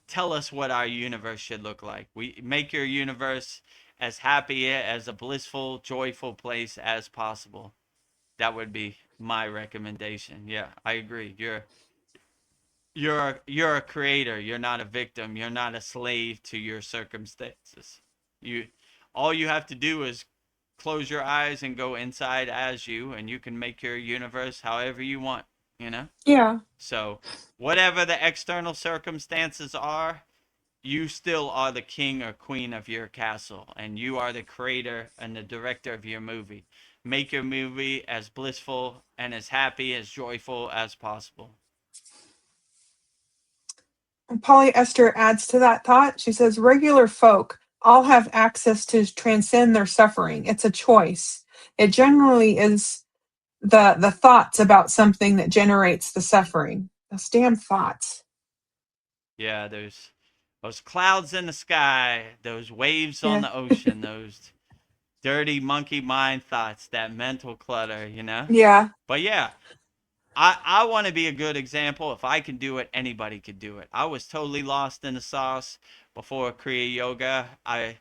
tell us what our universe should look like. We make your universe as happy, as a blissful, joyful place as possible. That would be my recommendation. Yeah, I agree. You're a creator. You're not a victim. You're not a slave to your circumstances. You All you have to do is close your eyes and go inside as you, and you can make your universe however you want. Yeah. So, whatever the external circumstances are, you still are the king or queen of your castle, and you are the creator and the director of your movie. Make your movie as blissful and as happy, as joyful as possible. And Polly Esther adds to that thought. She says, regular folk all have access to transcend their suffering. It's a choice. It generally is the thoughts about something that generates the suffering. Those damn thoughts. Yeah, there's those clouds in the sky, those waves on Yeah. the ocean, those dirty monkey mind thoughts, that mental clutter. Yeah. But yeah, I want to be a good example. If I can do it, anybody could do it. I was totally lost in the sauce before Kriya Yoga. I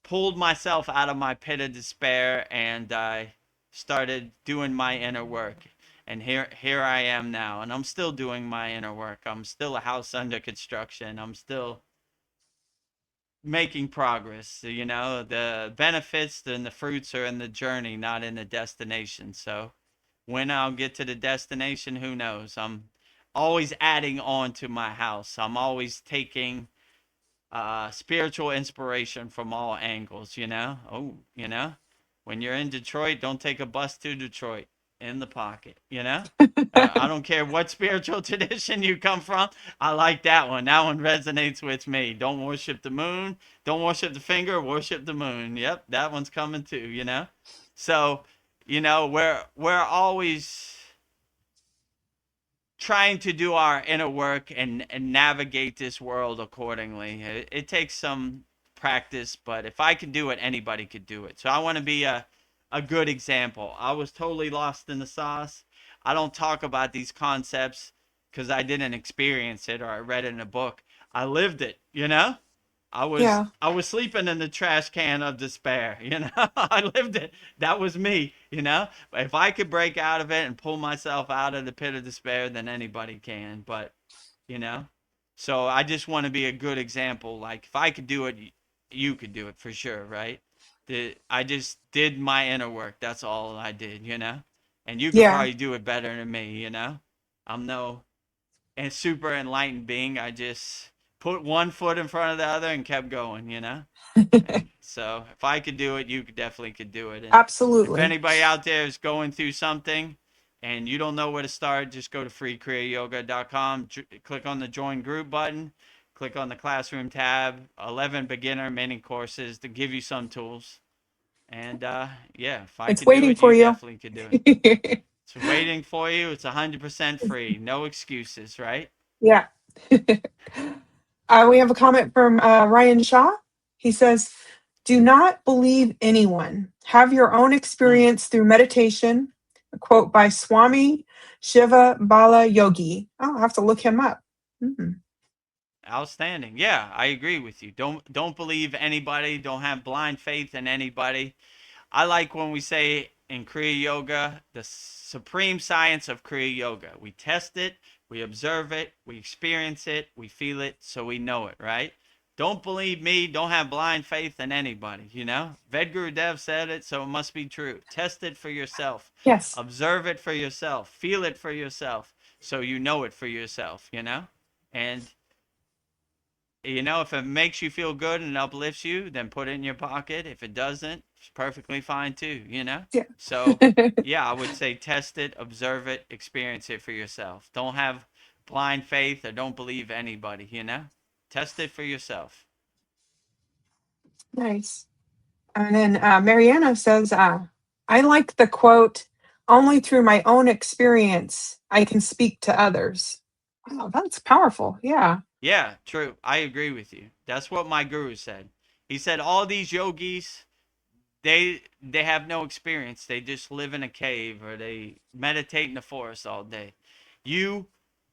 pulled myself out of my pit of despair and I started doing my inner work. And here I am now, and I'm still doing my inner work. I'm still a house under construction. I'm still making progress. You know, the benefits and the fruits are in the journey, not in the destination. So when I'll get to the destination, who knows? I'm always adding on to my house. I'm always taking spiritual inspiration from all angles, you know? Oh, you know? When you're in Detroit, don't take a bus to Detroit in the pocket, you know? I don't care what spiritual tradition you come from. I like that one. That one resonates with me. Don't worship the moon. Don't worship the finger. Worship the moon. Yep, that one's coming too, you know? So, you know, we're always trying to do our inner work and navigate this world accordingly. It takes some practice, but if I can do it, anybody could do it. So I want to be a good example. I was totally lost in the sauce. I don't talk about these concepts because I didn't experience it or I read it in a book. I lived it, you know? Yeah. I was sleeping in the trash can of despair, you know. I lived it. That was me, you know. But if I could break out of it and pull myself out of the pit of despair, then anybody can. But you know, so I just want to be a good example. Like if I could do it, you could do it for sure, right? I just did my inner work. That's all I did, you know. And you could Yeah. probably do it better than me, you know. I'm no and super enlightened being. I just put one foot in front of the other and kept going, you know? And so if I could do it, you definitely could do it. And if Absolutely. anybody out there is going through something and you don't know where to start, just go to freekriyayogamasterclass.com, click on the join group button, click on the classroom tab, 11 beginner mini courses to give you some tools. And yeah, if I It's could do waiting it, for you you. definitely could do it. It's waiting for you. It's 100% free. No excuses, right? Yeah. We have a comment from Ryan Shaw. He says, do not believe anyone. Have your own Mm. experience through meditation. A quote by Swami Shiva Bala Yogi. Oh, I'll have to look him up. Mhm. Outstanding. Yeah, I agree with you. Don't believe anybody. Don't have blind faith in anybody. I like when we say in Kriya Yoga, the supreme science of Kriya Yoga. We test it, we observe it, we experience it, we feel it, so we know it, right? Don't believe me, don't have blind faith in anybody, you know? Vedagurudev said it, so it must be true. Test it for yourself. Yes. Observe it for yourself. Feel it for yourself, so you know it for yourself, you know? And you know, if it makes you feel good and uplifts you, then put it in your pocket. If it doesn't, it's perfectly fine too, you know? Yeah. So, yeah, I would say test it, observe it, experience it for yourself. Don't have blind faith or don't believe anybody, you know? Test it for yourself. Nice. And then Mariana says, I like the quote, only through my own experience I can speak to others. Wow, that's powerful. Yeah. Yeah, true. I agree with you. That's what my guru said. He said all these yogis, they have no experience. They just live in a cave or they meditate in the forest all day. You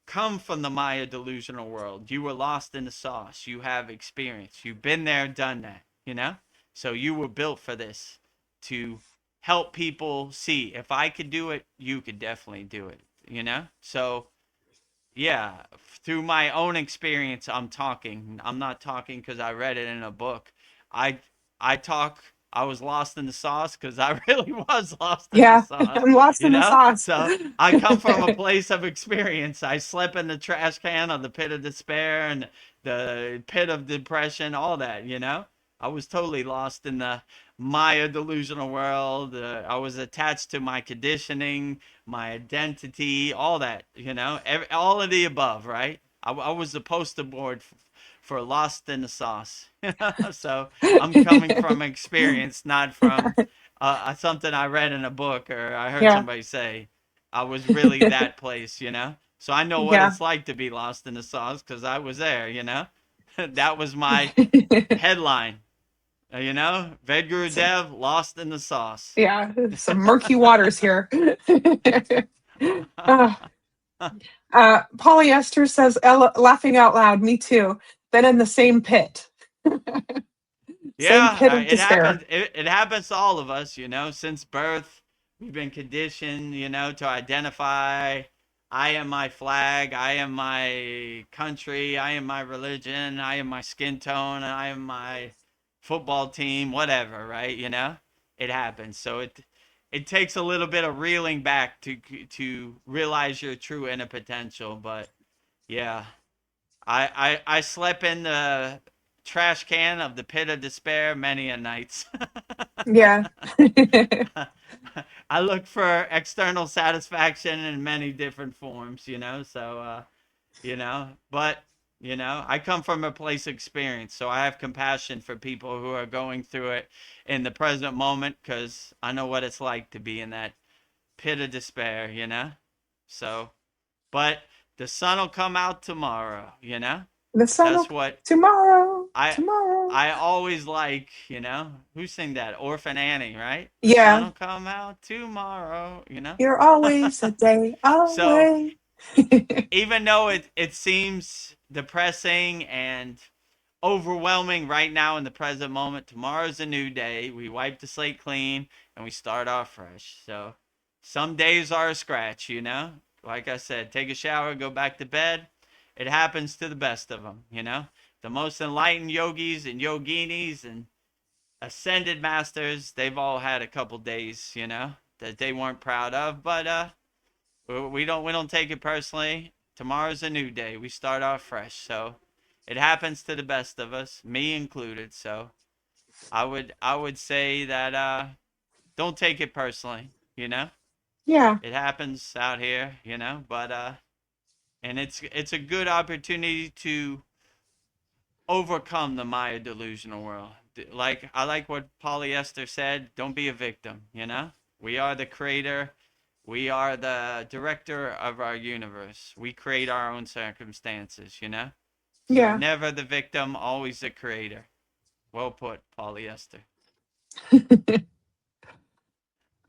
come from the Maya delusional world. You were lost in the sauce. You have experience. You've been there, done that, you know? So you were built for this to help people see if I could do it, you could definitely do it, you know? So yeah, through my own experience, I'm talking. I'm not talking because I read it in a book. I I talk. I was lost in the sauce because I really was lost in the Yeah. sauce. I'm lost You in the know. sauce. So I come from a place of experience. I slept in the trash can of the pit of despair and the pit of depression. All that. You know. I was totally lost in the Maya delusional world. I was attached to my conditioning, my identity, all that, you know, all of the above, right? I was the poster board for Lost in the Sauce. So I'm coming from experience, not from something I read in a book or I heard Yeah. somebody say. I was really that place, you know? So I know what Yeah. it's like to be lost in the sauce because I was there, you know? That was my headline, you know? So, Vedagurudev, Lost in the Sauce. yeah, some murky waters here. uh, Polyester says, laughing out loud, me too. Been in the same pit. Same Yeah, pit of it despair. happens. It happens to all of us, you know. Since birth, we've been conditioned, you know, to identify I am my flag, I am my country, I am my religion, I am my skin tone, I am my football team, whatever, right? It happens. So it takes a little bit of reeling back to realize your true inner potential. But yeah, I slept in the trash can of the pit of despair many a nights. Yeah. I look for external satisfaction in many different forms, so but I come from a place of experience, so I have compassion for people who are going through it in the present moment, because I know what it's like to be in that pit of despair. So, but the sun will come out tomorrow. The sun will That's what tomorrow, I tomorrow. I always like. Who sang that? Orphan Annie, right? The sun Yeah. will come out tomorrow. You're always a day So away. even though it seems depressing and overwhelming right now in the present moment, tomorrow's a new day. We wipe the slate clean and we start off fresh. So some days are a scratch. Like I said, take a shower, go back to bed. It happens to the best of them. The most enlightened yogis and yoginis and ascended masters, they've all had a couple days, that they weren't proud of, but we don't take it personally. Tomorrow's a new day. We start off fresh. So it happens to the best of us, me included. So I would say that don't take it personally. Yeah. It happens out here, but and it's a good opportunity to overcome the Maya delusional world. Like I like what polyester said, don't be a victim. We are the creator. We are the director of our universe. We create our own circumstances. So Yeah. never the victim, always the creator. Well put, polyester.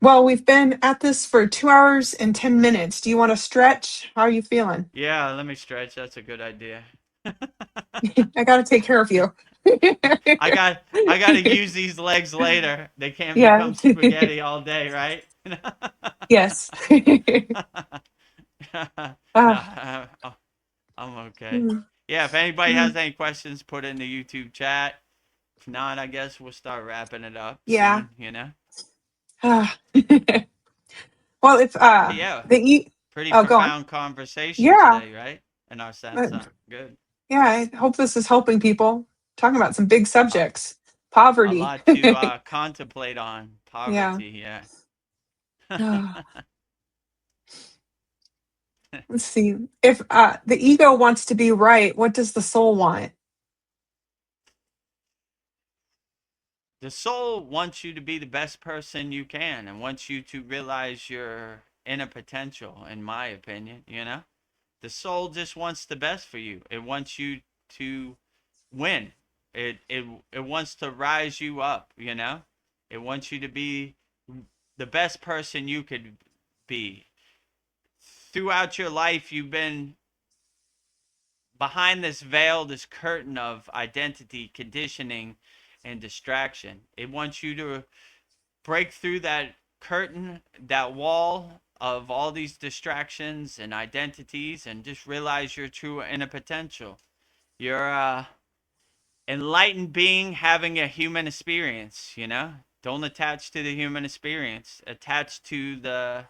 Well, we've been at this for 2 hours and 10 minutes. Do you want to stretch? How are you feeling? Yeah, let me stretch. That's a good idea. I got to take care of you. I got to use these legs later. They can't Yeah. become spaghetti all day, right? Yes. No, Ah, I'm okay. mm, Yeah, if anybody mm, has any questions, put it in the YouTube chat. If not, I guess we'll start wrapping it up yeah. soon. Ah. Well, if But yeah, the pretty oh, go on. profound conversation Yeah. today, right? In our Uh, satsang. Good. yeah, I hope this is helping people. Talking about some big A, subjects. a Poverty. lot to contemplate on. Yeah. Poverty, yeah. Ah, let's see. If the ego wants to be right, what does the soul want? The soul wants you to be the best person you can and wants you to realize your inner potential, in my opinion. The soul just wants the best for you. It wants you to win. It wants to rise you up. It wants you to be the best person you could be. Throughout your life, you've been behind this veil, this curtain of identity, conditioning, and distraction. It wants you to break through that curtain, that wall of all these distractions and identities, and just realize your true inner potential. You're a enlightened being having a human experience. Don't attach to the human experience. Attach to the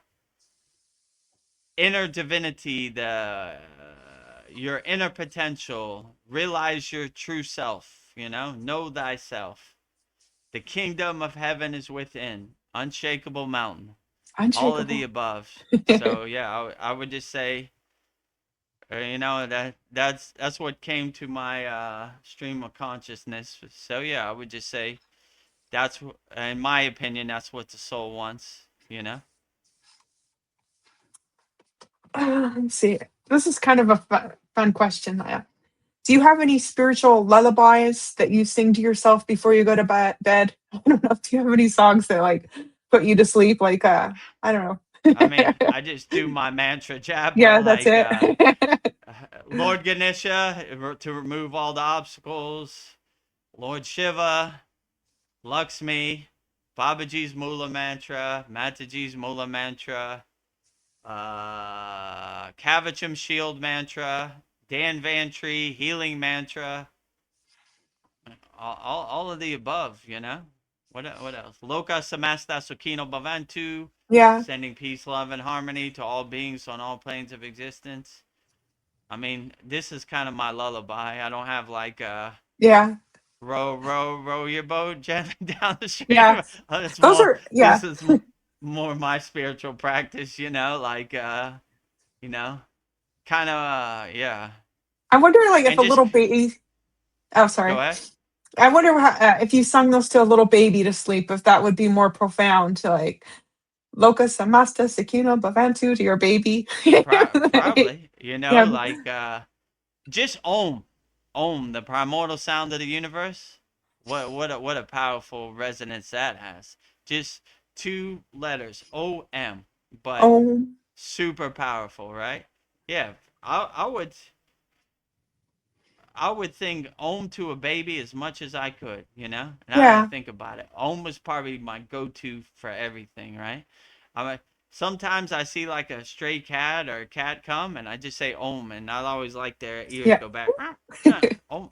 inner divinity, the your inner potential. Realize your true self. Know thyself. The kingdom of heaven is within. Unshakable mountain. All of the Unshakable. above. So yeah, I would just say, that's what came to my stream of consciousness. So yeah, I would just say that's, in my opinion, that's what the soul wants. Let's see. This is kind of a fun question. Do you have any spiritual lullabies that you sing to yourself before you go to bed? I don't know. Do you have any songs that like put you to sleep? Like, I don't I mean, know. I just do my mantra japa, Yeah, that's like it. Lord Ganesha to remove all the obstacles, Lord Shiva, Lakshmi, Babaji's Mula mantra, Mataji's Mula mantra, Kavachum Shield Mantra, Dan Vantry Healing Mantra, all of the above, you know. What else? Loka Samasta Sukino Bhavantu, Yeah. sending peace, love, and harmony to all beings on all planes of existence. I mean, this is kind of my lullaby. I don't have like Yeah. row your boat gently down the Yeah. stream. It's Those more. are, yeah. This is more my spiritual practice, you know, like you know, kind of yeah. I wonder, like, if And a just little baby. Oh, go sorry. ahead. I wonder if you sung those to a little baby to sleep, if that would be more profound to like Loka Samasta Sakino Bhavantu to your baby. Probably, you know, Yeah. like just Om, the primordial sound of the universe. What a powerful resonance that has. Just two letters, OM, but Oh, super powerful, right? Yeah, I would think Om to a baby as much as I could, you know. Now that I yeah. think about it, Om was probably my go-to for everything, right? I mean, sometimes I see like a stray cat or a cat come, and I just say Om, and I always like their ears Yeah. go back, Om,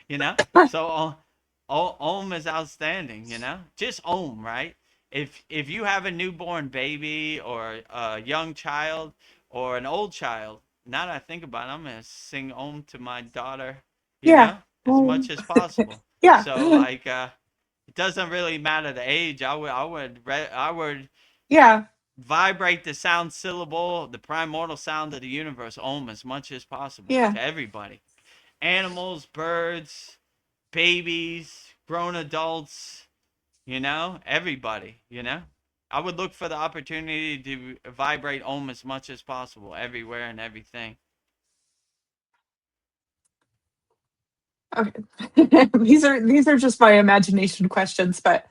you know. So Om is outstanding, you know. Just Om, right? If you have a newborn baby or a young child or an old child, now that I think about it, I'm gonna sing Om to my daughter, you Yeah. know, as Oh, much as possible. yeah. So like, it doesn't really matter the age. I would Yeah. vibrate the sound syllable, the primordial sound of the universe, Om, as much as possible Yeah. to everybody, animals, birds, babies, grown adults, you know, everybody, you know. I would look for the opportunity to vibrate Om as much as possible, everywhere and everything. Okay. These are just my imagination questions, but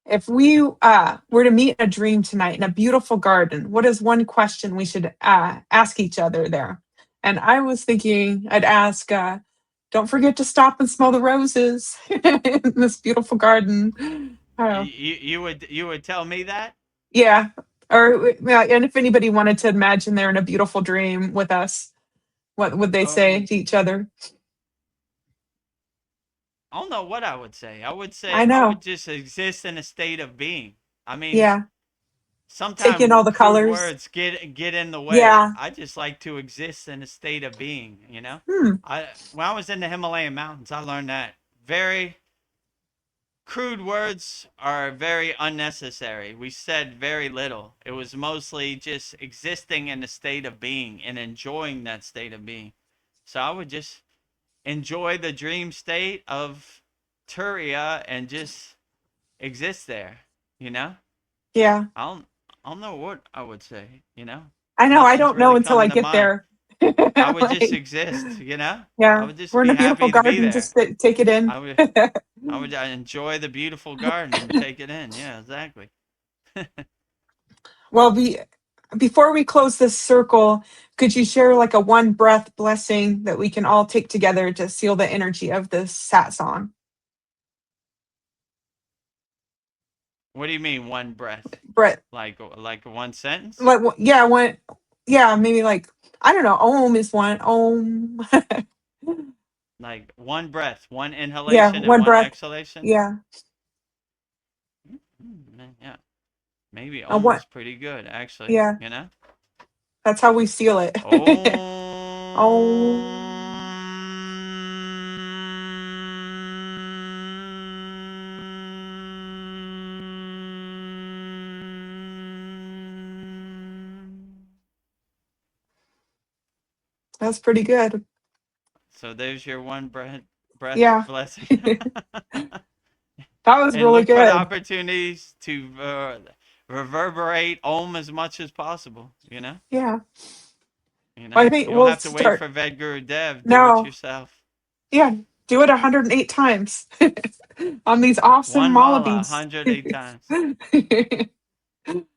if we were to meet in a dream tonight in a beautiful garden, what is one question we should ask each other there? And I was thinking I'd ask, don't forget to stop and smell the roses in this beautiful garden. You would tell me that? Yeah. Or yeah, and if anybody wanted to imagine they're in a beautiful dream with us, what would they say Um, to each other? I don't know what I would say. I would I say I would know. just exist in a state of being. I mean, Yeah. Take in all sometimes the crude colors. words get in the way. Yeah. I just like to exist in a state of being, you know? Hmm. When I was in the Himalayan mountains, I learned that very crude words are very unnecessary. We said very little. It was mostly just existing in a state of being and enjoying that state of being. So I would just enjoy the dream state of Turiya and just exist there, you know? Yeah. I don't I don't know what I would say, you know? I know. I Nothing's don't know really until I coming to get mind. there. I would just Right. exist, you know? I Yeah. would just We're in be a beautiful happy to be garden. there. Just take it in. I would I would enjoy the beautiful garden and take it in. Yeah, exactly. Well, before we close this circle, could you share like a one breath blessing that we can all take together to seal the energy of this sat song? What do you mean one breath? Breath. Like one sentence? Like, yeah, one. Yeah, maybe like, I don't know. Om is one. Om. Like one breath, one Yeah, inhalation and one one breath. exhalation? Yeah. Yeah. Maybe One. almost pretty good actually, Yeah. you know? That's how we seal it. Om. That's pretty good. So there's your one breath Yeah. blessing. That was And really look for the good. opportunities to reverberate Om as much as possible, you know? Yeah. You Well, know? I think You don't we'll have to wait start. for Vedagurudev. Do it No. yourself. Yeah. Do it 108 times on these awesome One mala, Malavis. 108 times.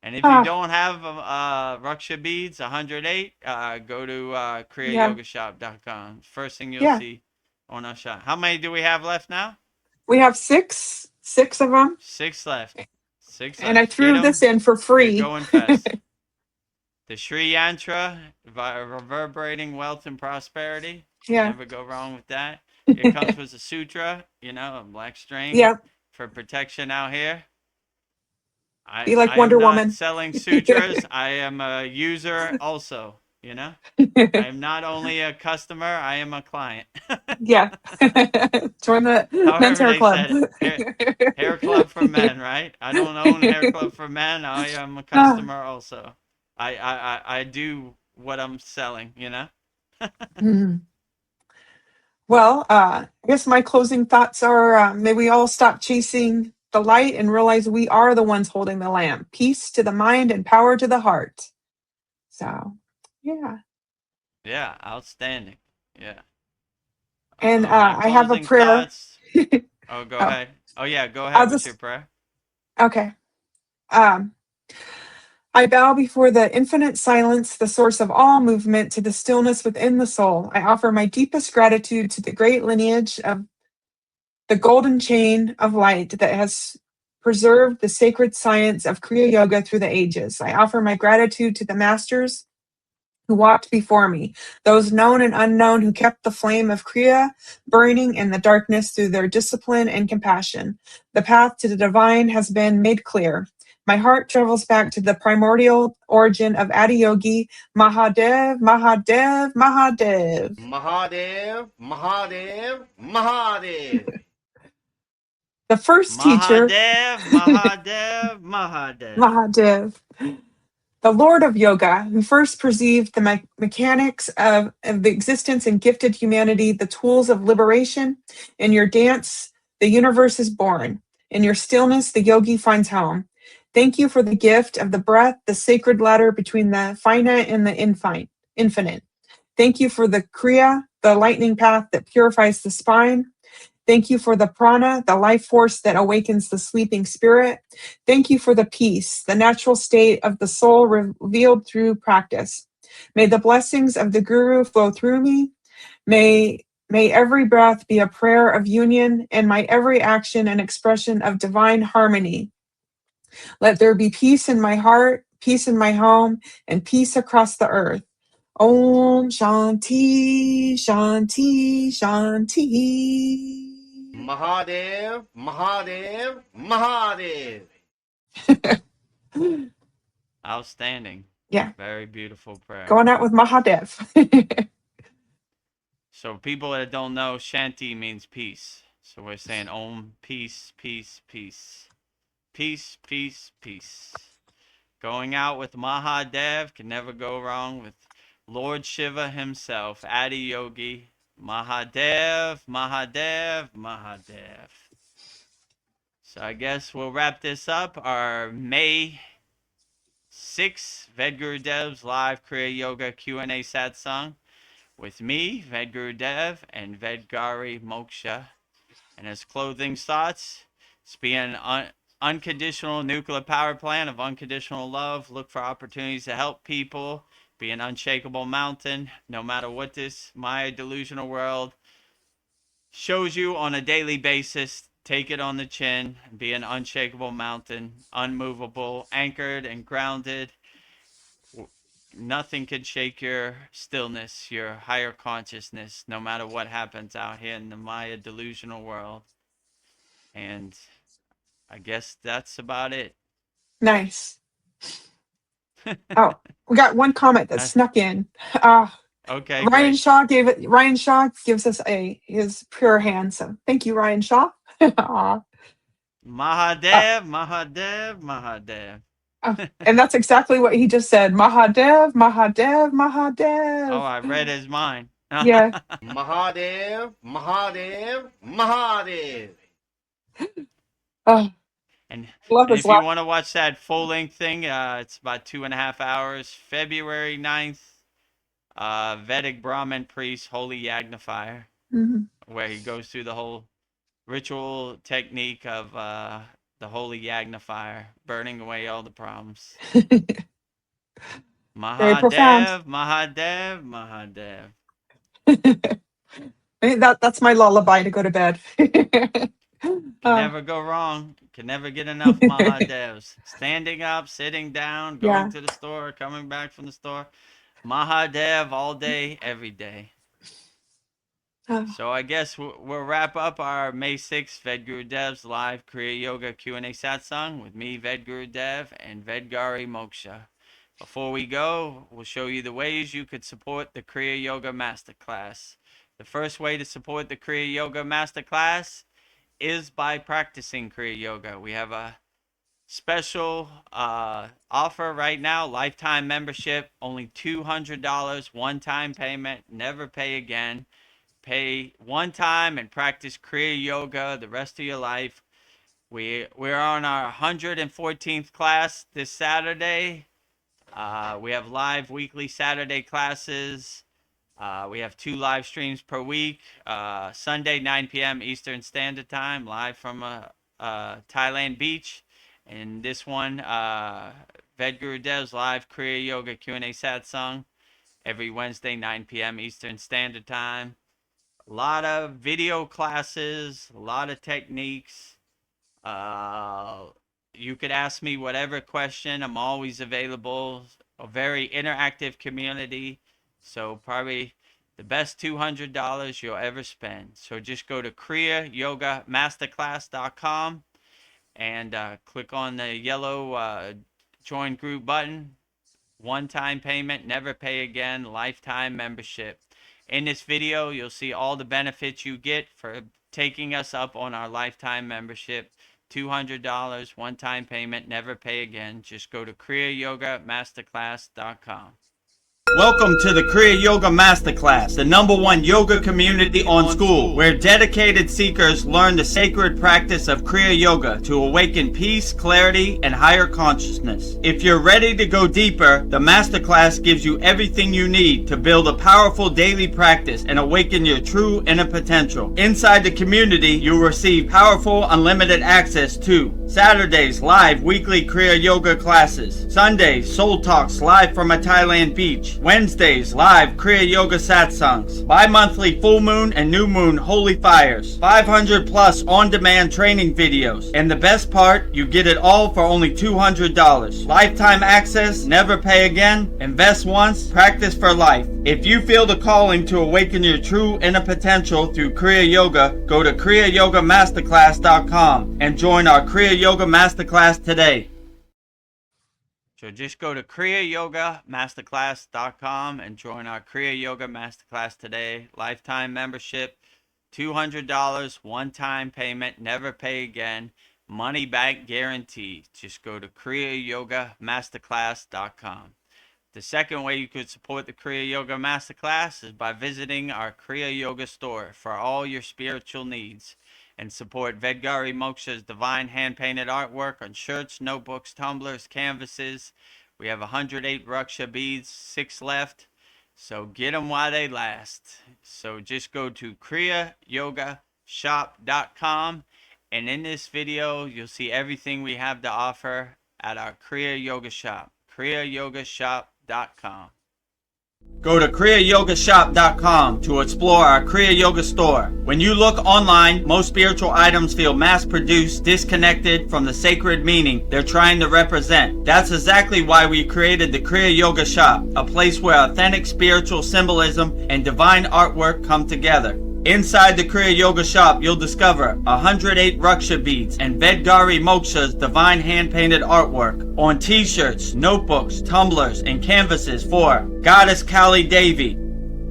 And if you Ah, don't have Raksha beads, 108, go to yeah. kriyayogamasterclass.com. First thing you'll Yeah. see on our shot. How many do we have left now? We have six of them. Six left. Six And I left. Get threw this them. in for They're free. going fast. The Sri Yantra, reverberating wealth and prosperity. Yeah. Never go wrong with that. It comes with a sutra, a black string Yeah. for protection out here. Be like I am Wonder not Woman. selling sutras. I am a user also, I am not only a customer, I am a client. Yeah. Join the men's However hair they club. said it. Hair club for men, right? I don't own hair club for men. I am a Ah, customer also. I do what I'm selling, mhm. Well, I guess my closing thoughts are may we all stop chasing the light and realize we are the ones holding the lamp. Peace to the mind and power to the heart. So, yeah. Yeah, outstanding. Yeah. And My I have a closing prayer. thoughts. Oh, go Oh, ahead. Oh, yeah, go I'll ahead with your just, prayer. okay. Um, I bow before the infinite silence, the source of all movement, to the stillness within the soul. I offer my deepest gratitude to the great lineage of the golden chain of light that has preserved the sacred science of Kriya Yoga through the ages. I offer my gratitude to the masters who walked before me, those known and unknown who kept the flame of Kriya burning in the darkness through their discipline and compassion. The path to the divine has been made clear. My heart travels back to the primordial origin of Adiyogi, Mahadev, Mahadev, Mahadev. Mahadev, Mahadev, Mahadev. The first teacher, Mahadev, Mahadev, Mahadev. Mahadev, the Lord of Yoga, who first perceived the mechanics of the existence and gifted humanity the tools of liberation. In your dance, the universe is born. In your stillness, the yogi finds home. Thank you for the gift of the breath, the sacred ladder between the finite and the infinite. Thank you for the Kriya, the lightning path that purifies the spine. Thank you for the prana, the life force that awakens the sleeping spirit. Thank you for the peace, the natural state of the soul revealed through practice. May the blessings of the Guru flow through me. May every breath be a prayer of union, and my every action an expression of divine harmony. Let there be peace in my heart, peace in my home, and peace across the earth. Om Shanti, Shanti, Shanti. Mahadev, Mahadev, Mahadev. Outstanding. Yeah, Very beautiful prayer. going out with Mahadev. So people that don't know, Shanti means peace. So we're saying Om, peace, peace, peace. Peace, peace, peace. Going out with Mahadev can never go wrong with Lord Shiva himself, Adi Yogi, Mahadev, Mahadev, Mahadev. So I guess we'll wrap this up. Our May 6th Vedgurudev's live Kriya Yoga Q&A Satsang with me, Vedagurudev, and Vedgari Moksha. And as clothing thoughts, it's being an unconditional nuclear power plant of unconditional love. Look for opportunities to help people. Be an unshakable mountain, no matter what this Maya delusional world shows you on a daily basis. Take it on the chin. Be an unshakable mountain, unmovable, anchored and grounded. Nothing can shake your stillness, your higher consciousness, no matter what happens out here in the Maya delusional world. And I guess that's about it. Nice. Oh, we got one comment that snuck in. Uh, Okay, Ryan great. Shaw Ryan Shaw gives us his pure hand. So thank you, Ryan Shaw. Aw. Mahadev, Mahadev, Mahadev. And that's exactly what he just said. Mahadev, Mahadev, Oh, Mahadev. I read his mind. Yeah. Mahadev, Mahadev, Mahadev. Oh, And love his if you laugh. want to watch that full length thing, it's about 2.5 hours. February 9th, Vedic Brahmin priest, Holy Yagnifier, Mhm. where he goes through the whole ritual technique of the Holy Yagnifier, burning away all the problems. Very profound. Mahadev, Mahadev, Mahadev. That's my lullaby to go to bed. Can Uh, never go wrong. Can never get enough Mahadevs. Standing up, sitting down, going yeah. to the store, coming back from the store. Mahadev all day, every day. Uh, So I guess we'll wrap up our May 6th Vedgurudev's live Kriya Yoga Q&A Satsang with me, Vedgurudev, and Vedgari Moksha. Before we go, we'll show you the ways you could support the Kriya Yoga Masterclass. The first way to support the Kriya Yoga Masterclass is by practicing Kriya Yoga. We have a special offer right now, lifetime membership, only $200, one-time payment, never pay again. Pay one time and practice Kriya Yoga the rest of your life. We're on our 114th class this Saturday. We have live weekly Saturday classes. We have 2 live streams per week. Sunday 9 p.m. Eastern Standard Time, live from Thailand beach. And this one, Vedgurudev's live Kriya Yoga Q&A Satsang every Wednesday 9 p.m. Eastern Standard Time. A lot of video classes, a lot of techniques. You could ask me whatever question. I'm always available. A very interactive community. So probably the best $200 you'll ever spend. So just go to kriyayogamasterclass.com and click on the yellow join group button. One-time payment, never pay again, lifetime membership. In this video, you'll see all the benefits you get for taking us up on our lifetime membership. $200, one-time payment, never pay again. Just go to kriyayogamasterclass.com. Welcome to the Kriya Yoga Masterclass, the #1 yoga community on SKOOL, where dedicated seekers learn the sacred practice of Kriya Yoga to awaken peace, clarity, and higher consciousness. If you're ready to go deeper, the Masterclass gives you everything you need to build a powerful daily practice and awaken your true inner potential. Inside the community, you'll receive powerful, unlimited access to Saturdays, live weekly Kriya Yoga classes. Sundays, Soul Talks live from a Thailand beach. Wednesdays, live Kriya Yoga Satsangs. Bi-monthly full moon and new moon holy fires. 500 plus on-demand training videos. And the best part, you get it all for only $200. Lifetime access, never pay again, invest once, practice for life. If you feel the calling to awaken your true inner potential through Kriya Yoga, go to kriyayogamasterclass.com and join our Kriya Yoga Masterclass today. So just go to kriyayogamasterclass.com and join our Kriya Yoga Masterclass today. Lifetime membership, $200, one-time payment, never pay again, money back guarantee. Just go to kriyayogamasterclass.com. The second way you could support the Kriya Yoga Masterclass is by visiting our Kriya Yoga store for all your spiritual needs, and support Vedgari Moksha's divine hand-painted artwork on shirts, notebooks, tumblers, canvases. We have 108 Raksha beads, 6 left. So get them while they last. So just go to kriyayogashop.com, and in this video, you'll see everything we have to offer at our Kriya Yoga Shop, kriyayogashop.com. Go to kriyayogashop.com to explore our Kriya Yoga store. When you look online, most spiritual items feel mass-produced, disconnected from the sacred meaning they're trying to represent. That's exactly why we created the Kriya Yoga Shop, a place where authentic spiritual symbolism and divine artwork come together. Inside the Kriya Yoga Shop, you'll discover 108 Raksha beads and Vedgari Moksha's divine hand-painted artwork on t-shirts, notebooks, tumblers, and canvases for Goddess Kali Devi,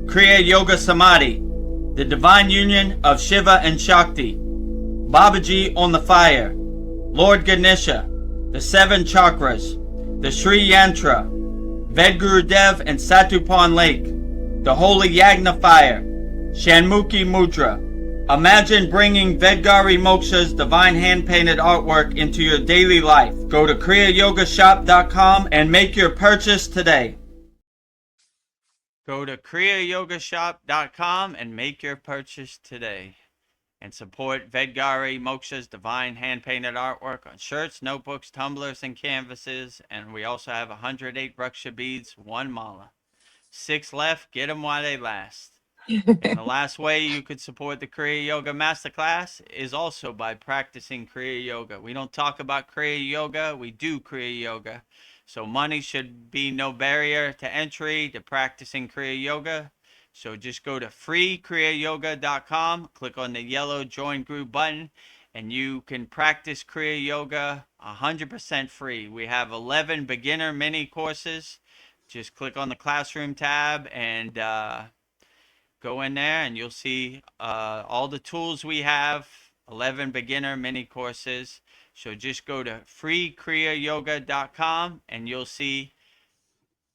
Kriya Yoga Samadhi, the divine union of Shiva and Shakti, Babaji on the fire, Lord Ganesha, the 7 chakras, the Sri Yantra, Vedagurudev and Satupan Lake, the Holy Yagna fire, Shanmukhi Mudra. Imagine bringing Vedgari Moksha's divine hand-painted artwork into your daily life. Go to kriyayogashop.com and make your purchase today. Go to kriyayogashop.com and make your purchase today. And support Vedgari Moksha's divine hand-painted artwork on shirts, notebooks, tumblers, and canvases. And we also have 108 Raksha beads, 1 mala. 6 left. Get them while they last. And the last way you could support the Kriya Yoga Masterclass is also by practicing Kriya Yoga. We don't talk about Kriya Yoga, we do Kriya Yoga. So money should be no barrier to entry to practicing Kriya Yoga. So just go to freekriyayogamasterclass.com, click on the yellow join group button, and you can practice Kriya Yoga 100% free. We have 11 beginner mini courses. Just click on the classroom tab and go in there and you'll see all the tools we have, 11 beginner mini courses. So just go to freekriyayogamasterclass.com and you'll see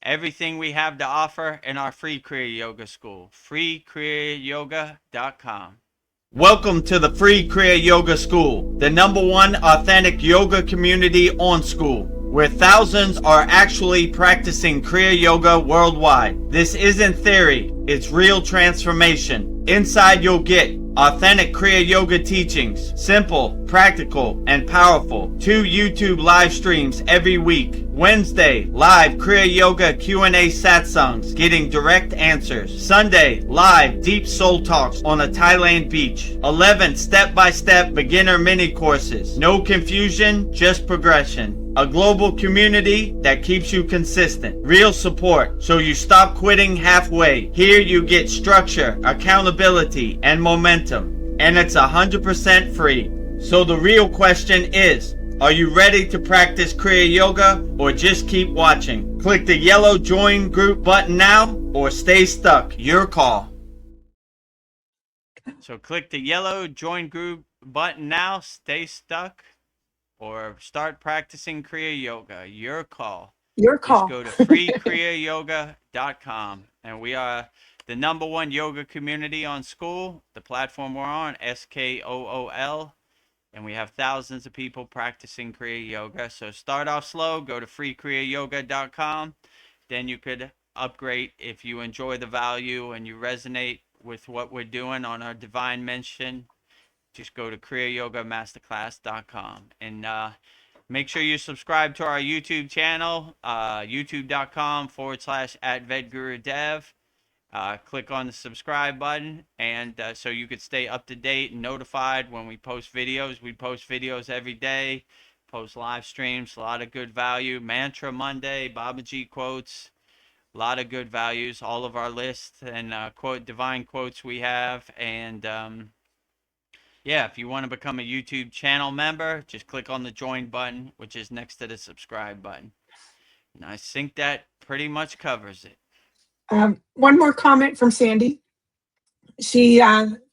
everything we have to offer in our free Kriya Yoga school, freekriyayogamasterclass.com. Welcome to the Free Kriya Yoga School, the #1 authentic yoga community on School, where thousands are actually practicing Kriya Yoga worldwide. This isn't theory, it's real transformation. Inside you'll get authentic Kriya Yoga teachings, simple, practical, and powerful. 2 YouTube live streams every week. Wednesday, live Kriya Yoga Q&A satsangs, getting direct answers. Sunday, live deep soul talks on a Thailand beach. 11 step-by-step beginner mini courses. No confusion, just progression. A global community that keeps you consistent. Real support, so you stop quitting halfway. Here you get structure, accountability, and momentum. And it's 100% free. So the real question is, are you ready to practice Kriya Yoga or just keep watching? Click the yellow join group button now or stay stuck. Your call. So click the yellow join group button now, stay stuck, or start practicing Kriya Yoga. Your call. Your Just call. go to freekriyayogamasterclass.com, and we are the #1 yoga community on School, the platform we're on, SKOOL, and we have thousands of people practicing Kriya Yoga. So start off slow, go to freekriyayogamasterclass.com, then you could upgrade if you enjoy the value and you resonate with what we're doing on our divine mission. Just go to kriyayogamasterclass.com and make sure you subscribe to our YouTube channel, youtube.com/@Vedagurudev. Click on the subscribe button, and so you could stay up to date and notified when we post videos. We post videos every day, post live streams, a lot of good value. Mantra Monday, Babaji quotes, a lot of good values. All of our lists and divine quotes we have, and yeah, if you want to become a YouTube channel member, just click on the join button, which is next to the subscribe button. And I think that pretty much covers it. One more comment from Sandy. She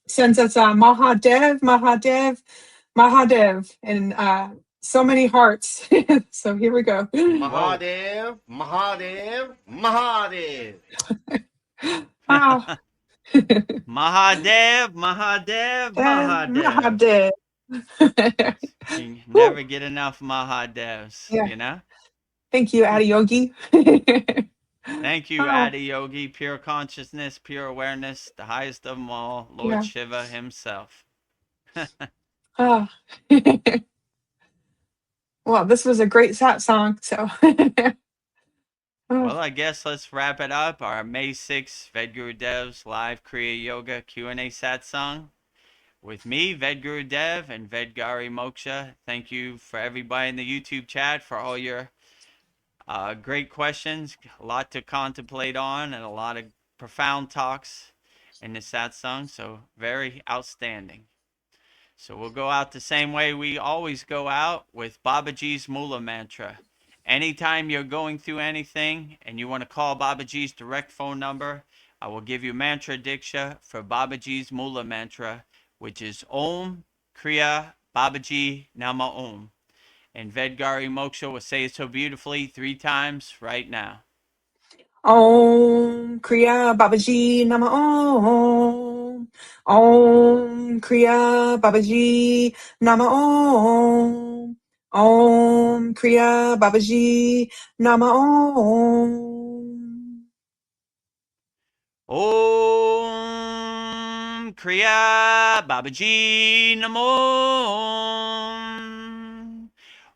sends us Mahadev, Mahadev, Mahadev, and so many hearts. So here we go. Mahadev, Mahadev, Mahadev. Wow. Mahadev, Mahadev, Mahadev. Mahadev. You never get enough Mahadevs, Yeah. you know? Thank you, Adiyogi. Thank you, Oh. Adi Yogi, pure consciousness, pure awareness, the highest of them all, Lord Yeah. Shiva himself. Oh. Well, this was a great satsang. So, Well, I guess let's wrap it up. Our May 6th Vedgurudev's live Kriya Yoga Q&A satsang with me, Vedagurudev, and Vedgari Moksha. Thank you for everybody in the YouTube chat for all your great questions. A lot to contemplate on and a lot of profound talks in the satsang. So very outstanding. So we'll go out the same way we always go out, with Babaji's Mula Mantra. Anytime you're going through anything and you want to call Babaji's direct phone number, I will give you mantra diksha for Babaji's Mula Mantra, which is Om Kriya Babaji Nama Om. And Vedgari Moksha will say it so beautifully 3 times right now. Om Kriya Babaji Nama Om. Om Kriya Babaji Nama Om. Om Kriya Babaji Nama Om. Om Kriya Babaji Namo.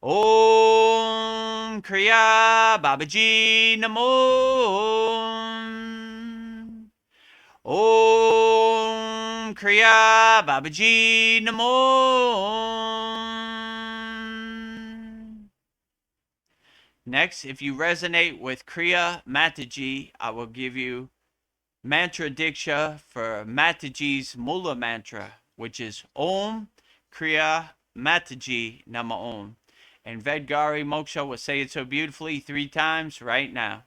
Om Kriya Babaji Namo. Om Kriya Babaji Namo. Next, if you resonate with Kriya Mataji, I will give you mantra diksha for Mataji's Mula mantra, which is Om Kriya Mataji Nama Om. And Vedgari Moksha will say it so beautifully 3 times right now.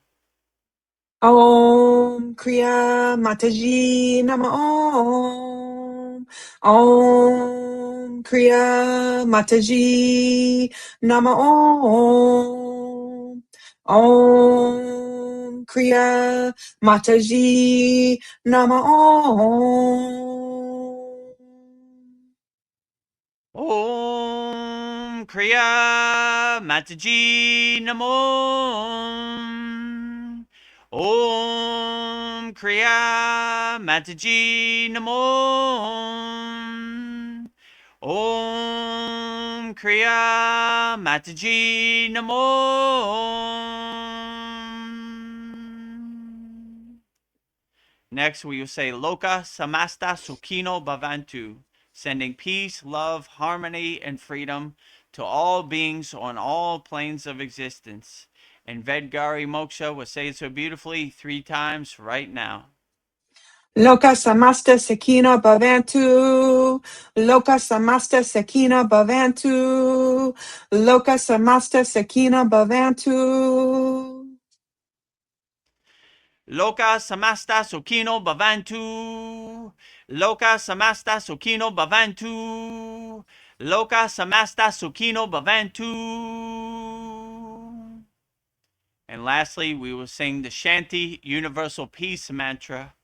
Om Kriya Mataji Nama Om. Om Kriya Mataji Nama Om. Om Kriya Mataji Nama Om. Om Kriya Mataji Namo. Om Kriya Mataji Namo. Om Kriya Mataji Namo. Next, we will say Loka Samasta Sukhino Bhavantu, sending peace, love, harmony, and freedom to all beings on all planes of existence. And Vedgari Moksha will say it so beautifully 3 times right now. Loka samasta sakina bhavantu. Loka samasta sakina bhavantu. Loka samasta sakina bhavantu. Loka Samasta Sukhino Bhavantu. Loka Samasta Sukhino Bhavantu. Loka Samasta Sukhino Bhavantu. And lastly, we will sing the Shanti Universal Peace Mantra,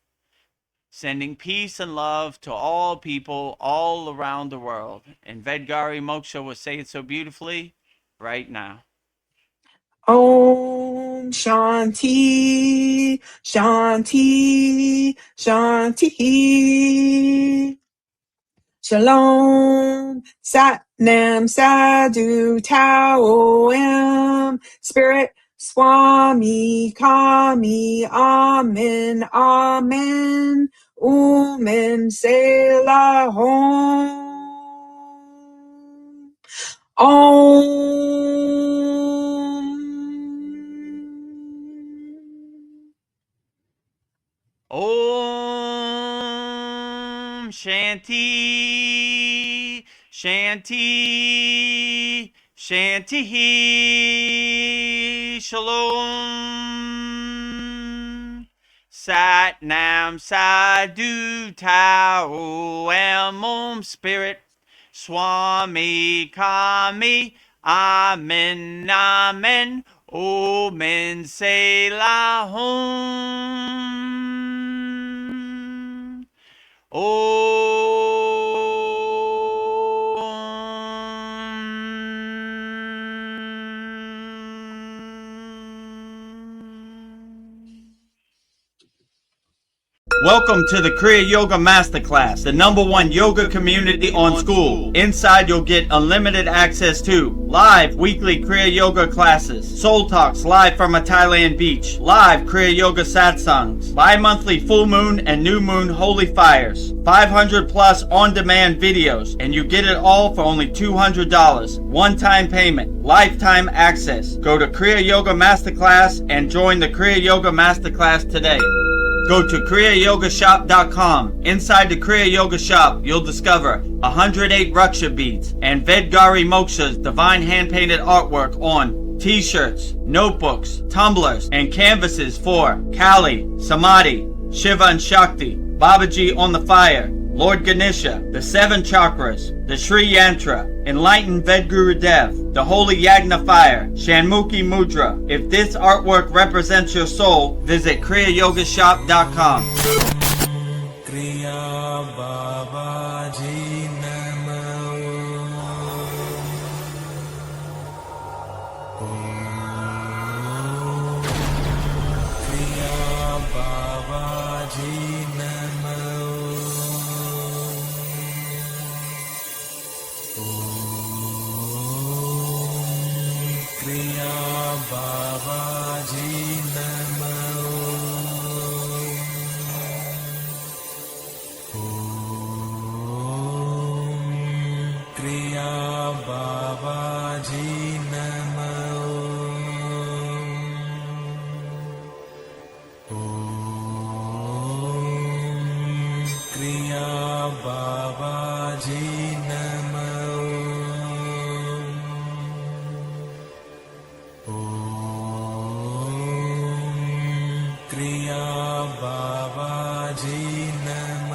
sending peace and love to all people all around the world. And Vedgari Moksha will say it so beautifully right now. Om Shanti, Shanti, Shanti. Shalom, Sat Nam, Sadhu, Tao, Am, Spirit, Swami, Kami, Amen, Amen, Umen, Selah, Om Shanti, Shanti, Shanti, Shalom. Sat Nam, Sadhu, Tao, Am, Om, Spirit, Swami, Kami, Amen, Amen, Omen, Selah, Welcome to the Kriya Yoga Masterclass, the #1 yoga community on SKOOL. Inside you'll get unlimited access to live weekly Kriya Yoga classes, soul talks live from a Thailand beach, live Kriya Yoga satsangs, bi-monthly full moon and new moon holy fires, 500 plus on-demand videos, and you get it all for only $200. One-time payment, lifetime access. Go to Kriya Yoga Masterclass and join the Kriya Yoga Masterclass today. Go to kriyayogamasterclass.com. Inside the Kriya Yoga shop, you'll discover 108 Raksha beads and Vedgari Moksha's divine hand-painted artwork on t-shirts, notebooks, tumblers, and canvases for Kali, Samadhi, Shiva and Shakti, Babaji on the fire, Lord Ganesha, the 7 chakras, the Sri Yantra, Enlightened Vedagurudev, the Holy Yagna Fire, Shanmukhi Mudra. If this artwork represents your soul, visit kriyayogashop.com. Kriya Babaji Namo. Kriya Babaji Namo. Kriya Babaji Namo. Kriya Babaji Namo. Kriya Babaji Namo.